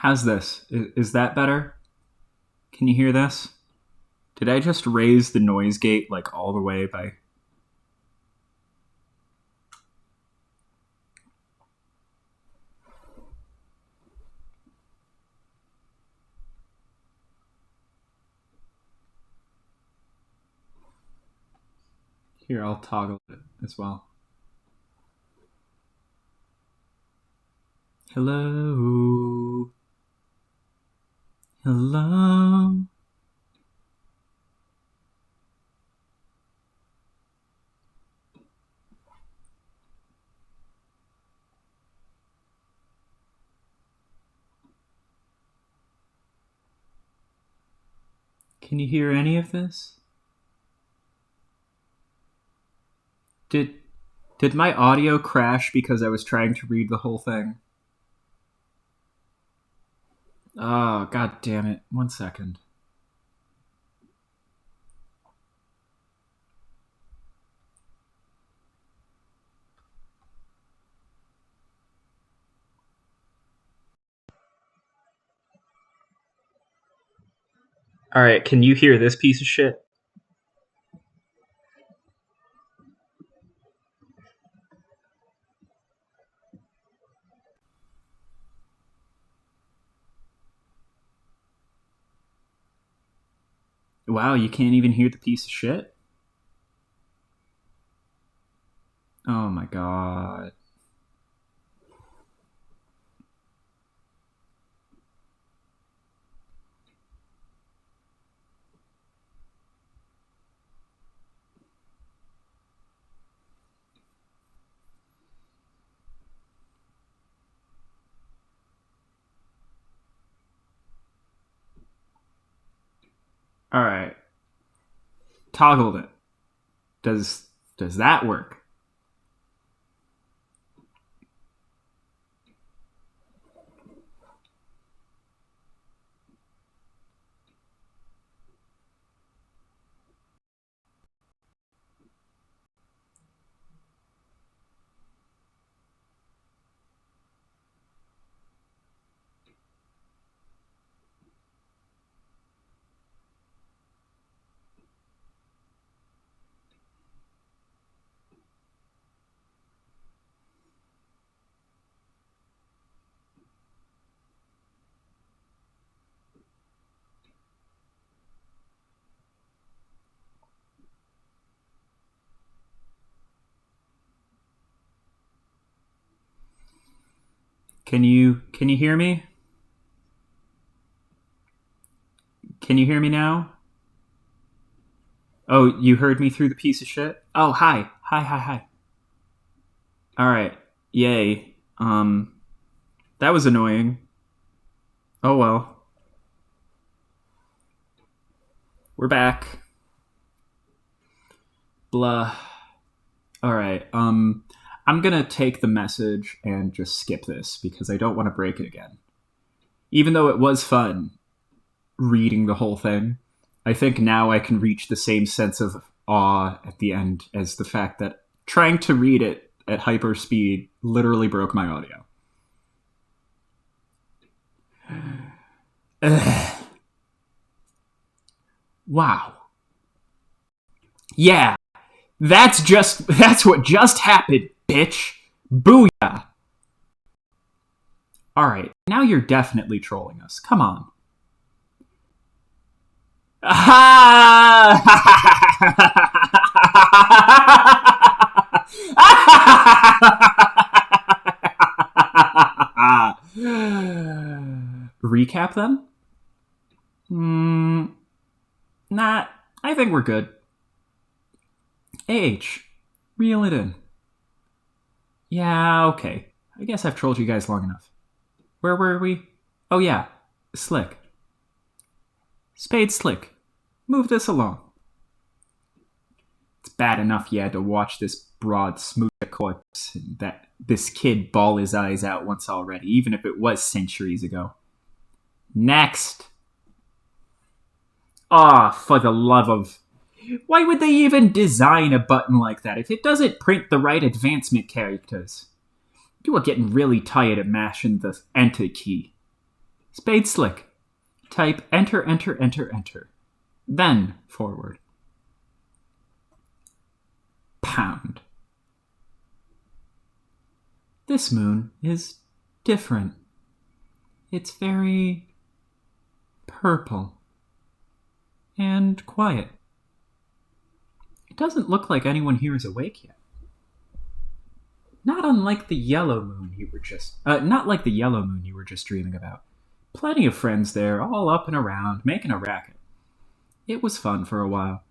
How's this? Is that better? Can you hear this? Did I just raise the noise gate like all the way by... Here, I'll toggle it as well. Hello? Hello? Can you hear any of this? Did my audio crash because I was trying to read the whole thing? Oh, god damn it. 1 second. Alright, can you hear this piece of shit? Wow, you can't even hear the piece of shit? Oh my god. All right. Toggled it. Does that work? Can you hear me? Can you hear me now? Oh, you heard me through the piece of shit? Oh, hi. Hi. All right. Yay. That was annoying. Oh well. We're back. Blah. All right. I'm going to take the message and just skip this because I don't want to break it again. Even though it was fun reading the whole thing, I think now I can reach the same sense of awe at the end as the fact that trying to read it at hyper speed literally broke my audio. Wow. Yeah, that's what just happened, bitch. Booyah. Alright, now you're definitely trolling us. Come on. Recap them? Nah, I think we're good. AH, reel it in. Yeah, okay. I guess I've trolled you guys long enough. Where were we? Oh yeah, Slick. Spade Slick. Move this along. It's bad enough you had to watch this broad smooth corpse and that this kid bawl his eyes out once already, even if it was centuries ago. Next. Ah, for the love of... Why would they even design a button like that if it doesn't print the right advancement characters? You are getting really tired of mashing the enter key. Spade Slick. Type enter. Then forward. Pound. This moon is different. It's very purple and quiet. It doesn't look like anyone here is awake yet. Not unlike the yellow moon you were just dreaming about. Plenty of friends there, all up and around, making a racket. It was fun for a while,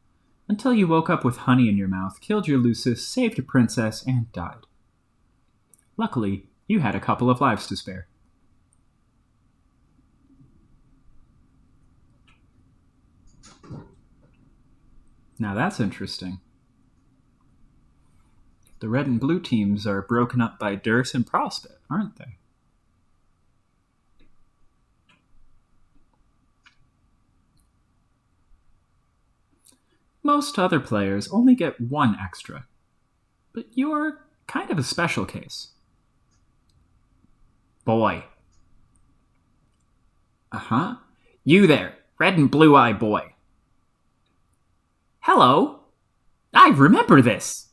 until you woke up with honey in your mouth, killed your Lucis, saved a princess, and died. Luckily, you had a couple of lives to spare. Now that's interesting. The red and blue teams are broken up by Durst and Prospect, aren't they? Most other players only get one extra, but you're kind of a special case. Boy. Uh-huh. You there, red and blue eye boy. Hello. I remember this.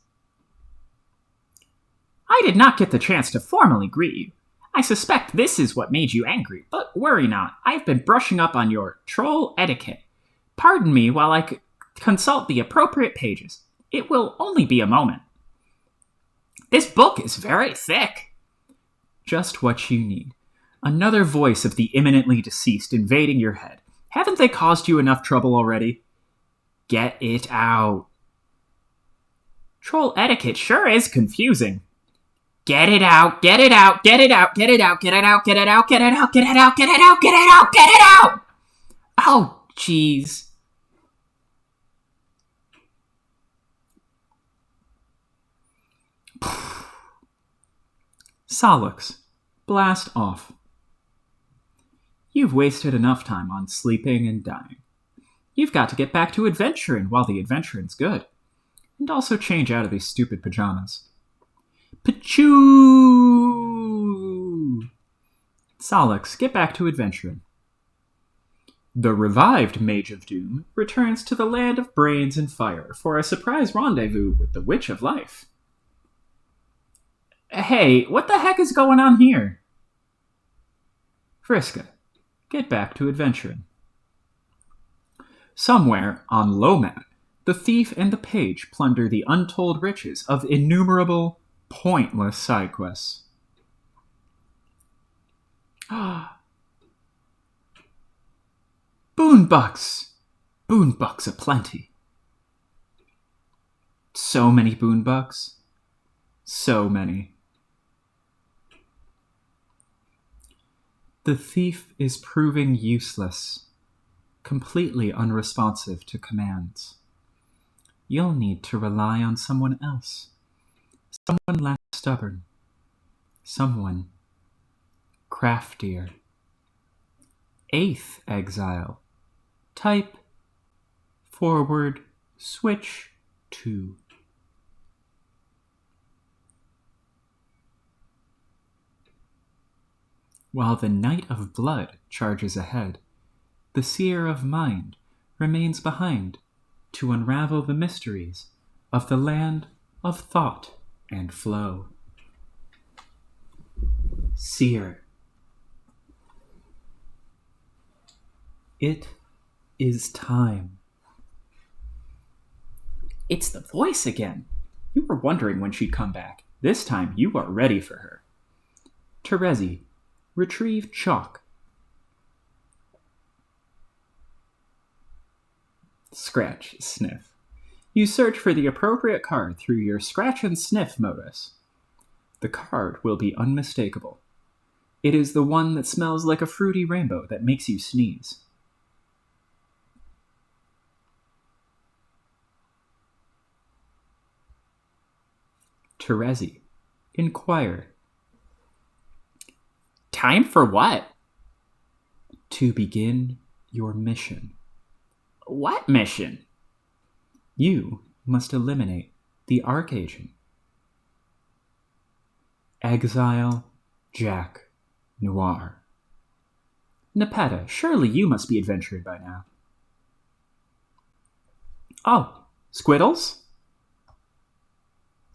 I did not get the chance to formally greet you. I suspect this is what made you angry, but worry not. I've been brushing up on your troll etiquette. Pardon me while I consult the appropriate pages. It will only be a moment. This book is very thick. Just what you need. Another voice of the imminently deceased invading your head. Haven't they caused you enough trouble already? Get it out. Troll etiquette sure is confusing. Get it out, get it out, get it out, get it out, get it out, get it out, get it out, get it out, get it out, get it out, get it out! Oh, jeez. Solix, blast off. You've wasted enough time on sleeping and dying. You've got to get back to adventuring while the adventuring's good. And also change out of these stupid pajamas. Pachoo! Solix, get back to adventuring. The revived Mage of Doom returns to the land of brains and fire for a surprise rendezvous with the Witch of Life. Hey, what the heck is going on here? Vriska, get back to adventuring. Somewhere on Lomat, the thief and the page plunder the untold riches of innumerable, pointless side quests. Boonbucks! Boonbucks aplenty. So many boonbucks. So many. The thief is proving useless, completely unresponsive to commands. You'll need to rely on someone else. Someone less stubborn. Someone craftier. 8th exile. Type forward switch 2. While the Knight of Blood charges ahead, the Seer of Mind remains behind to unravel the mysteries of the land of thought and flow. Seer. It is time. It's the voice again. You were wondering when she'd come back. This time you are ready for her. Terezi, retrieve chalk. Scratch, sniff. You search for the appropriate card through your scratch and sniff modus. The card will be unmistakable. It is the one that smells like a fruity rainbow that makes you sneeze. Terezi, inquire. Time for what? To begin your mission. What mission? You must eliminate the Archagent. Exile Jack Noir. Nepeta, surely you must be adventuring by now. Oh, Squiddles?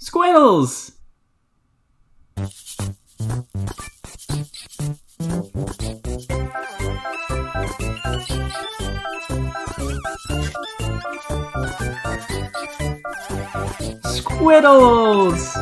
Squiddles! Squiddles!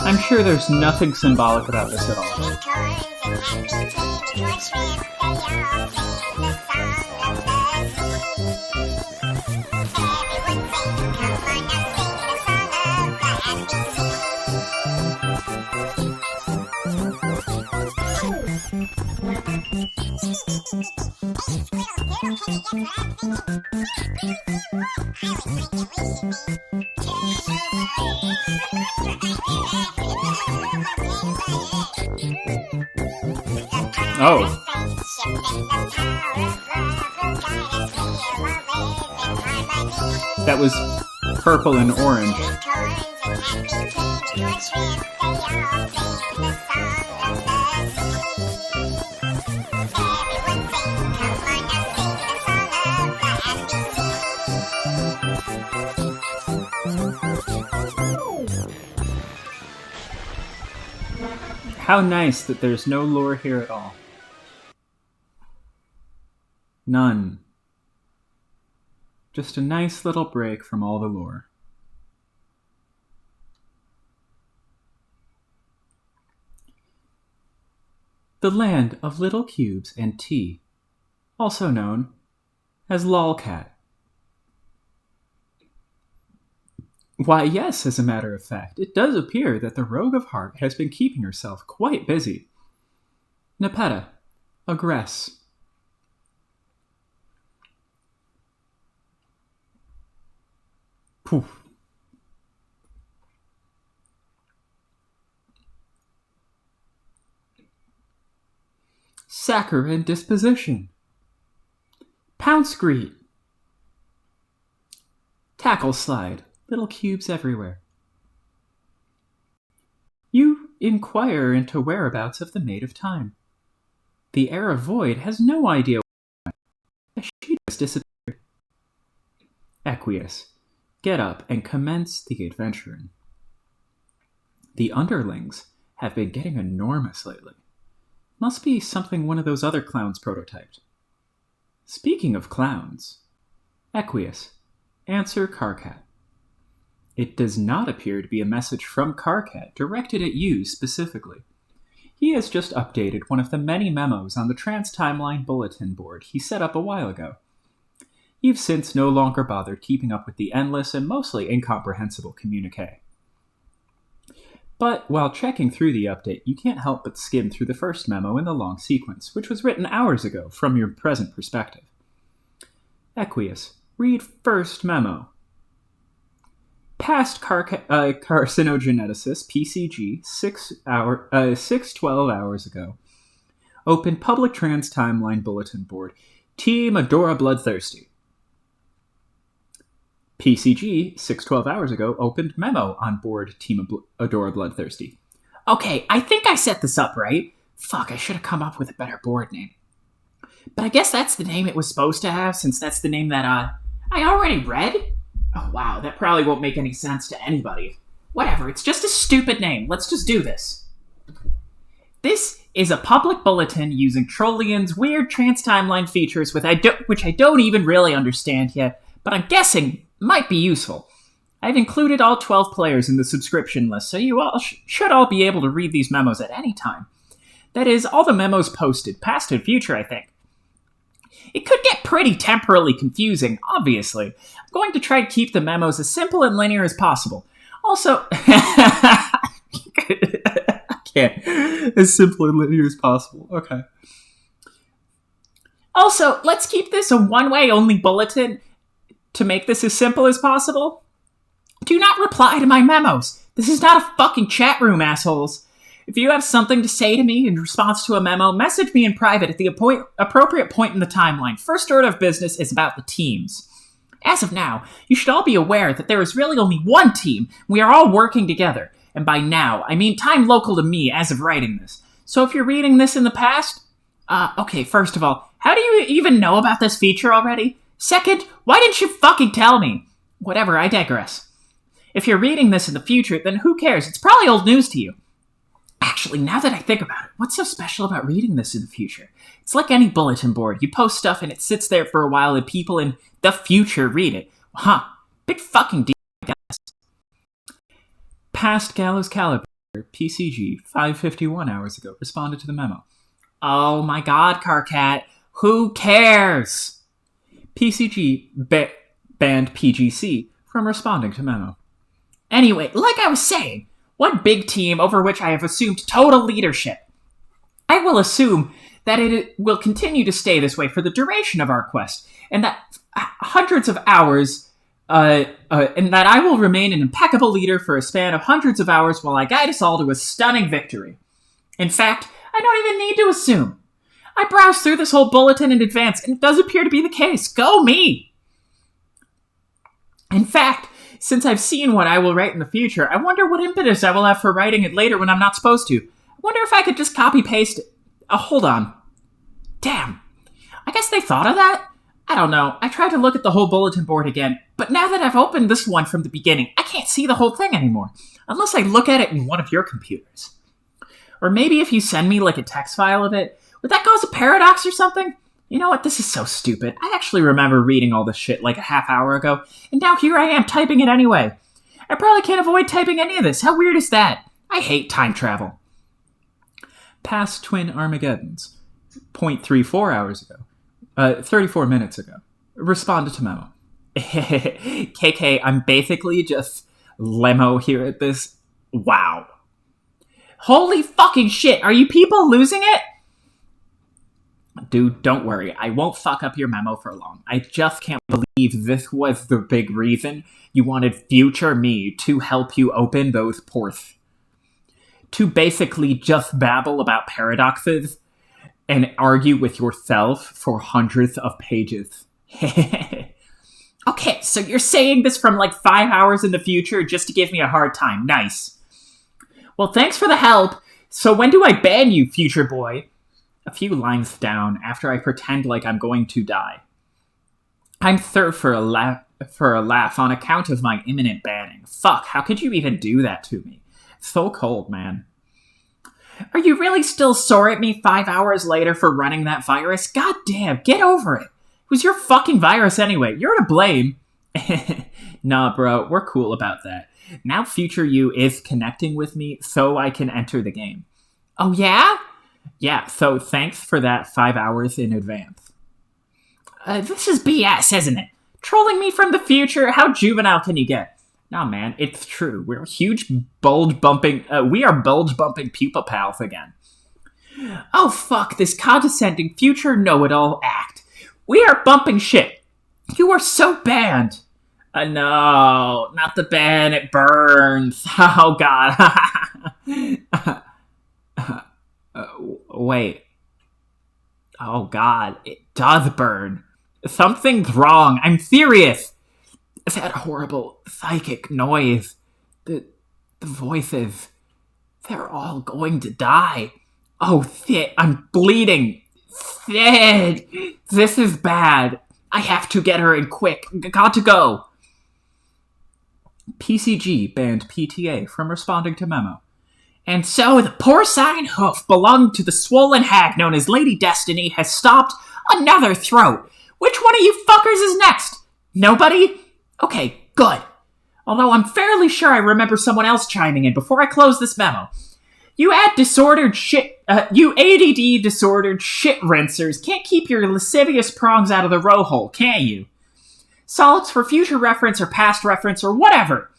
I'm sure there's nothing symbolic about this at all. Oh. That was purple and orange. How nice that there's no lore here at all. None. Just a nice little break from all the lore. The land of little cubes and tea, also known as Lolcat. Why, yes, as a matter of fact, it does appear that the Rogue of Heart has been keeping herself quite busy. Nepeta, aggress. Poof. Saccharine disposition. Pounce greet. Tackle slide. Little cubes everywhere. You inquire into whereabouts of the Maid of Time. The Heir of Void has no idea why. She just disappeared. Equius, get up and commence the adventuring. The underlings have been getting enormous lately. Must be something one of those other clowns prototyped. Speaking of clowns, Equius, answer Karkat. It does not appear to be a message from Karkat directed at you specifically. He has just updated one of the many memos on the Trans-Timeline bulletin board he set up a while ago. You've since no longer bothered keeping up with the endless and mostly incomprehensible communique. But while checking through the update, you can't help but skim through the first memo in the long sequence, which was written hours ago from your present perspective. Equius, read first memo. Past carcinogeneticist PCG 612 hours ago. Open public trans timeline bulletin board. Team Adora Bloodthirsty. PCG 612 hours ago opened memo on board Team Adora Bloodthirsty. Okay, I think I set this up right. Fuck, I should have come up with a better board name. But I guess that's the name it was supposed to have, since that's the name that I already read? Oh wow, that probably won't make any sense to anybody. Whatever, it's just a stupid name. Let's just do this. This is a public bulletin using Trollian's weird trans-timeline features which I don't even really understand yet, but I'm guessing might be useful. I've included all 12 players in the subscription list, so you all should all be able to read these memos at any time. That is, all the memos posted, past and future, I think. It could get pretty temporally confusing, obviously. I'm going to try to keep the memos as simple and linear as possible. Also, I can't. As simple and linear as possible. Okay. Also, let's keep this a one-way only bulletin to make this as simple as possible. Do not reply to my memos. This is not a fucking chat room, assholes. If you have something to say to me in response to a memo, message me in private at the appropriate point in the timeline. First order of business is about the teams. As of now, you should all be aware that there is really only one team. We are all working together. And by now, I mean time local to me as of writing this. So if you're reading this in the past... okay, first of all, how do you even know about this feature already? Second, why didn't you fucking tell me? Whatever, I digress. If you're reading this in the future, then who cares? It's probably old news to you. Actually, now that I think about it, what's so special about reading this in the future? It's like any bulletin board. You post stuff and it sits there for a while and people in the future read it. Huh. Big fucking deal, I guess. Past Gallows Caliber, PCG, 551 hours ago, responded to the memo. Oh my god, Karkat. Who cares? PCG banned PGC from responding to memo. Anyway, like I was saying, one big team over which I have assumed total leadership. I will assume that it will continue to stay this way for the duration of our quest, and that hundreds of hours, and that I will remain an impeccable leader for a span of hundreds of hours while I guide us all to a stunning victory. In fact, I don't even need to assume. I browsed through this whole bulletin in advance, and it does appear to be the case. Go me! In fact, since I've seen what I will write in the future, I wonder what impetus I will have for writing it later when I'm not supposed to. I wonder if I could just copy-paste it. Hold on. Damn. I guess they thought of that? I don't know. I tried to look at the whole bulletin board again, but now that I've opened this one from the beginning, I can't see the whole thing anymore, unless I look at it in one of your computers. Or maybe if you send me like a text file of it, would that cause a paradox or something? You know what? This is so stupid. I actually remember reading all this shit like a half hour ago, and now here I am typing it anyway. I probably can't avoid typing any of this. How weird is that? I hate time travel. Past Twin Armageddons. 0.34 hours ago. 34 minutes ago. Responded to memo. KK, I'm basically just lemo here at this. Wow. Holy fucking shit, are you people losing it? Dude, don't worry. I won't fuck up your memo for long. I just can't believe this was the big reason you wanted future me to help you open those ports. To basically just babble about paradoxes and argue with yourself for hundreds of pages. Okay, so you're saying this from like 5 hours in the future just to give me a hard time. Nice. Well, thanks for the help. So when do I ban you, future boy? A few lines down, after I pretend like I'm going to die. I'm third for a laugh on account of my imminent banning. Fuck, how could you even do that to me? So cold, man. Are you really still sore at me 5 hours later for running that virus? God damn, get over it. It was your fucking virus anyway. You're to blame. Nah, bro, we're cool about that. Now future you is connecting with me so I can enter the game. Oh yeah? Yeah, so thanks for that 5 hours in advance. This is BS, isn't it? Trolling me from the future? How juvenile can you get? Nah, man, it's true. We're huge bulge-bumping... we are bulge-bumping pupa pals again. Oh, fuck, this condescending future know-it-all act. We are bumping shit. You are so banned. No, not the ban, it burns. Oh, God. Wait. Oh, God, it does burn. Something's wrong. I'm serious. That horrible psychic noise. The voices. They're all going to die. Oh, shit, I'm bleeding. Sid! This is bad. I have to get her in quick. Got to go. PCG banned PTA from responding to memo. And so the porcine hoof belonging to the swollen hag known as Lady Destiny has stopped another throat. Which one of you fuckers is next? Nobody? Okay, good. Although I'm fairly sure I remember someone else chiming in before I close this memo. You ADD disordered shit rinsers can't keep your lascivious prongs out of the row hole, can you? Solids for future reference or past reference or whatever.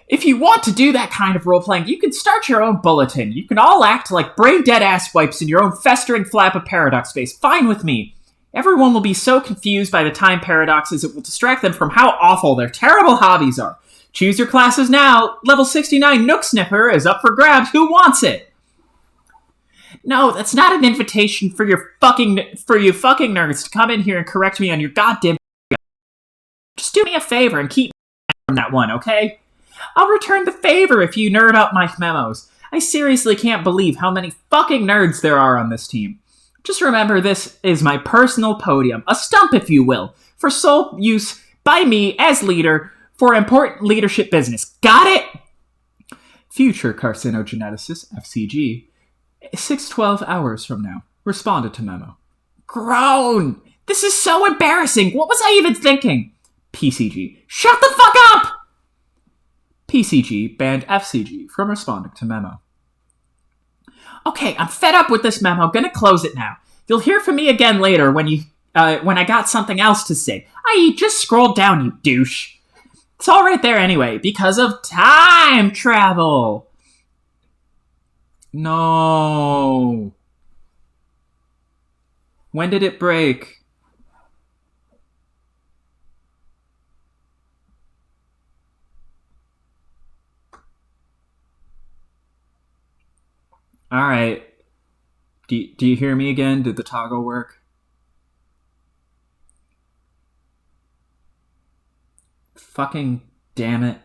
If you want to do that kind of role-playing, you can start your own bulletin. You can all act like brain-dead asswipes in your own festering flap of paradox space. Fine with me. Everyone will be so confused by the time paradoxes it will distract them from how awful their terrible hobbies are. Choose your classes now. Level 69 Nook Sniffer is up for grabs. Who wants it? No, that's not an invitation for you fucking nerds to come in here and correct me on your goddamn... Just do me a favor and keep from that one, okay? I'll return the favor if you nerd up my memos. I seriously can't believe how many fucking nerds there are on this team. Just remember, this is my personal podium, a stump if you will, for sole use by me as leader for important leadership business. Got it? Future carcinogeneticist, FCG, 6-12 hours from now, responded to memo. Groan! This is so embarrassing! What was I even thinking? PCG, shut the fuck up! PCG banned FCG from responding to memo. Okay, I'm fed up with this memo. Gonna close it now. You'll hear from me again later when I got something else to say. I.e., just scroll down, you douche. It's all right there anyway, because of time travel. No. When did it break? Alright. Do you hear me again? Did the toggle work? Fucking damn it.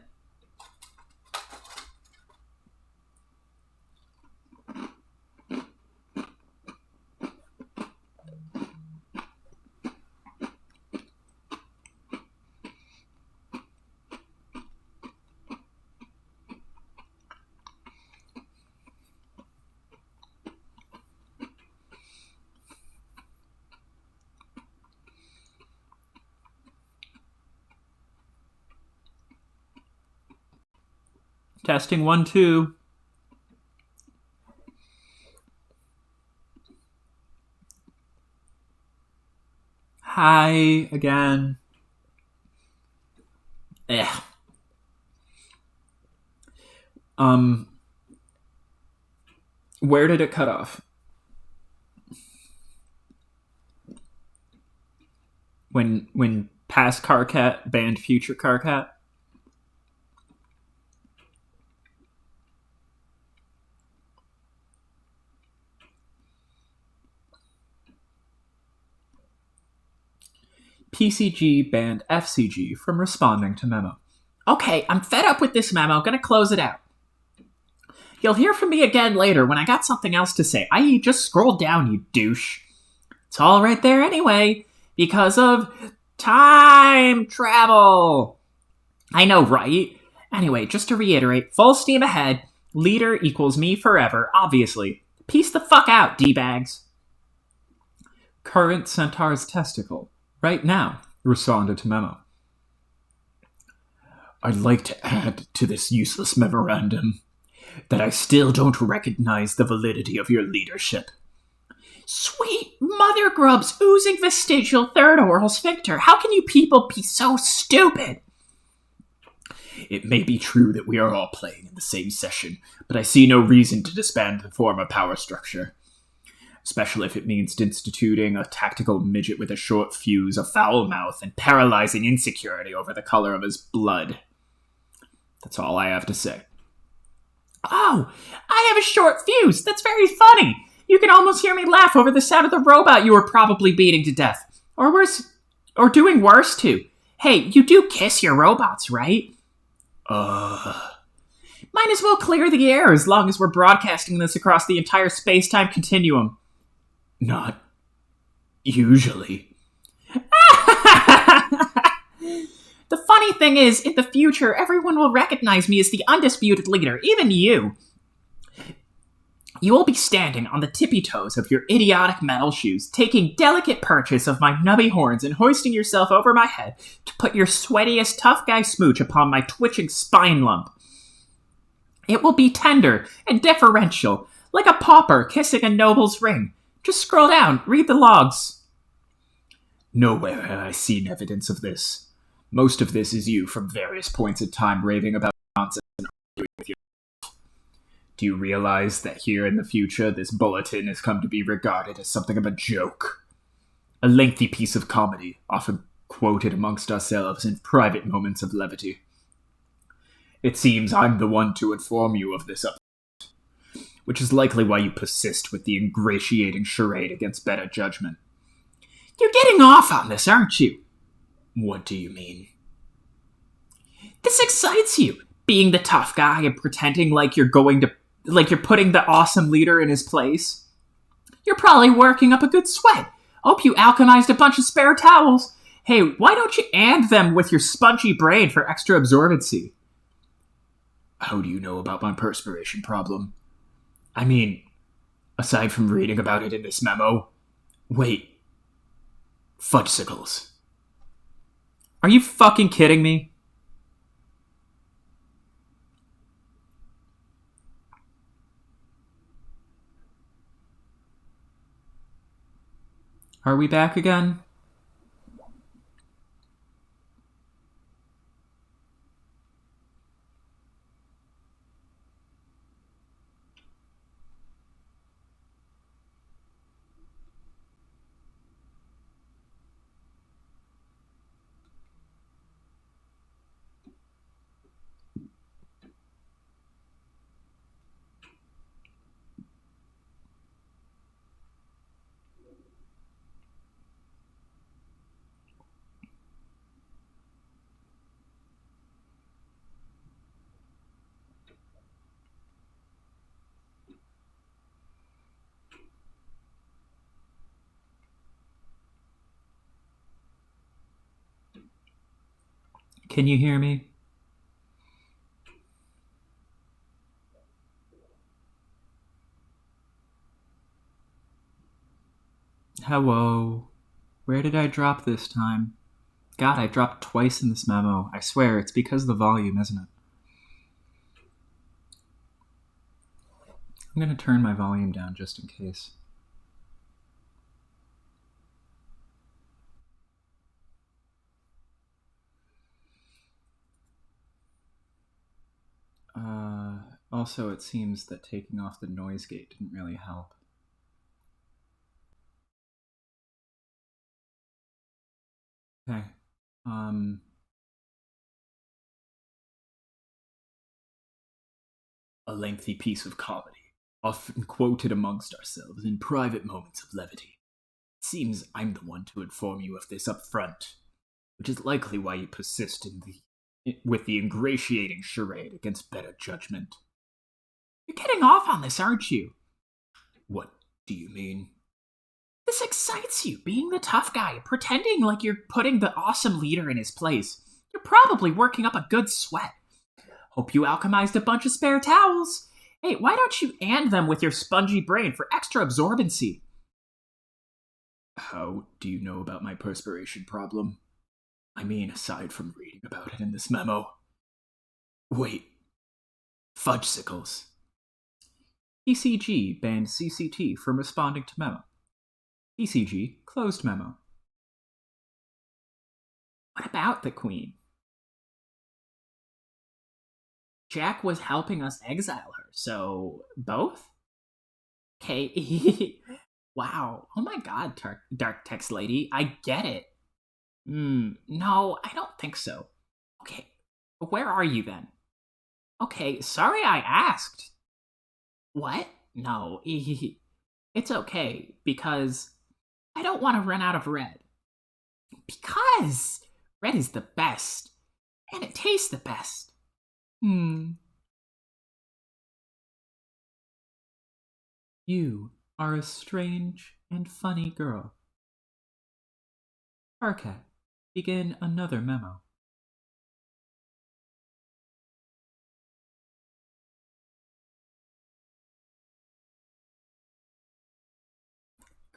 Testing 1, 2. Hi again. Ugh. Where did it cut off? When past Carcat banned future Carcat? PCG banned FCG from responding to memo. Okay, I'm fed up with this memo. Gonna close it out. You'll hear from me again later when I got something else to say, i.e. just scroll down, you douche. It's all right there anyway, because of time travel. I know, right? Anyway, just to reiterate, full steam ahead, leader equals me forever, obviously. Peace the fuck out, D-bags. Current Centaur's testicle. Right now, responded to memo. I'd like to add to this useless memorandum that I still don't recognize the validity of your leadership. Sweet mother grubs oozing vestigial third oral sphincter. How can you people be so stupid? It may be true that we are all playing in the same session, but I see no reason to disband the former power structure. Especially if it means instituting a tactical midget with a short fuse, a foul mouth, and paralyzing insecurity over the color of his blood. That's all I have to say. Oh, I have a short fuse. That's very funny. You can almost hear me laugh over the sound of the robot you were probably beating to death. Or worse, or doing worse too. Hey, you do kiss your robots, right? Might as well clear the air as long as we're broadcasting this across the entire space-time continuum. Not usually. The funny thing is, in the future, everyone will recognize me as the undisputed leader, even you. You will be standing on the tippy toes of your idiotic metal shoes, taking delicate purchase of my nubby horns and hoisting yourself over my head to put your sweatiest tough guy smooch upon my twitching spine lump. It will be tender and deferential, like a pauper kissing a noble's ring. Just scroll down, read the logs. Nowhere have I seen evidence of this. Most of this is you from various points in time raving about nonsense and arguing with yourself. Do you realize that here in the future, this bulletin has come to be regarded as something of a joke? A lengthy piece of comedy, often quoted amongst ourselves in private moments of levity. It seems I'm the one to inform you of this upset, which is likely why you persist with the ingratiating charade against better judgment. You're getting off on this, aren't you? What do you mean? This excites you, being the tough guy and pretending like you're putting the awesome leader in his place. You're probably working up a good sweat. Hope you alchemized a bunch of spare towels. Hey, why don't you and them with your spongy brain for extra absorbency? How do you know about my perspiration problem? I mean, aside from reading about it in this memo. Wait. Fudgesicles. Are you fucking kidding me? Are we back again? Can you hear me? Hello. Where did I drop this time? God, I dropped twice in this memo. I swear, it's because of the volume, isn't it? I'm gonna turn my volume down just in case. Also, it seems that taking off the noise gate didn't really help. Okay. A lengthy piece of comedy, often quoted amongst ourselves in private moments of levity. It seems I'm the one to inform you of this up front, which is likely why you persist with the ingratiating charade against better judgment. You're getting off on this, aren't you? What do you mean? This excites you, being the tough guy, pretending like you're putting the awesome leader in his place. You're probably working up a good sweat. Hope you alchemized a bunch of spare towels. Hey, why don't you and them with your spongy brain for extra absorbency? How do you know about my perspiration problem? I mean, aside from reading about it in this memo. Wait. Fudgesicles. ECG banned CCT from responding to memo. ECG closed memo. What about the Queen? Jack was helping us exile her, so both? Okay. Wow. Oh my god, Dark Text Lady. I get it. No, I don't think so. Okay, where are you then? Okay, sorry I asked. What? No, it's okay, because I don't want to run out of red. Because red is the best, and it tastes the best. You are a strange and funny girl. Arcat, begin another memo.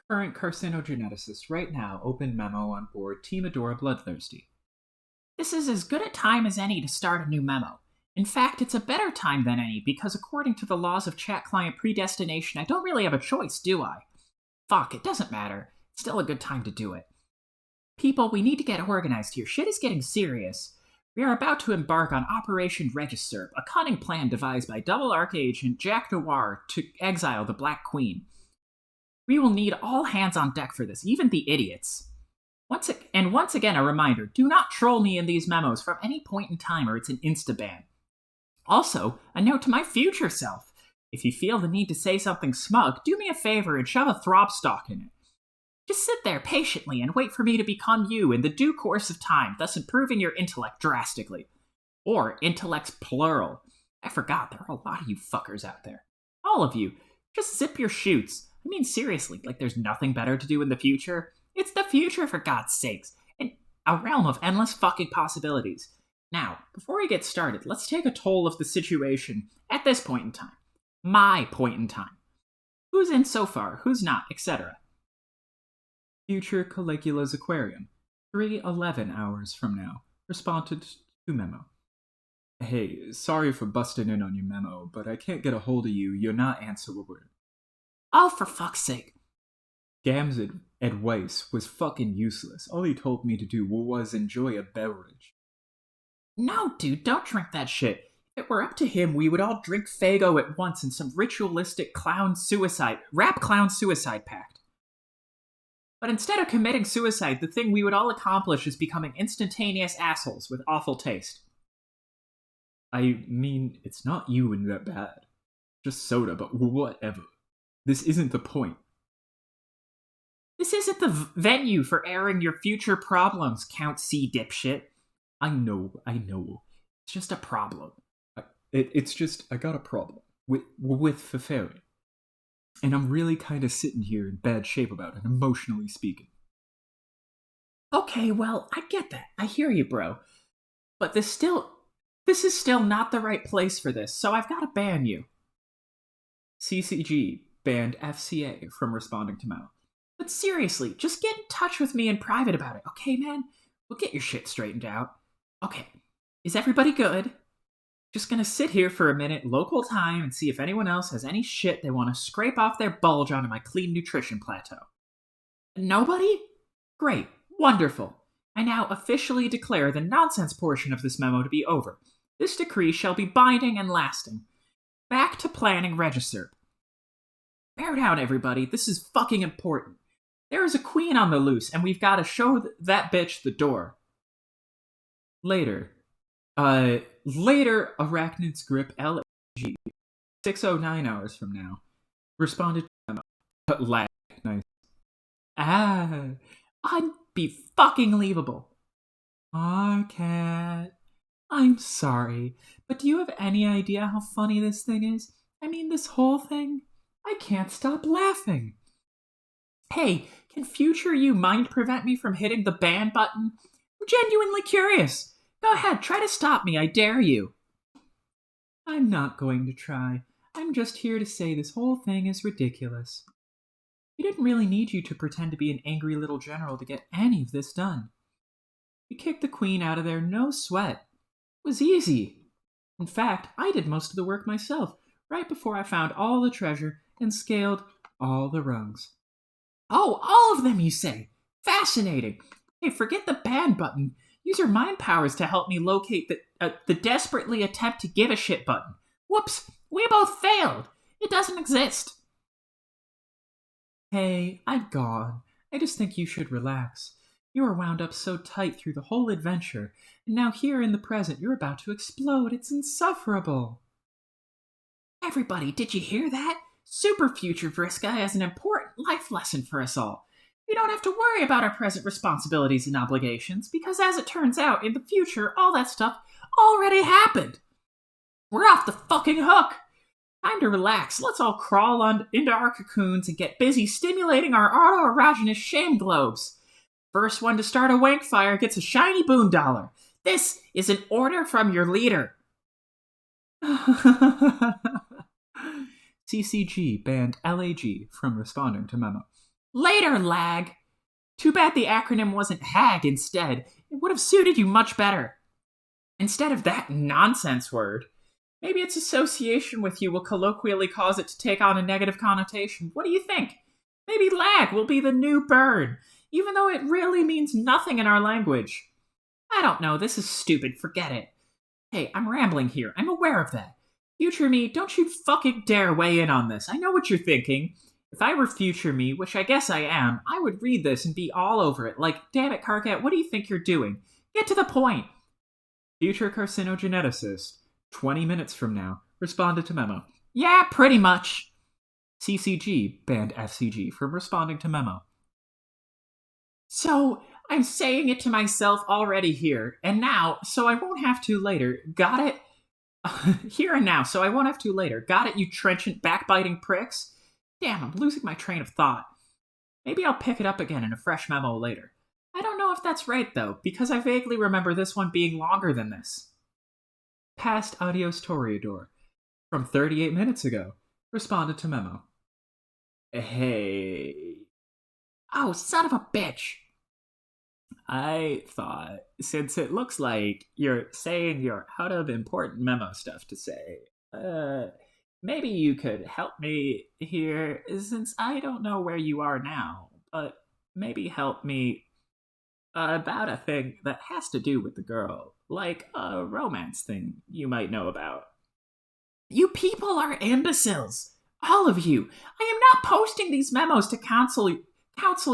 Current carcinogeneticist right now, open memo on board Team Adora Bloodthirsty. This is as good a time as any to start a new memo. In fact, it's a better time than any because according to the laws of chat client predestination, I don't really have a choice, do I? Fuck, it doesn't matter. It's still a good time to do it. People, we need to get organized here. Shit is getting serious. We are about to embark on Operation Register, a cunning plan devised by Double Archagent Jack Noir to exile the Black Queen. We will need all hands on deck for this, even the idiots. Once again, a reminder, do not troll me in these memos from any point in time or it's an insta-ban. Also, a note to my future self. If you feel the need to say something smug, do me a favor and shove a Throbstock in it. Just sit there patiently and wait for me to become you in the due course of time, thus improving your intellect drastically. Or intellects plural. I forgot, there are a lot of you fuckers out there. All of you. Just zip your shoots. I mean, seriously, like there's nothing better to do in the future? It's the future, for God's sakes. And a realm of endless fucking possibilities. Now, before we get started, let's take a toll of the situation at this point in time. My point in time. Who's in so far, who's not, etc. Future Caligula's Aquarium, 3:11 hours from now. Responded to memo. Hey, sorry for busting in on your memo, but I can't get a hold of you. You're not answerable. Oh, for fuck's sake. Gam's advice was fucking useless. All he told me to do was enjoy a beverage. No, dude, don't drink that shit. If it were up to him, we would all drink Fago at once in some ritualistic rap clown suicide pact. But instead of committing suicide, the thing we would all accomplish is becoming instantaneous assholes with awful taste. I mean, it's not you and that bad. Just soda, but whatever. This isn't the point. This isn't the venue for airing your future problems, Count C dipshit. I know. It's just a problem. I got a problem with Feferi. And I'm really kind of sitting here in bad shape about it, emotionally speaking. Okay, well, I get that. I hear you, bro. But this is still not the right place for this, so I've got to ban you. CCG banned FCA from responding to Mao. But seriously, just get in touch with me in private about it, okay, man? We'll get your shit straightened out. Okay, is everybody good? Just gonna sit here for a minute, local time, and see if anyone else has any shit they want to scrape off their bulge onto my clean nutrition plateau. Nobody? Great. Wonderful. I now officially declare the nonsense portion of this memo to be over. This decree shall be binding and lasting. Back to planning Register. Bear down, everybody. This is fucking important. There is a queen on the loose, and we've got to show that bitch the door. Later, Arachnid's Grip LG, 609 hours from now, responded to memo. Lag. Nice. Unbe-fucking-leavable. Aw, Cat. I'm sorry, but do you have any idea how funny this thing is? I mean, this whole thing? I can't stop laughing. Hey, can future you mind prevent me from hitting the ban button? I'm genuinely curious. Go ahead, try to stop me, I dare you. I'm not going to try. I'm just here to say this whole thing is ridiculous. We didn't really need you to pretend to be an angry little general to get any of this done. We kicked the queen out of there, no sweat. It was easy. In fact, I did most of the work myself, right before I found all the treasure and scaled all the rungs. Oh, all of them, you say? Fascinating. Hey, forget the ban button. Use your mind powers to help me locate the desperately attempt to give a shit button. Whoops, we both failed. It doesn't exist. Hey, I'm gone. I just think you should relax. You were wound up so tight through the whole adventure, and now here in the present you're about to explode. It's insufferable. Everybody, did you hear that? Super Future Vriska has an important life lesson for us all. We don't have to worry about our present responsibilities and obligations, because as it turns out, in the future, all that stuff already happened. We're off the fucking hook. Time to relax. Let's all crawl into our cocoons and get busy stimulating our autoerogenous shame globes. First one to start a wank fire gets a shiny boondollar. This is an order from your leader. CCG banned LAG from responding to memo. Later, lag. Too bad the acronym wasn't HAG instead. It would have suited you much better. Instead of that nonsense word, maybe its association with you will colloquially cause it to take on a negative connotation. What do you think? Maybe lag will be the new burn, even though it really means nothing in our language. I don't know, this is stupid, forget it. Hey, I'm rambling here, I'm aware of that. Future me, don't you fucking dare weigh in on this. I know what you're thinking. If I were future me, which I guess I am, I would read this and be all over it. Like, damn it, Karkat, what do you think you're doing? Get to the point. Future carcinogeneticist, 20 minutes from now, responded to memo. Yeah, pretty much. CCG banned FCG from responding to memo. So, I'm saying it to myself already here, and now, so I won't have to later. Got it? Here and now, so I won't have to later. Got it, you trenchant, backbiting pricks? Damn, I'm losing my train of thought. Maybe I'll pick it up again in a fresh memo later. I don't know if that's right, though, because I vaguely remember this one being longer than this. Past Adios Toreador, from 38 minutes ago, responded to memo. Hey. Oh, son of a bitch! I thought, since it looks like you're saying you're out of important memo stuff to say, maybe you could help me here, since I don't know where you are now, but maybe help me about a thing that has to do with the girl, like a romance thing you might know about. You people are imbeciles! All of you! I am not posting these memos to counsel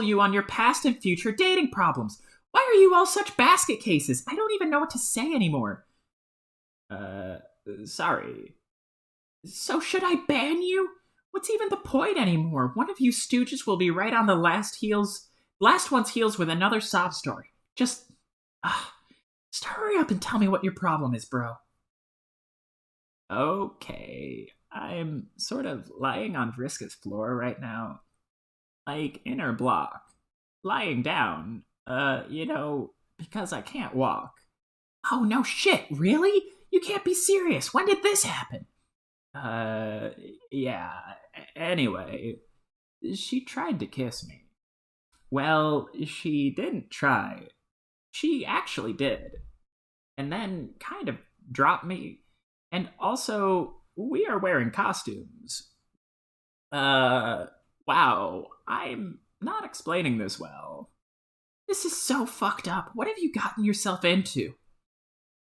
you on your past and future dating problems. Why are you all such basket cases? I don't even know what to say anymore. Sorry. So should I ban you? What's even the point anymore? One of you stooges will be right on the last one's heels with another sob story. Just hurry up and tell me what your problem is, bro. Okay, I'm sort of lying on Vriska's floor right now. Like, in her block. Lying down, because I can't walk. Oh, no shit, really? You can't be serious. When did this happen? Yeah. Anyway, she tried to kiss me. Well, she didn't try. She actually did. And then kind of dropped me. And also, we are wearing costumes. Uh, wow, I'm not explaining this well. This is so fucked up. What have you gotten yourself into?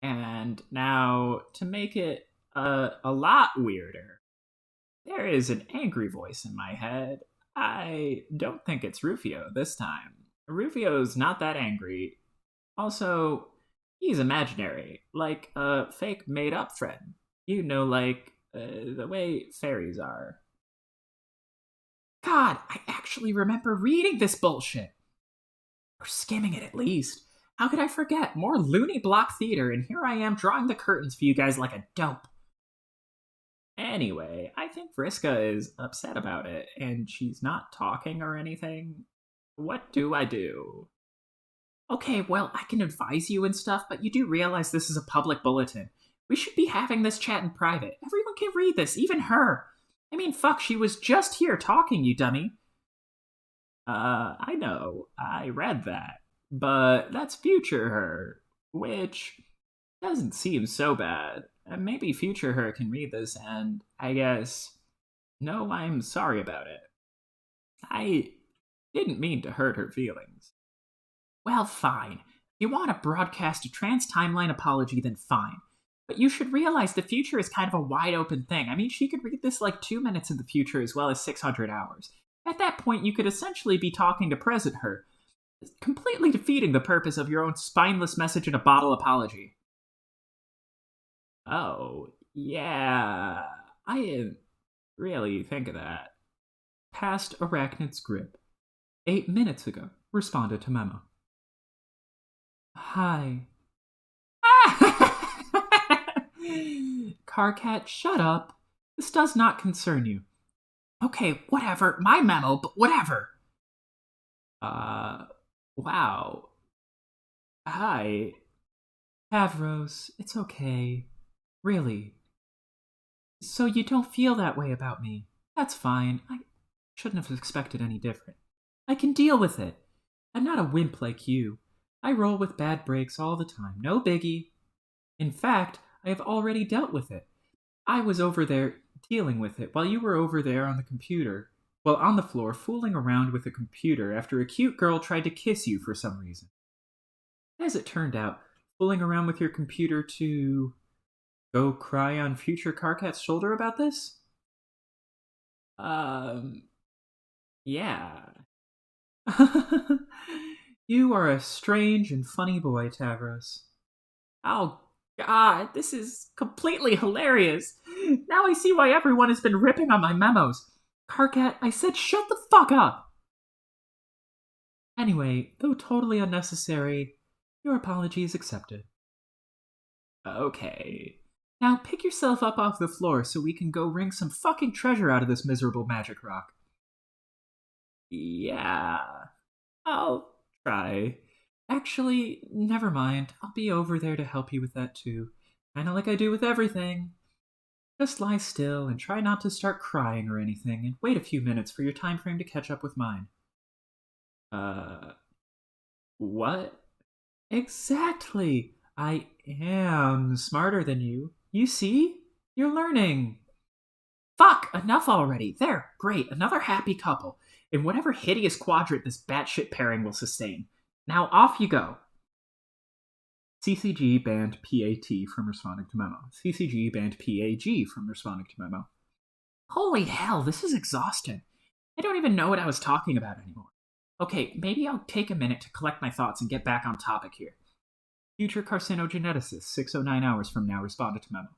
And now, to make it a lot weirder, there is an angry voice in my head. I don't think it's Rufio this time. Rufio's not that angry. Also, he's imaginary, like a fake made up friend. You know, like the way fairies are. God, I actually remember reading this bullshit. Or skimming it at least. How could I forget? More loony block theater, and here I am drawing the curtains for you guys like a dope. Anyway, I think Vriska is upset about it, and she's not talking or anything. What do I do? Okay, well, I can advise you and stuff, but you do realize this is a public bulletin. We should be having this chat in private. Everyone can read this, even her. I mean, fuck, she was just here talking, you dummy. I know, I read that. But that's future her, which doesn't seem so bad. Maybe future her can read this and, I guess, no, I'm sorry about it. I didn't mean to hurt her feelings. Well, fine. If you want to broadcast a trans timeline apology, then fine. But you should realize the future is kind of a wide open thing. I mean, she could read this like 2 minutes in the future as well as 600 hours. At that point, you could essentially be talking to present her, completely defeating the purpose of your own spineless message in a bottle apology. Oh, yeah, I didn't really think of that. Past Arachnid's grip. 8 minutes ago, responded to memo. Hi. Carcat, shut up. This does not concern you. Okay, whatever. My memo, but whatever. Wow. Hi. Tavros, it's okay. Really. So you don't feel that way about me. That's fine. I shouldn't have expected any different. I can deal with it. I'm not a wimp like you. I roll with bad breaks all the time. No biggie. In fact, I have already dealt with it. I was over there dealing with it while you were over there on the computer. Well, on the floor, fooling around with the computer after a cute girl tried to kiss you for some reason. As it turned out, fooling around with your computer to go cry on future Carcat's shoulder about this? Yeah. You are a strange and funny boy, Tavros. Oh, God, this is completely hilarious. Now I see why everyone has been ripping on my memos. Carcat, I said shut the fuck up! Anyway, though totally unnecessary, your apology is accepted. Okay. Now pick yourself up off the floor so we can go wring some fucking treasure out of this miserable magic rock. Yeah. I'll try. Actually, never mind. I'll be over there to help you with that too. Kinda like I do with everything. Just lie still and try not to start crying or anything, and wait a few minutes for your time frame to catch up with mine. What? Exactly! I am smarter than you. You see? You're learning. Fuck! Enough already. There, great. Another happy couple. In whatever hideous quadrant this batshit pairing will sustain. Now off you go. CCG banned PAT from responding to memo. CCG banned PAG from responding to memo. Holy hell, this is exhausting. I don't even know what I was talking about anymore. Okay, maybe I'll take a minute to collect my thoughts and get back on topic here. Future carcinogeneticist, 609 hours from now, responded to memo.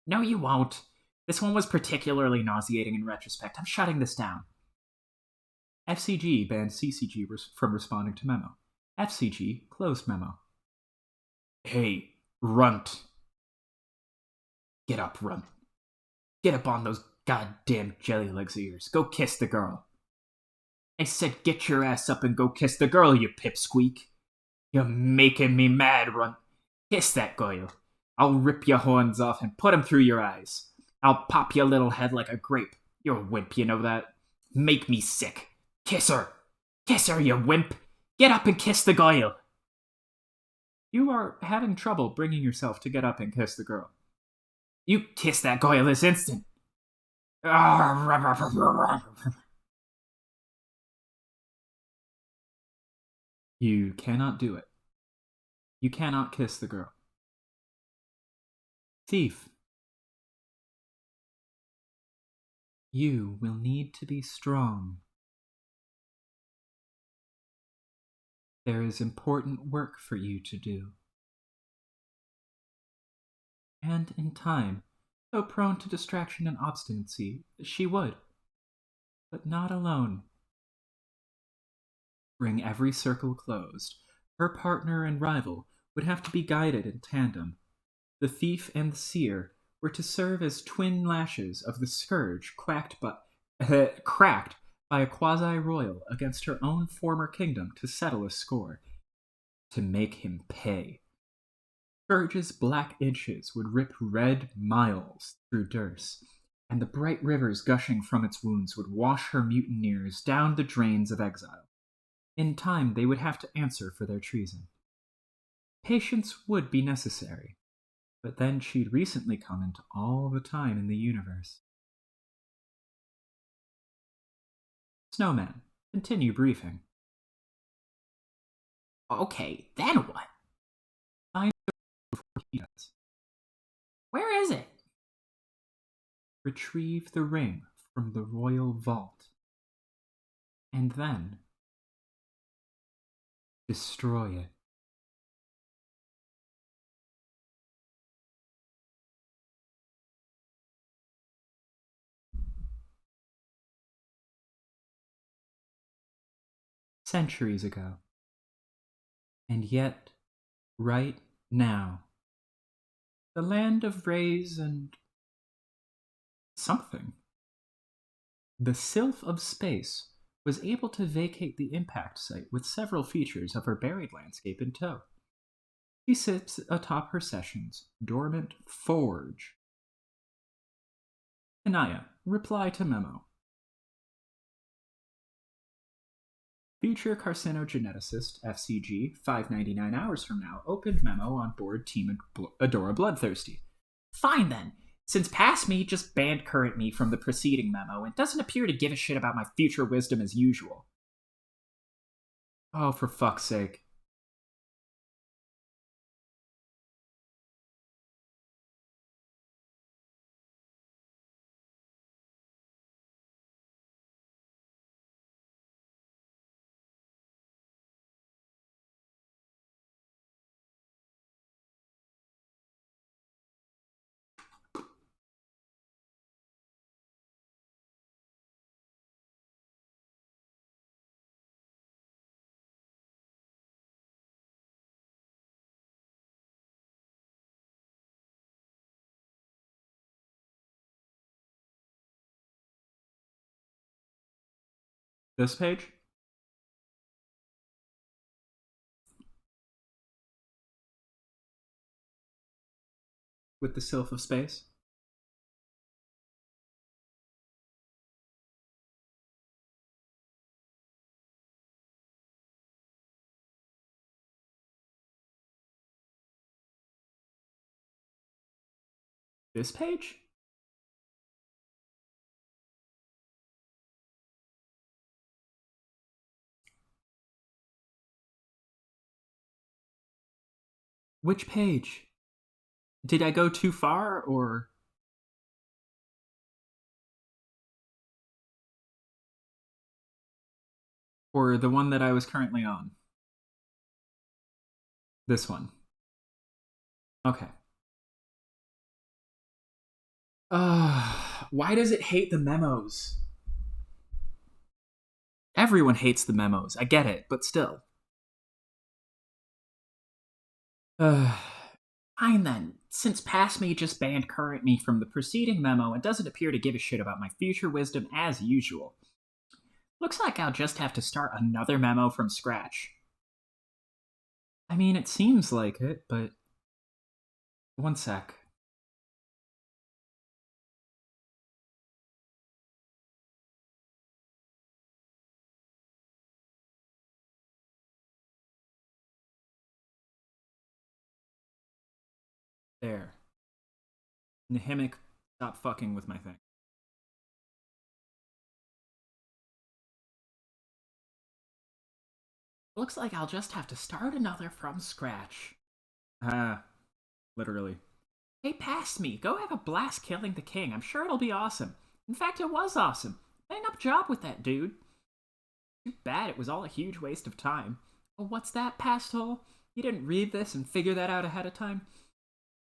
No, you won't. This one was particularly nauseating in retrospect. I'm shutting this down. FCG banned CCG from responding to memo. FCG closed memo. Hey, Runt. Get up, Runt. Get up on those goddamn jelly legs of yours. Go kiss the girl. I said get your ass up and go kiss the girl, you pipsqueak. You're making me mad, Runt. Kiss that girl. I'll rip your horns off and put 'em through your eyes. I'll pop your little head like a grape. You're a wimp, you know that? Make me sick. Kiss her. Kiss her, you wimp. Get up and kiss the girl. You are having trouble bringing yourself to get up and kiss the girl. You kiss that guy this instant. You cannot do it. You cannot kiss the girl. Thief, you will need to be strong. There is important work for you to do. And in time, though prone to distraction and obstinacy, she would. But not alone. Bring every circle closed. Her partner and rival would have to be guided in tandem. The thief and the seer were to serve as twin lashes of the scourge cracked by a quasi-royal against her own former kingdom to settle a score, to make him pay. Scourge's black inches would rip red miles through Durse, and the bright rivers gushing from its wounds would wash her mutineers down the drains of exile. In time, they would have to answer for their treason. Patience would be necessary, but then she'd recently come into all the time in the universe. Snowman, continue briefing. Okay, then what? Find before he does. Where is it? Retrieve the ring from the royal vault. And then destroy it. Centuries ago. And yet, right now, the land of rays and something. The Sylph of Space was able to vacate the impact site with several features of her buried landscape in tow. She sits atop her session's dormant forge. Anaya, reply to memo. Future carcinogeneticist FCG 599 hours from now opened memo on board Team Adora Bloodthirsty. Fine then. Since past me just banned current me from the preceding memo and doesn't appear to give a shit about my future wisdom as usual. Oh, for fuck's sake. This page? With the Sylph of Space? This page? Which page? Did I go too far, or the one that I was currently on? This one. Okay. Why does it hate the memos? Everyone hates the memos. I get it, but still. Fine then. Since past me just banned current me from the preceding memo and doesn't appear to give a shit about my future wisdom as usual. Looks like I'll just have to start another memo from scratch. I mean, it seems like it, but... One sec. There. Nihimic, stop fucking with my thing. Looks like I'll just have to start another from scratch. Ah, literally. Hey, pass me. Go have a blast killing the king. I'm sure it'll be awesome. In fact, it was awesome. Bang up job with that dude. Too bad it was all a huge waste of time. Well, what's that, pasthole? You didn't read this and figure that out ahead of time?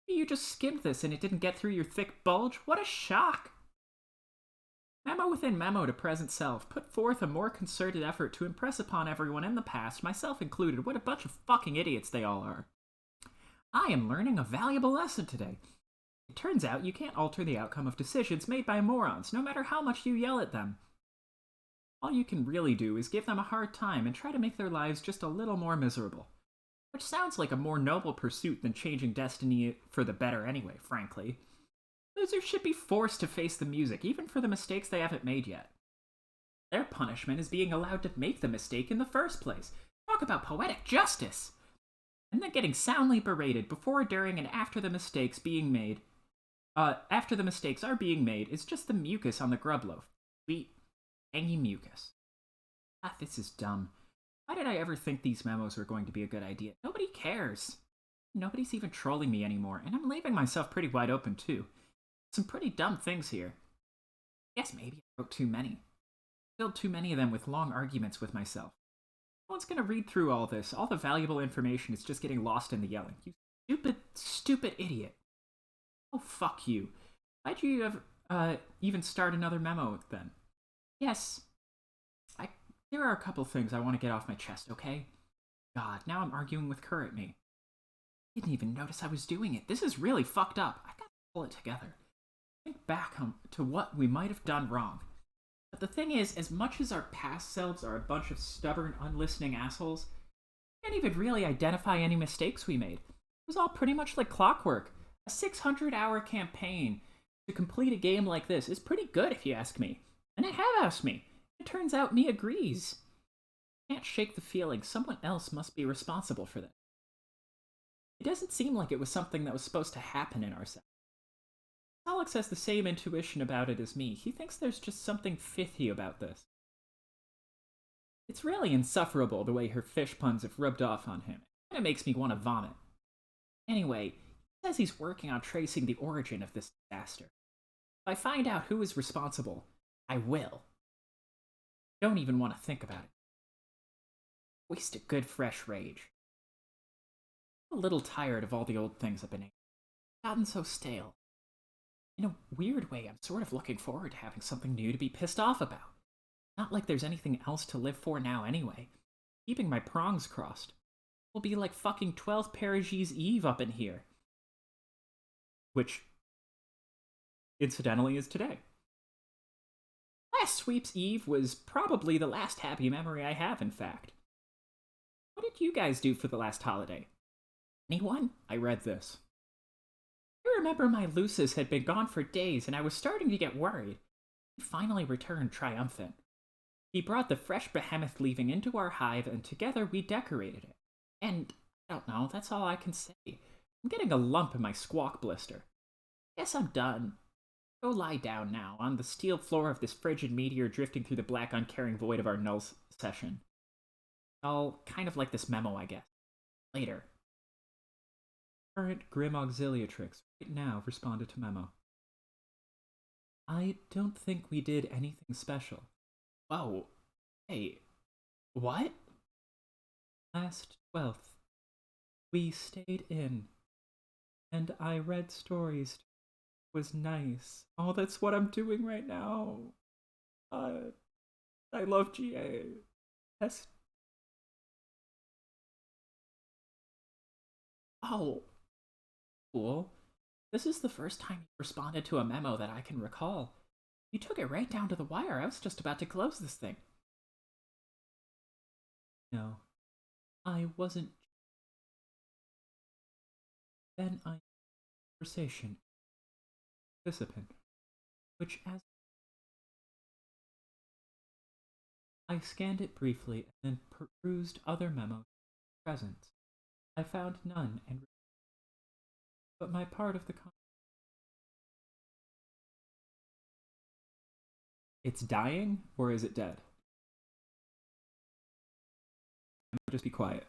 You just skimmed this and it didn't get through your thick bulge? What a shock! Memo within memo to present self. Put forth a more concerted effort to impress upon everyone in the past, myself included, what a bunch of fucking idiots they all are. I am learning a valuable lesson today. It turns out you can't alter the outcome of decisions made by morons, no matter how much you yell at them. All you can really do is give them a hard time and try to make their lives just a little more miserable. Which sounds like a more noble pursuit than changing destiny for the better anyway, frankly. Losers should be forced to face the music, even for the mistakes they haven't made yet. Their punishment is being allowed to make the mistake in the first place. Talk about poetic justice! And then getting soundly berated before, during, and after the mistakes being made. After the mistakes are being made is just the mucus on the grub loaf. Sweet, tangy mucus. Ah, this is dumb. Why did I ever think these memos were going to be a good idea? Nobody cares. Nobody's even trolling me anymore, and I'm leaving myself pretty wide open too. Some pretty dumb things here. Guess maybe I wrote too many. Filled too many of them with long arguments with myself. No one's gonna read through all this. All the valuable information is just getting lost in the yelling. You stupid, stupid idiot. Oh, fuck you. Why'd you ever, even start another memo then? Yes. There are a couple things I want to get off my chest, okay? God, now I'm arguing with current me. Didn't even notice I was doing it. This is really fucked up. I gotta pull it together. Think back to what we might have done wrong. But the thing is, as much as our past selves are a bunch of stubborn, unlistening assholes, we can't even really identify any mistakes we made. It was all pretty much like clockwork. A 600-hour campaign to complete a game like this is pretty good if you ask me. And I have asked me. It turns out me agrees. Can't shake the feeling someone else must be responsible for this. It doesn't seem like it was something that was supposed to happen in our set. Alex has the same intuition about it as me. He thinks there's just something fifty about this. It's really insufferable the way her fish puns have rubbed off on him. It kinda makes me want to vomit. Anyway, he says he's working on tracing the origin of this disaster. If I find out who is responsible, I will. Don't even want to think about it. Waste a good fresh rage. I'm a little tired of all the old things I've been eating. Gotten so stale. In a weird way, I'm sort of looking forward to having something new to be pissed off about. Not like there's anything else to live for now anyway. Keeping my prongs crossed. Will be like fucking 12 Perigé's Eve up in here. Which, incidentally, is today. Last Sweep's Eve was probably the last happy memory I have, in fact. What did you guys do for the last holiday? Anyone? I read this. I remember my Lucis had been gone for days, and I was starting to get worried. He finally returned triumphant. He brought the fresh behemoth leaving into our hive, and together we decorated it. And, I don't know, that's all I can say. I'm getting a lump in my squawk blister. Guess I'm done. Go lie down now, on the steel floor of this frigid meteor drifting through the black uncaring void of our null session. I'll kind of like this memo, I guess. Later. Current Grim Auxiliatrix, right now, responded to memo. I don't think we did anything special. Whoa. Hey. What? Last 12th, we stayed in, and I read stories. It was nice. Oh, that's what I'm doing right now. I love GA. Yes. Oh. Cool. This is the first time you responded to a memo that I can recall. You took it right down to the wire. I was just about to close this thing. No. I wasn't. Then I conversation participant, which as I scanned it briefly and then perused other memos present. I found none, and but my part of the It's dying, or is it dead? Just be quiet.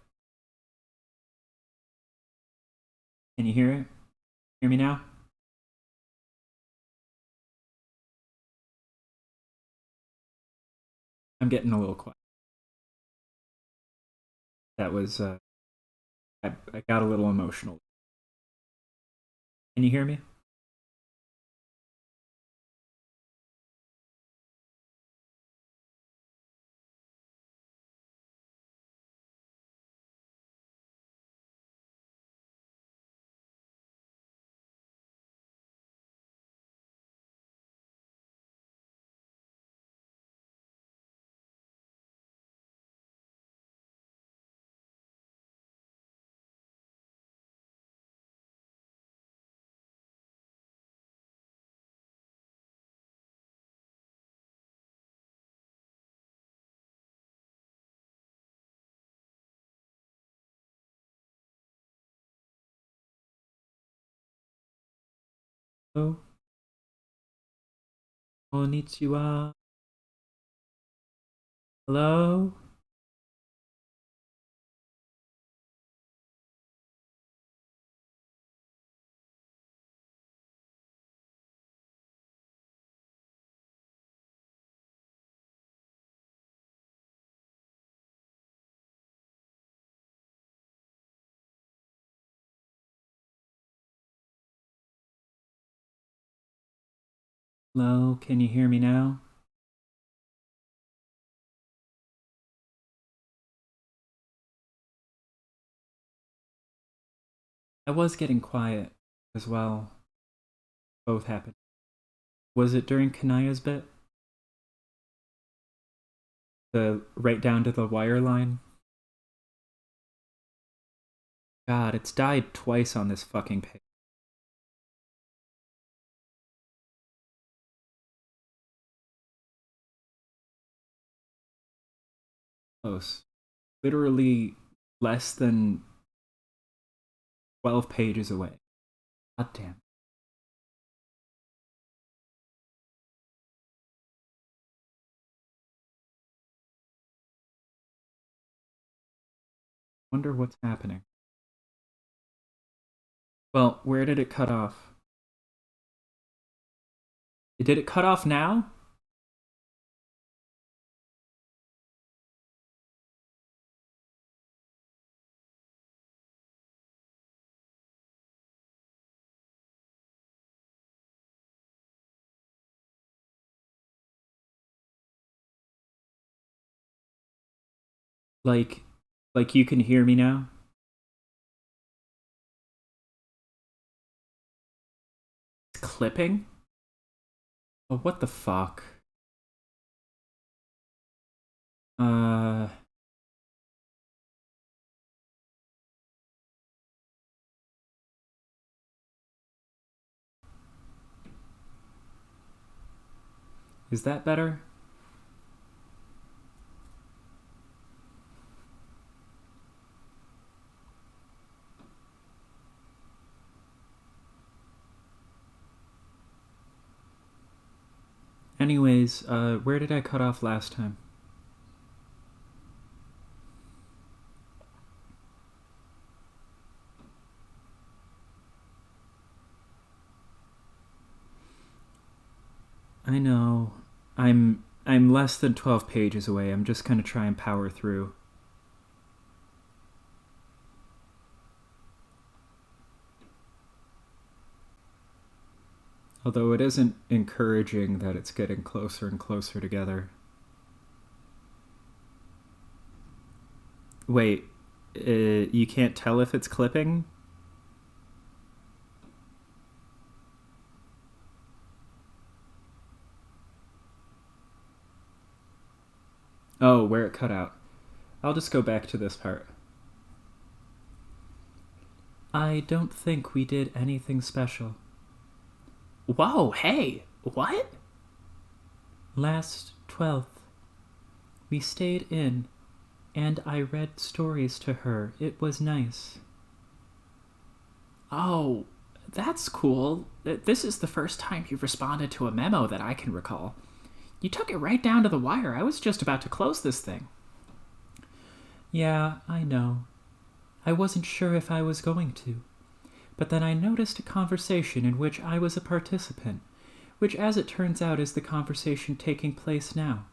Can you hear it? Hear me now? I'm getting a little quiet. That was, I got a little emotional. Can you hear me? Oh, konnichiwa. Hello? Hello? Can you hear me now? I was getting quiet as well. Both happened. Was it during Kanaya's bit? The right down to the wire line? God, it's died twice on this fucking page. Close. Literally less than 12 pages away. God damn. Wonder what's happening. Well, where did it cut off? Did it cut off now? Like, like you can hear me now? It's clipping? Oh, what the fuck? Uh... Is that better? Anyways, where did I cut off last time? I know. I'm less than 12 pages away. I'm just gonna try and power through. Although it isn't encouraging that it's getting closer and closer together. Wait, you can't tell if it's clipping? Oh, where it cut out. I'll just go back to this part. I don't think we did anything special. Whoa, hey, what? Last 12th, we stayed in, and I read stories to her. It was nice. Oh, that's cool. This is the first time you've responded to a memo that I can recall. You took it right down to the wire. I was just about to close this thing. Yeah, I know. I wasn't sure if I was going to. But then I noticed a conversation in which I was a participant, which as it turns out is the conversation taking place now.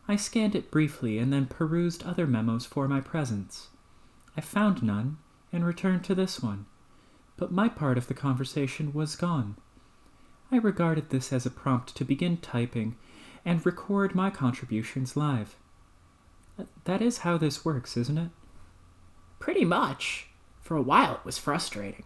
I scanned it briefly and then perused other memos for my presence. I found none and returned to this one, but my part of the conversation was gone. I regarded this as a prompt to begin typing and record my contributions live. That is how this works, isn't it? Pretty much. For a while it was frustrating.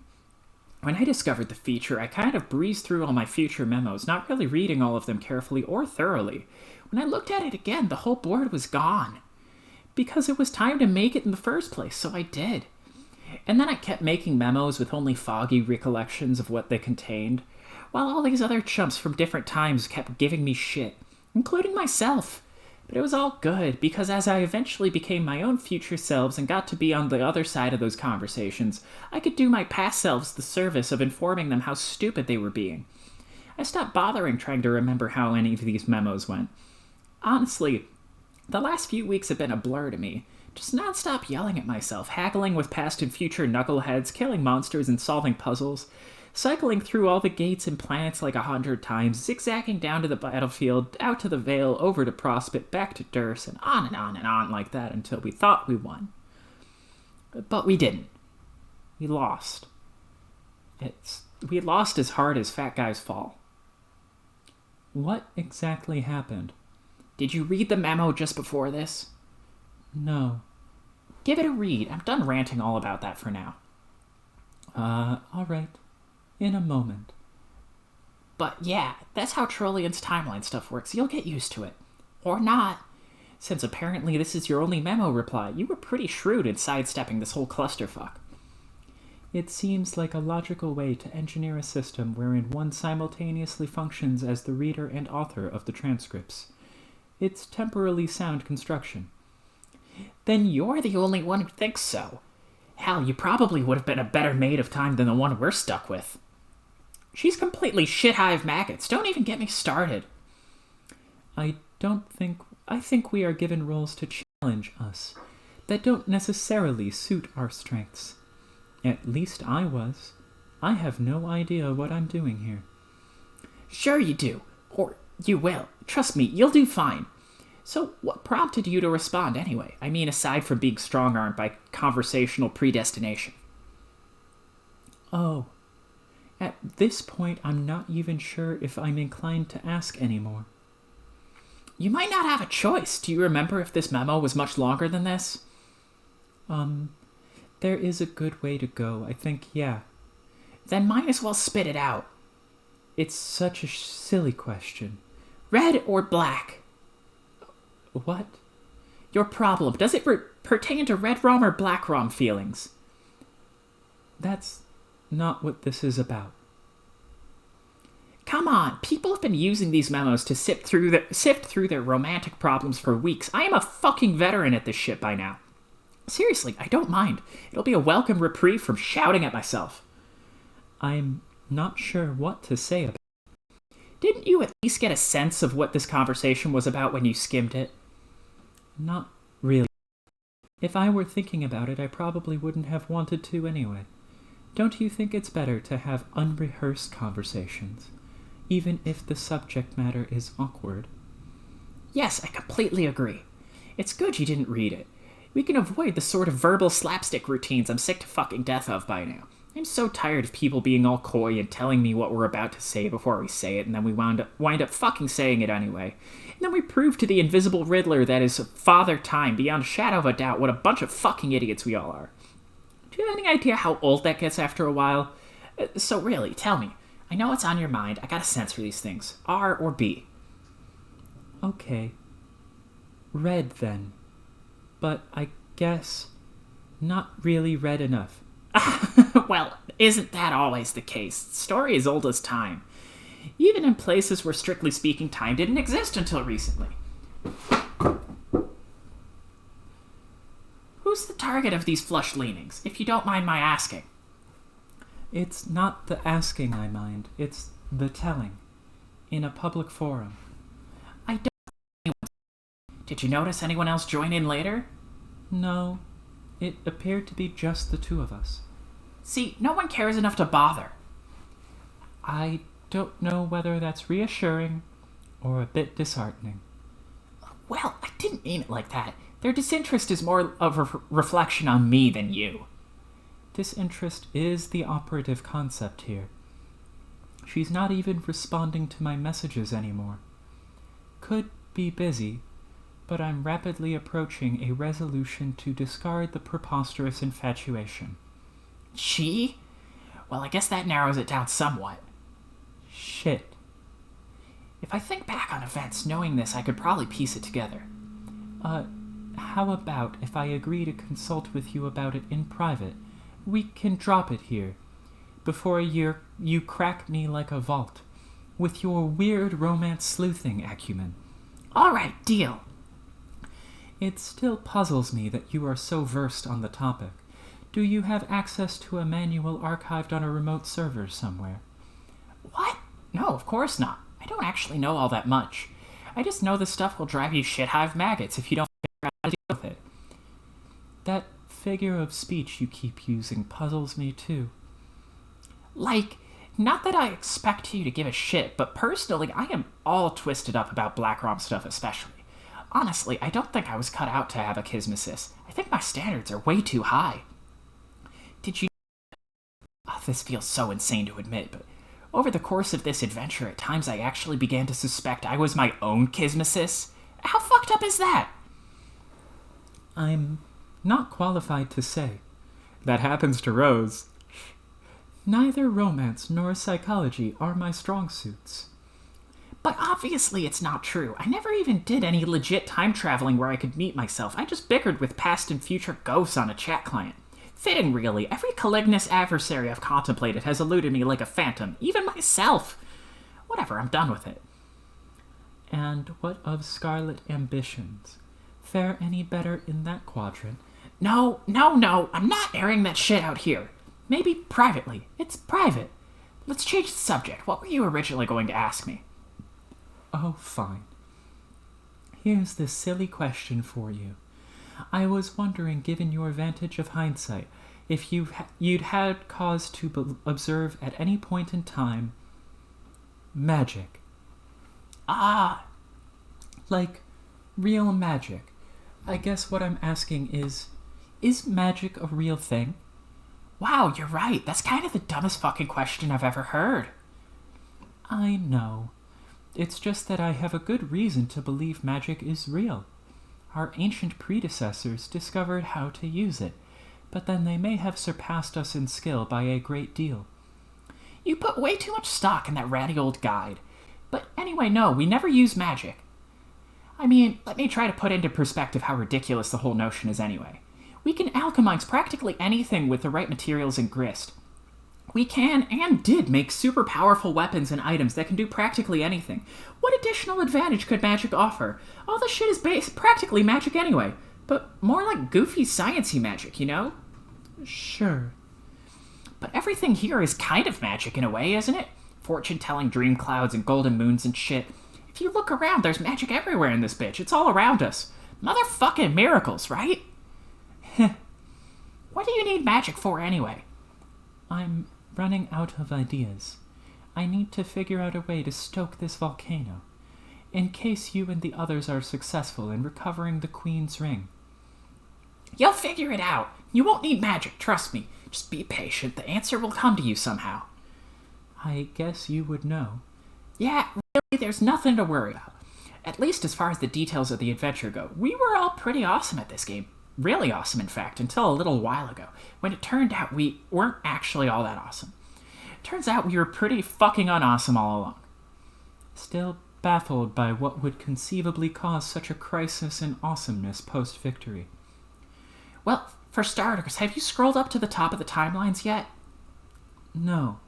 When I discovered the feature, I kind of breezed through all my future memos, not really reading all of them carefully or thoroughly. When I looked at it again, the whole board was gone. Because it was time to make it in the first place, so I did. And then I kept making memos with only foggy recollections of what they contained, while all these other chumps from different times kept giving me shit, including myself. But it was all good, because as I eventually became my own future selves and got to be on the other side of those conversations, I could do my past selves the service of informing them how stupid they were being. I stopped bothering trying to remember how any of these memos went. Honestly, the last few weeks have been a blur to me. Just nonstop yelling at myself, haggling with past and future knuckleheads, killing monsters and solving puzzles, cycling through all the gates and planets like 100 times, zigzagging down to the battlefield, out to the Vale, over to Prospect, back to Durst, and on like that until we thought we won. But we didn't. We lost. We lost as hard as fat guys fall. What exactly happened? Did you read the memo just before this? No. Give it a read. I'm done ranting all about that for now. All right. In a moment. But yeah, that's how Trollian's timeline stuff works. You'll get used to it. Or not. Since apparently this is your only memo reply, you were pretty shrewd in sidestepping this whole clusterfuck. It seems like a logical way to engineer a system wherein one simultaneously functions as the reader and author of the transcripts. It's temporally sound construction. Then you're the only one who thinks so. Hell, you probably would have been a better maid of time than the one we're stuck with. She's completely shit-hive maggots. Don't even get me started. I think we are given roles to challenge us that don't necessarily suit our strengths. At least I was. I have no idea what I'm doing here. Sure you do. Or you will. Trust me, you'll do fine. So what prompted you to respond anyway? I mean, aside from being strong-armed by conversational predestination. Oh. At this point, I'm not even sure if I'm inclined to ask anymore. You might not have a choice. Do you remember if this memo was much longer than this? There is a good way to go. I think, yeah. Then might as well spit it out. It's such a silly question. Red or black? What? Your problem. Does it pertain to red rum or black rum feelings? That's not what this is about. Come on, people have been using these memos to sift through their romantic problems for weeks. I am a fucking veteran at this shit by now. Seriously, I don't mind. It'll be a welcome reprieve from shouting at myself. I'm not sure what to say about it. Didn't you at least get a sense of what this conversation was about when you skimmed it? Not really. If I were thinking about it, I probably wouldn't have wanted to anyway. Don't you think it's better to have unrehearsed conversations, even if the subject matter is awkward? Yes, I completely agree. It's good you didn't read it. We can avoid the sort of verbal slapstick routines I'm sick to fucking death of by now. I'm so tired of people being all coy and telling me what we're about to say before we say it, and then we wind up fucking saying it anyway. And then we prove to the invisible Riddler that is Father Time beyond a shadow of a doubt what a bunch of fucking idiots we all are. Do you have any idea how old that gets after a while? So really, tell me. I know it's on your mind. I got a sense for these things. R or B? Okay. Red, then. But I guess not really red enough. Well, isn't that always the case? The story is old as time. Even in places where, strictly speaking, time didn't exist until recently. Who's the target of these flush leanings, if you don't mind my asking? It's not the asking I mind, it's the telling. In a public forum. I don't Did you notice anyone else join in later? No, it appeared to be just the two of us. See, no one cares enough to bother. I don't know whether that's reassuring or a bit disheartening. Well, I didn't mean it like that. Their disinterest is more of a reflection on me than you. Disinterest is the operative concept here. She's not even responding to my messages anymore. Could be busy, but I'm rapidly approaching a resolution to discard the preposterous infatuation. She? Well, I guess that narrows it down somewhat. Shit. If I think back on events, knowing this, I could probably piece it together. How about if I agree to consult with you about it in private? We can drop it here. Before a year, you crack me like a vault, with your weird romance sleuthing acumen. All right, deal. It still puzzles me that you are so versed on the topic. Do you have access to a manual archived on a remote server somewhere? What? No, of course not. I don't actually know all that much. I just know this stuff will drive you shit-hive maggots if you don't figure out how to deal with it. That figure of speech you keep using puzzles me too. Like, not that I expect you to give a shit, but personally, I am all twisted up about Black Rom stuff especially. Honestly, I don't think I was cut out to have a kismesis. I think my standards are way too high. Did you... Oh, this feels so insane to admit, but over the course of this adventure, at times I actually began to suspect I was my own kismesis. How fucked up is that? I'm not qualified to say. That happens to Rose. Neither romance nor psychology are my strong suits. But obviously it's not true. I never even did any legit time traveling where I could meet myself. I just bickered with past and future ghosts on a chat client. Fitting, really. Every calignous adversary I've contemplated has eluded me like a phantom, even myself. Whatever, I'm done with it. And what of Scarlet Ambitions? Fare any better in that quadrant? No, I'm not airing that shit out here. Maybe privately. It's private. Let's change the subject. What were you originally going to ask me? Oh, fine. Here's this silly question for you. I was wondering, given your vantage of hindsight, if you'd had cause to observe at any point in time magic. Ah. Like, real magic. I guess what I'm asking is magic a real thing? Wow, you're right. That's kind of the dumbest fucking question I've ever heard. I know. It's just that I have a good reason to believe magic is real. Our ancient predecessors discovered how to use it, but then they may have surpassed us in skill by a great deal. You put way too much stock in that ratty old guide. But anyway, no, we never use magic. I mean, let me try to put into perspective how ridiculous the whole notion is anyway. We can alchemize practically anything with the right materials and grist. We can and did make super powerful weapons and items that can do practically anything. What additional advantage could magic offer? All this shit is practically magic anyway, but more like goofy sciencey magic, you know? Sure. But everything here is kind of magic in a way, isn't it? Fortune-telling dream clouds and golden moons and shit. If you look around, there's magic everywhere in this bitch. It's all around us. Motherfucking miracles, right? What do you need magic for anyway? I'm running out of ideas. I need to figure out a way to stoke this volcano, in case you and the others are successful in recovering the Queen's ring. You'll figure it out. You won't need magic, trust me. Just be patient. The answer will come to you somehow. I guess you would know. Yeah, really, there's nothing to worry about. At least as far as the details of the adventure go. We were all pretty awesome at this game. Really awesome, in fact, until a little while ago, when it turned out we weren't actually all that awesome. Turns out we were pretty fucking unawesome all along. Still baffled by what would conceivably cause such a crisis in awesomeness post-victory. Well, for starters, have you scrolled up to the top of the timelines yet? No.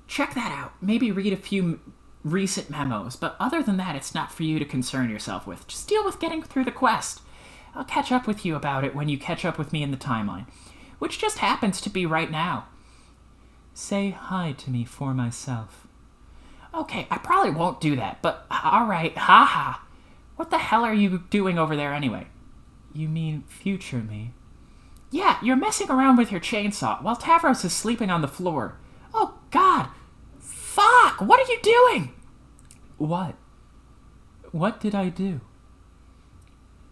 Check that out. Maybe read a few recent memos, but other than that, it's not for you to concern yourself with. Just deal with getting through the quest. I'll catch up with you about it when you catch up with me in the timeline, which just happens to be right now. Say hi to me for myself. Okay, I probably won't do that, but alright, haha. What the hell are you doing over there anyway? You mean future me? Yeah, you're messing around with your chainsaw while Tavros is sleeping on the floor. Oh, God. Fuck! What are you doing? What? What did I do?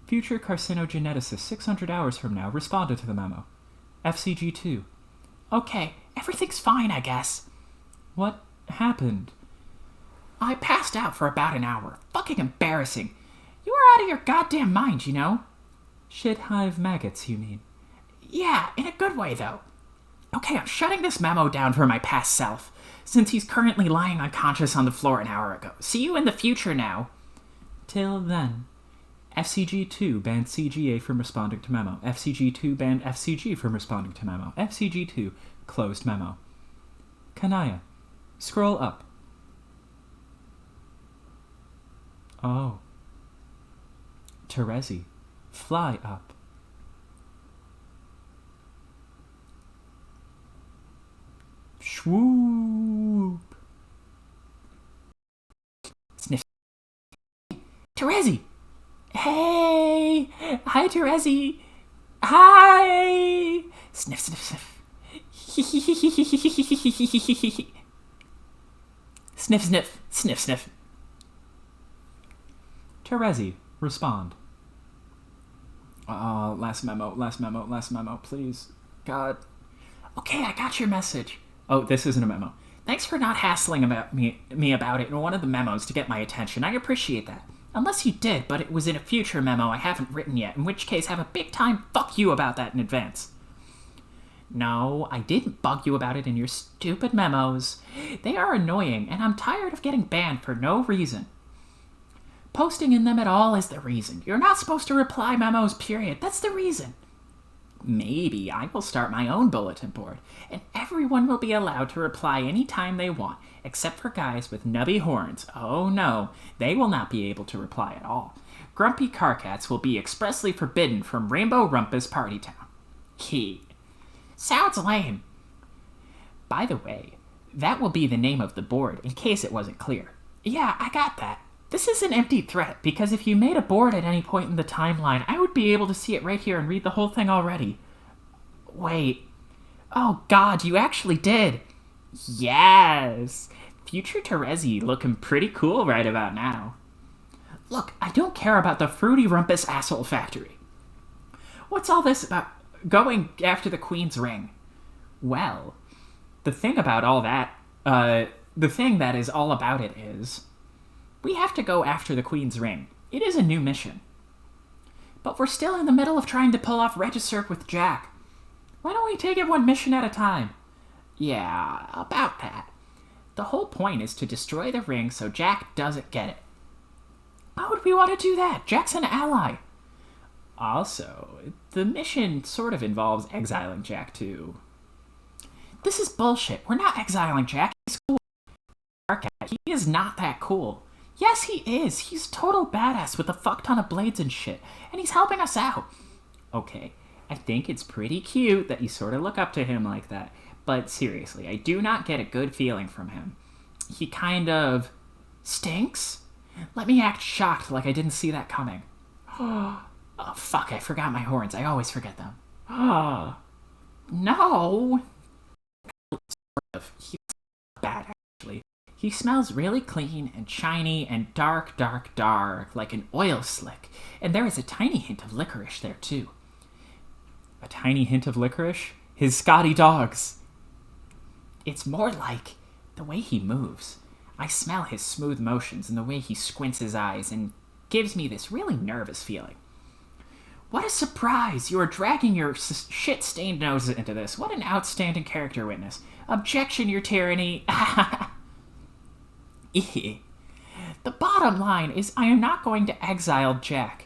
Future carcinogeneticist 600 hours from now responded to the memo. FCG2. Okay, everything's fine, I guess. What happened? I passed out for about an hour. Fucking embarrassing. You were out of your goddamn mind, you know? Shit hive maggots, you mean? Yeah, in a good way, though. Okay, I'm shutting this memo down for my past self, since he's currently lying unconscious on the floor an hour ago. See you in the future now. Till then. FCG2 banned CGA from responding to memo. FCG2 banned FCG from responding to memo. FCG2 closed memo. Kanaya, scroll up. Oh. Terezi, fly up. Swoop. Sniff. Terezi! Hey! Hi, Terezi! Hi! Sniff, sniff, sniff. Sniff, sniff, sniff, sniff. Terezi, respond. Last memo, please. God. Okay, I got your message. Oh, this isn't a memo. Thanks for not hassling about me about it in one of the memos to get my attention. I appreciate that. Unless you did, but it was in a future memo I haven't written yet, in which case have a big time fuck you about that in advance. No, I didn't bug you about it in your stupid memos. They are annoying, and I'm tired of getting banned for no reason. Posting in them at all is the reason. You're not supposed to reply memos, period. That's the reason. Maybe I will start my own bulletin board, and everyone will be allowed to reply anytime they want, except for guys with nubby horns. Oh no, they will not be able to reply at all. Grumpy Carcats will be expressly forbidden from Rainbow Rumpus Party Town. Sounds lame. By the way, that will be the name of the board, in case it wasn't clear. Yeah, I got that. This is an empty threat, because if you made a board at any point in the timeline, I would be able to see it right here and read the whole thing already. Wait. Oh god, you actually did. Yes. Future Terezi looking pretty cool right about now. Look, I don't care about the Fruity Rumpus Asshole Factory. What's all this about going after the Queen's ring? Well, the thing about all that, the thing that is all about it is, we have to go after the Queen's ring. It is a new mission. But we're still in the middle of trying to pull off Regicirc with Jack. Why don't we take it one mission at a time? Yeah, about that. The whole point is to destroy the ring so Jack doesn't get it. Why would we want to do that? Jack's an ally. Also, the mission sort of involves exiling Jack, too. This is bullshit. We're not exiling Jack. He's cool. He is not that cool. Yes, he is. He's total badass with a fuck ton of blades and shit. And he's helping us out. Okay, I think it's pretty cute that you sort of look up to him like that. But seriously, I do not get a good feeling from him. He kind of stinks. Let me act shocked like I didn't see that coming. Oh, fuck, I forgot my horns. I always forget them. Oh, no. He's bad, actually. He smells really clean and shiny and dark, dark, dark, like an oil slick. And there is a tiny hint of licorice there, too. A tiny hint of licorice? His Scotty dogs. It's more like the way he moves. I smell his smooth motions and the way he squints his eyes and gives me this really nervous feeling. What a surprise! You are dragging your shit-stained nose into this. What an outstanding character witness. Objection, your tyranny. The bottom line is I am not going to exile Jack.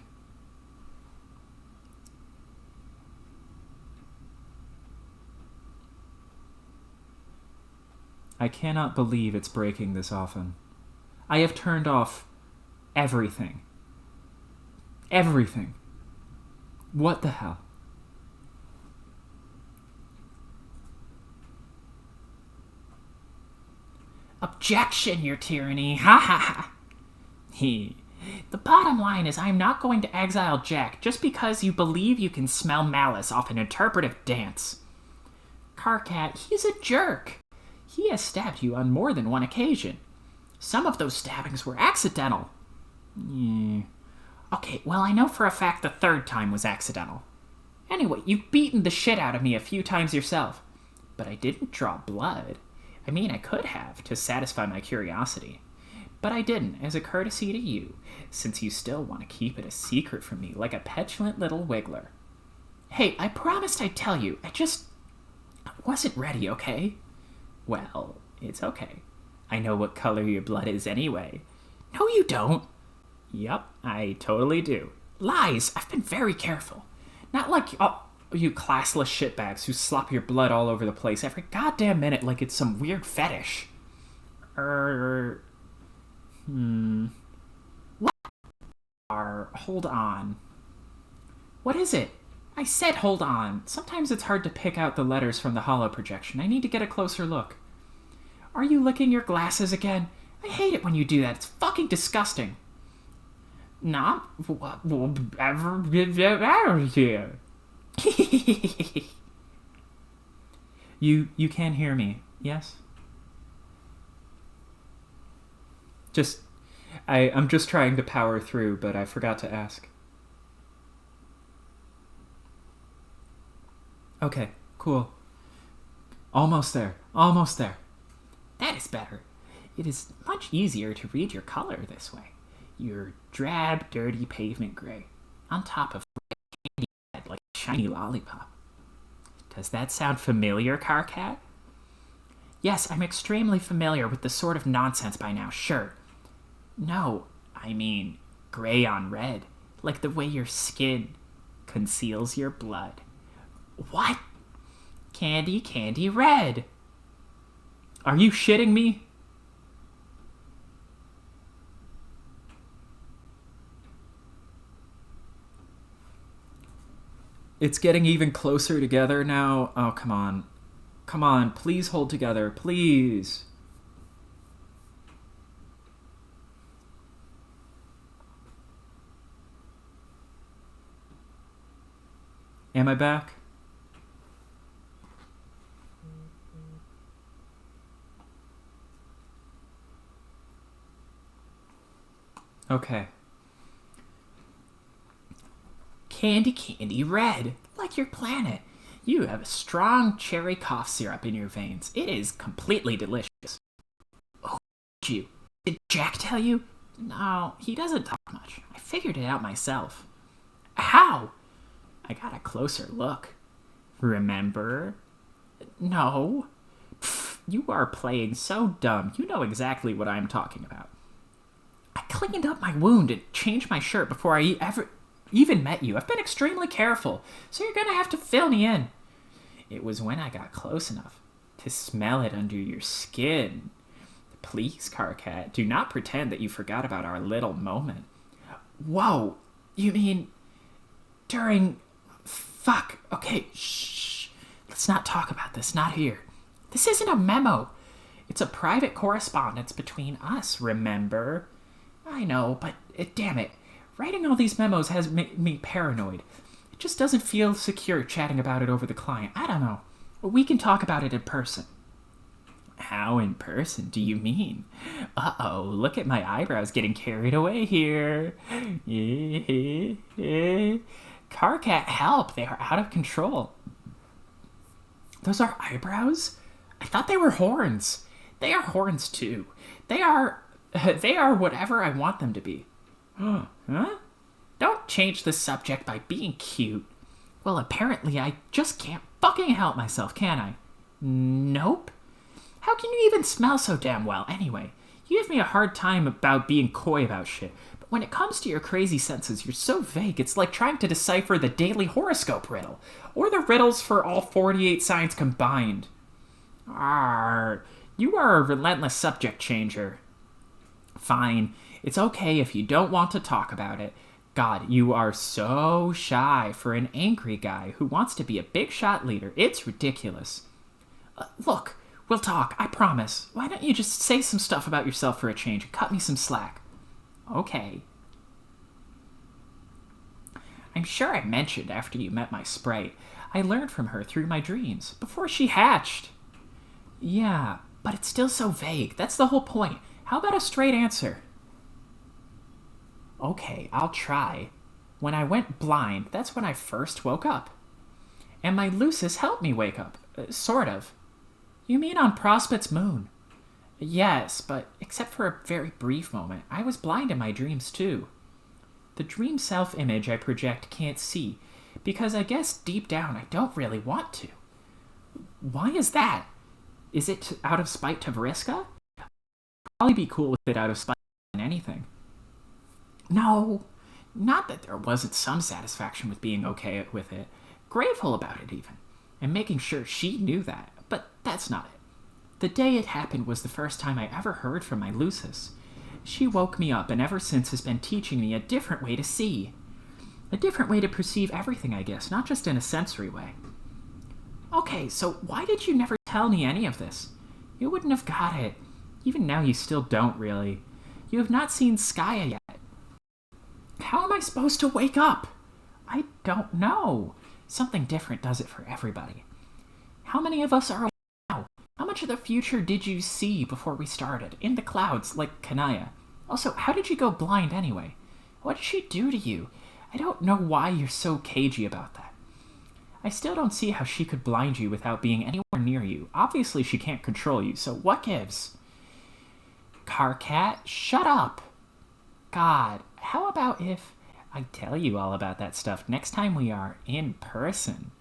I cannot believe it's breaking this often. I have turned off everything. Everything. What the hell? Objection, your tyranny. Ha ha ha. The bottom line is I'm not going to exile Jack just because you believe you can smell malice off an interpretive dance. Karkat, he's a jerk. He has stabbed you on more than one occasion. Some of those stabbings were accidental. Yeah. Okay, well, I know for a fact the third time was accidental. Anyway, you've beaten the shit out of me a few times yourself. But I didn't draw blood. I mean, I could have, to satisfy my curiosity. But I didn't, as a courtesy to you, since you still want to keep it a secret from me like a petulant little wiggler. Hey, I promised I'd tell you. I wasn't ready, okay? Well, it's okay. I know what color your blood is anyway. No, you don't. Yup, I totally do. Lies! I've been very careful. Not like you classless shitbags who slop your blood all over the place every goddamn minute like it's some weird fetish. What? Hold on. What is it? I said hold on. Sometimes it's hard to pick out the letters from the holo projection. I need to get a closer look. Are you licking your glasses again? I hate it when you do that. It's fucking disgusting. Not what will ever get out of here. You can hear me, yes? I'm just trying to power through, but I forgot to ask. Okay, cool. Almost there. That is better. It is much easier to read your color this way. Your drab, dirty pavement gray, on top of candy red like a shiny lollipop. Does that sound familiar, Karkat? Yes, I'm extremely familiar with this sort of nonsense by now, sure. No, I mean gray on red, like the way your skin conceals your blood. What? Candy red. Are you shitting me? It's getting even closer together now. Oh, come on. Come on, please hold together, please. Am I back? Okay. Candy red, like your planet. You have a strong cherry cough syrup in your veins. It is completely delicious. Oh, you. Did Jack tell you? No, he doesn't talk much. I figured it out myself. How? I got a closer look. Remember? No. Pfft, you are playing so dumb. You know exactly what I'm talking about. I cleaned up my wound and changed my shirt before I even met you. I've been extremely careful, so you're gonna have to fill me in. It was when I got close enough to smell it under your skin. Please, Karkat, do not pretend that you forgot about our little moment. Whoa, you mean during... Fuck, okay, shh. Let's not talk about this, not here. This isn't a memo. It's a private correspondence between us, remember? I know, but damn it. Writing all these memos has made me paranoid. It just doesn't feel secure chatting about it over the client. I don't know. We can talk about it in person. How in person do you mean? Uh-oh, look at my eyebrows getting carried away here. Karkat, help. They are out of control. Those are eyebrows? I thought they were horns. They are horns too. They are whatever I want them to be. Huh? Don't change the subject by being cute. Well, apparently I just can't fucking help myself, can I? Nope. How can you even smell so damn well, anyway? You give me a hard time about being coy about shit, but when it comes to your crazy senses, you're so vague, it's like trying to decipher the daily horoscope riddle, or the riddles for all 48 signs combined. You are a relentless subject changer. Fine, it's okay if you don't want to talk about it. God, you are so shy for an angry guy who wants to be a big shot leader. It's ridiculous. Look, we'll talk, I promise. Why don't you just say some stuff about yourself for a change and cut me some slack? Okay. I'm sure I mentioned after you met my sprite. I learned from her through my dreams, before she hatched. Yeah, but it's still so vague. That's the whole point. How about a straight answer? Okay, I'll try. When I went blind, that's when I first woke up. And my Lucis helped me wake up. Sort of. You mean on Prospect's moon? Yes, but except for a very brief moment, I was blind in my dreams too. The dream self-image I project can't see, because I guess deep down I don't really want to. Why is that? Is it out of spite to Vriska? I'd probably be cool with it out of spite than anything. No, not that there wasn't some satisfaction with being okay with it. Grateful about it even, and making sure she knew that, but that's not it. The day it happened was the first time I ever heard from my Lucis. She woke me up and ever since has been teaching me a different way to see. A different way to perceive everything, I guess, not just in a sensory way. Okay, so why did you never tell me any of this? You wouldn't have got it. Even now you still don't really. You have not seen Skya yet. How am I supposed to wake up? I don't know. Something different does it for everybody. How many of us are awake now? How much of the future did you see before we started? In the clouds, like Kanaya. Also, how did you go blind anyway? What did she do to you? I don't know why you're so cagey about that. I still don't see how she could blind you without being anywhere near you. Obviously she can't control you, so what gives? Karkat, shut up. God, how about if I tell you all about that stuff next time we are in person?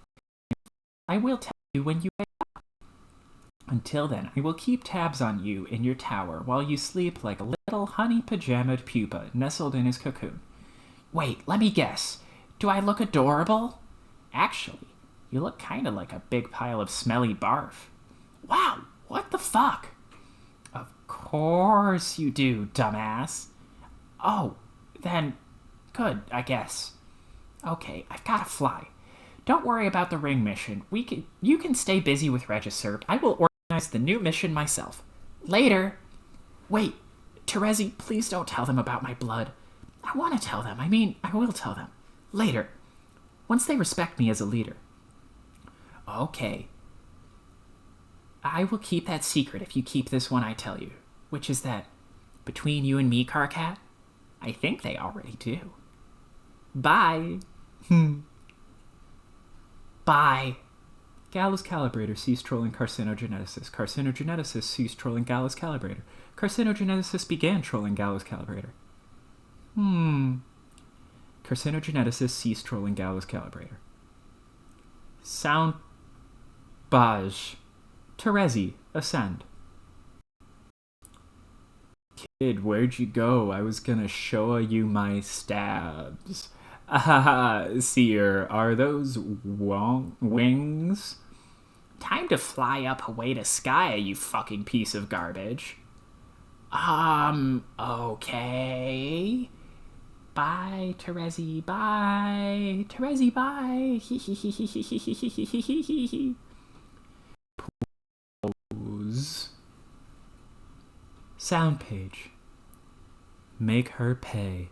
I will tell you when you wake up. Until then, I will keep tabs on you in your tower while you sleep like a little honey-pajamaed pupa nestled in his cocoon. Wait, let me guess. Do I look adorable? Actually, you look kind of like a big pile of smelly barf. Wow, what the fuck? Of course you do, dumbass. Oh, then, good, I guess. Okay, I've gotta fly. Don't worry about the ring mission. You can stay busy with Regiserve. I will organize the new mission myself. Later. Wait, Terezi, please don't tell them about my blood. I want to tell them. I will tell them. Later. Once they respect me as a leader. Okay. I will keep that secret if you keep this one I tell you. Which is that, between you and me, Karkat, I think they already do. Bye. Bye. Gallus Calibrator ceased trolling Carcinogeneticist. Carcinogeneticist ceased trolling Gallus Calibrator. Carcinogeneticist began trolling Gallus Calibrator. Carcinogeneticist ceased trolling Gallus Calibrator. Sound Baj. Terezi, ascend. Kid, where'd you go? I was gonna show you my stabs. Seer, are those wings? Time to fly up away to Skya, you fucking piece of garbage. Okay. Bye, Terezi, bye. Terezi, bye. Pose. Sound page. Make her pay.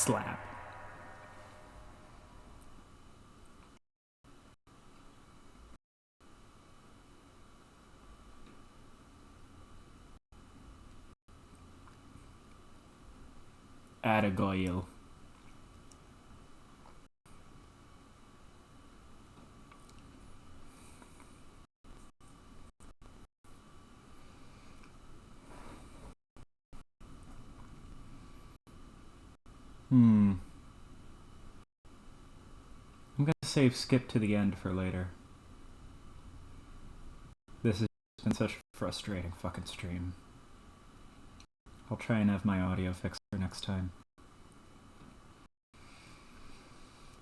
Slap. Attagoyle. I'm gonna save skip to the end for later. This has been such a frustrating fucking stream. I'll try and have my audio fixed for next time.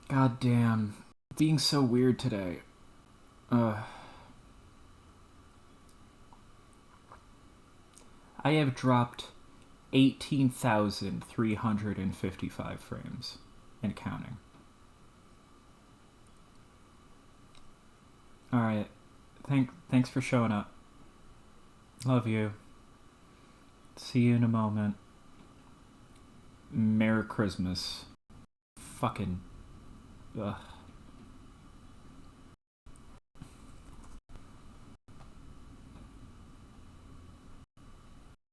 God damn. Being so weird today. I have dropped 18,355 frames and counting. Alright. Thanks for showing up. Love you. See you in a moment. Merry Christmas. Fucking... Ugh.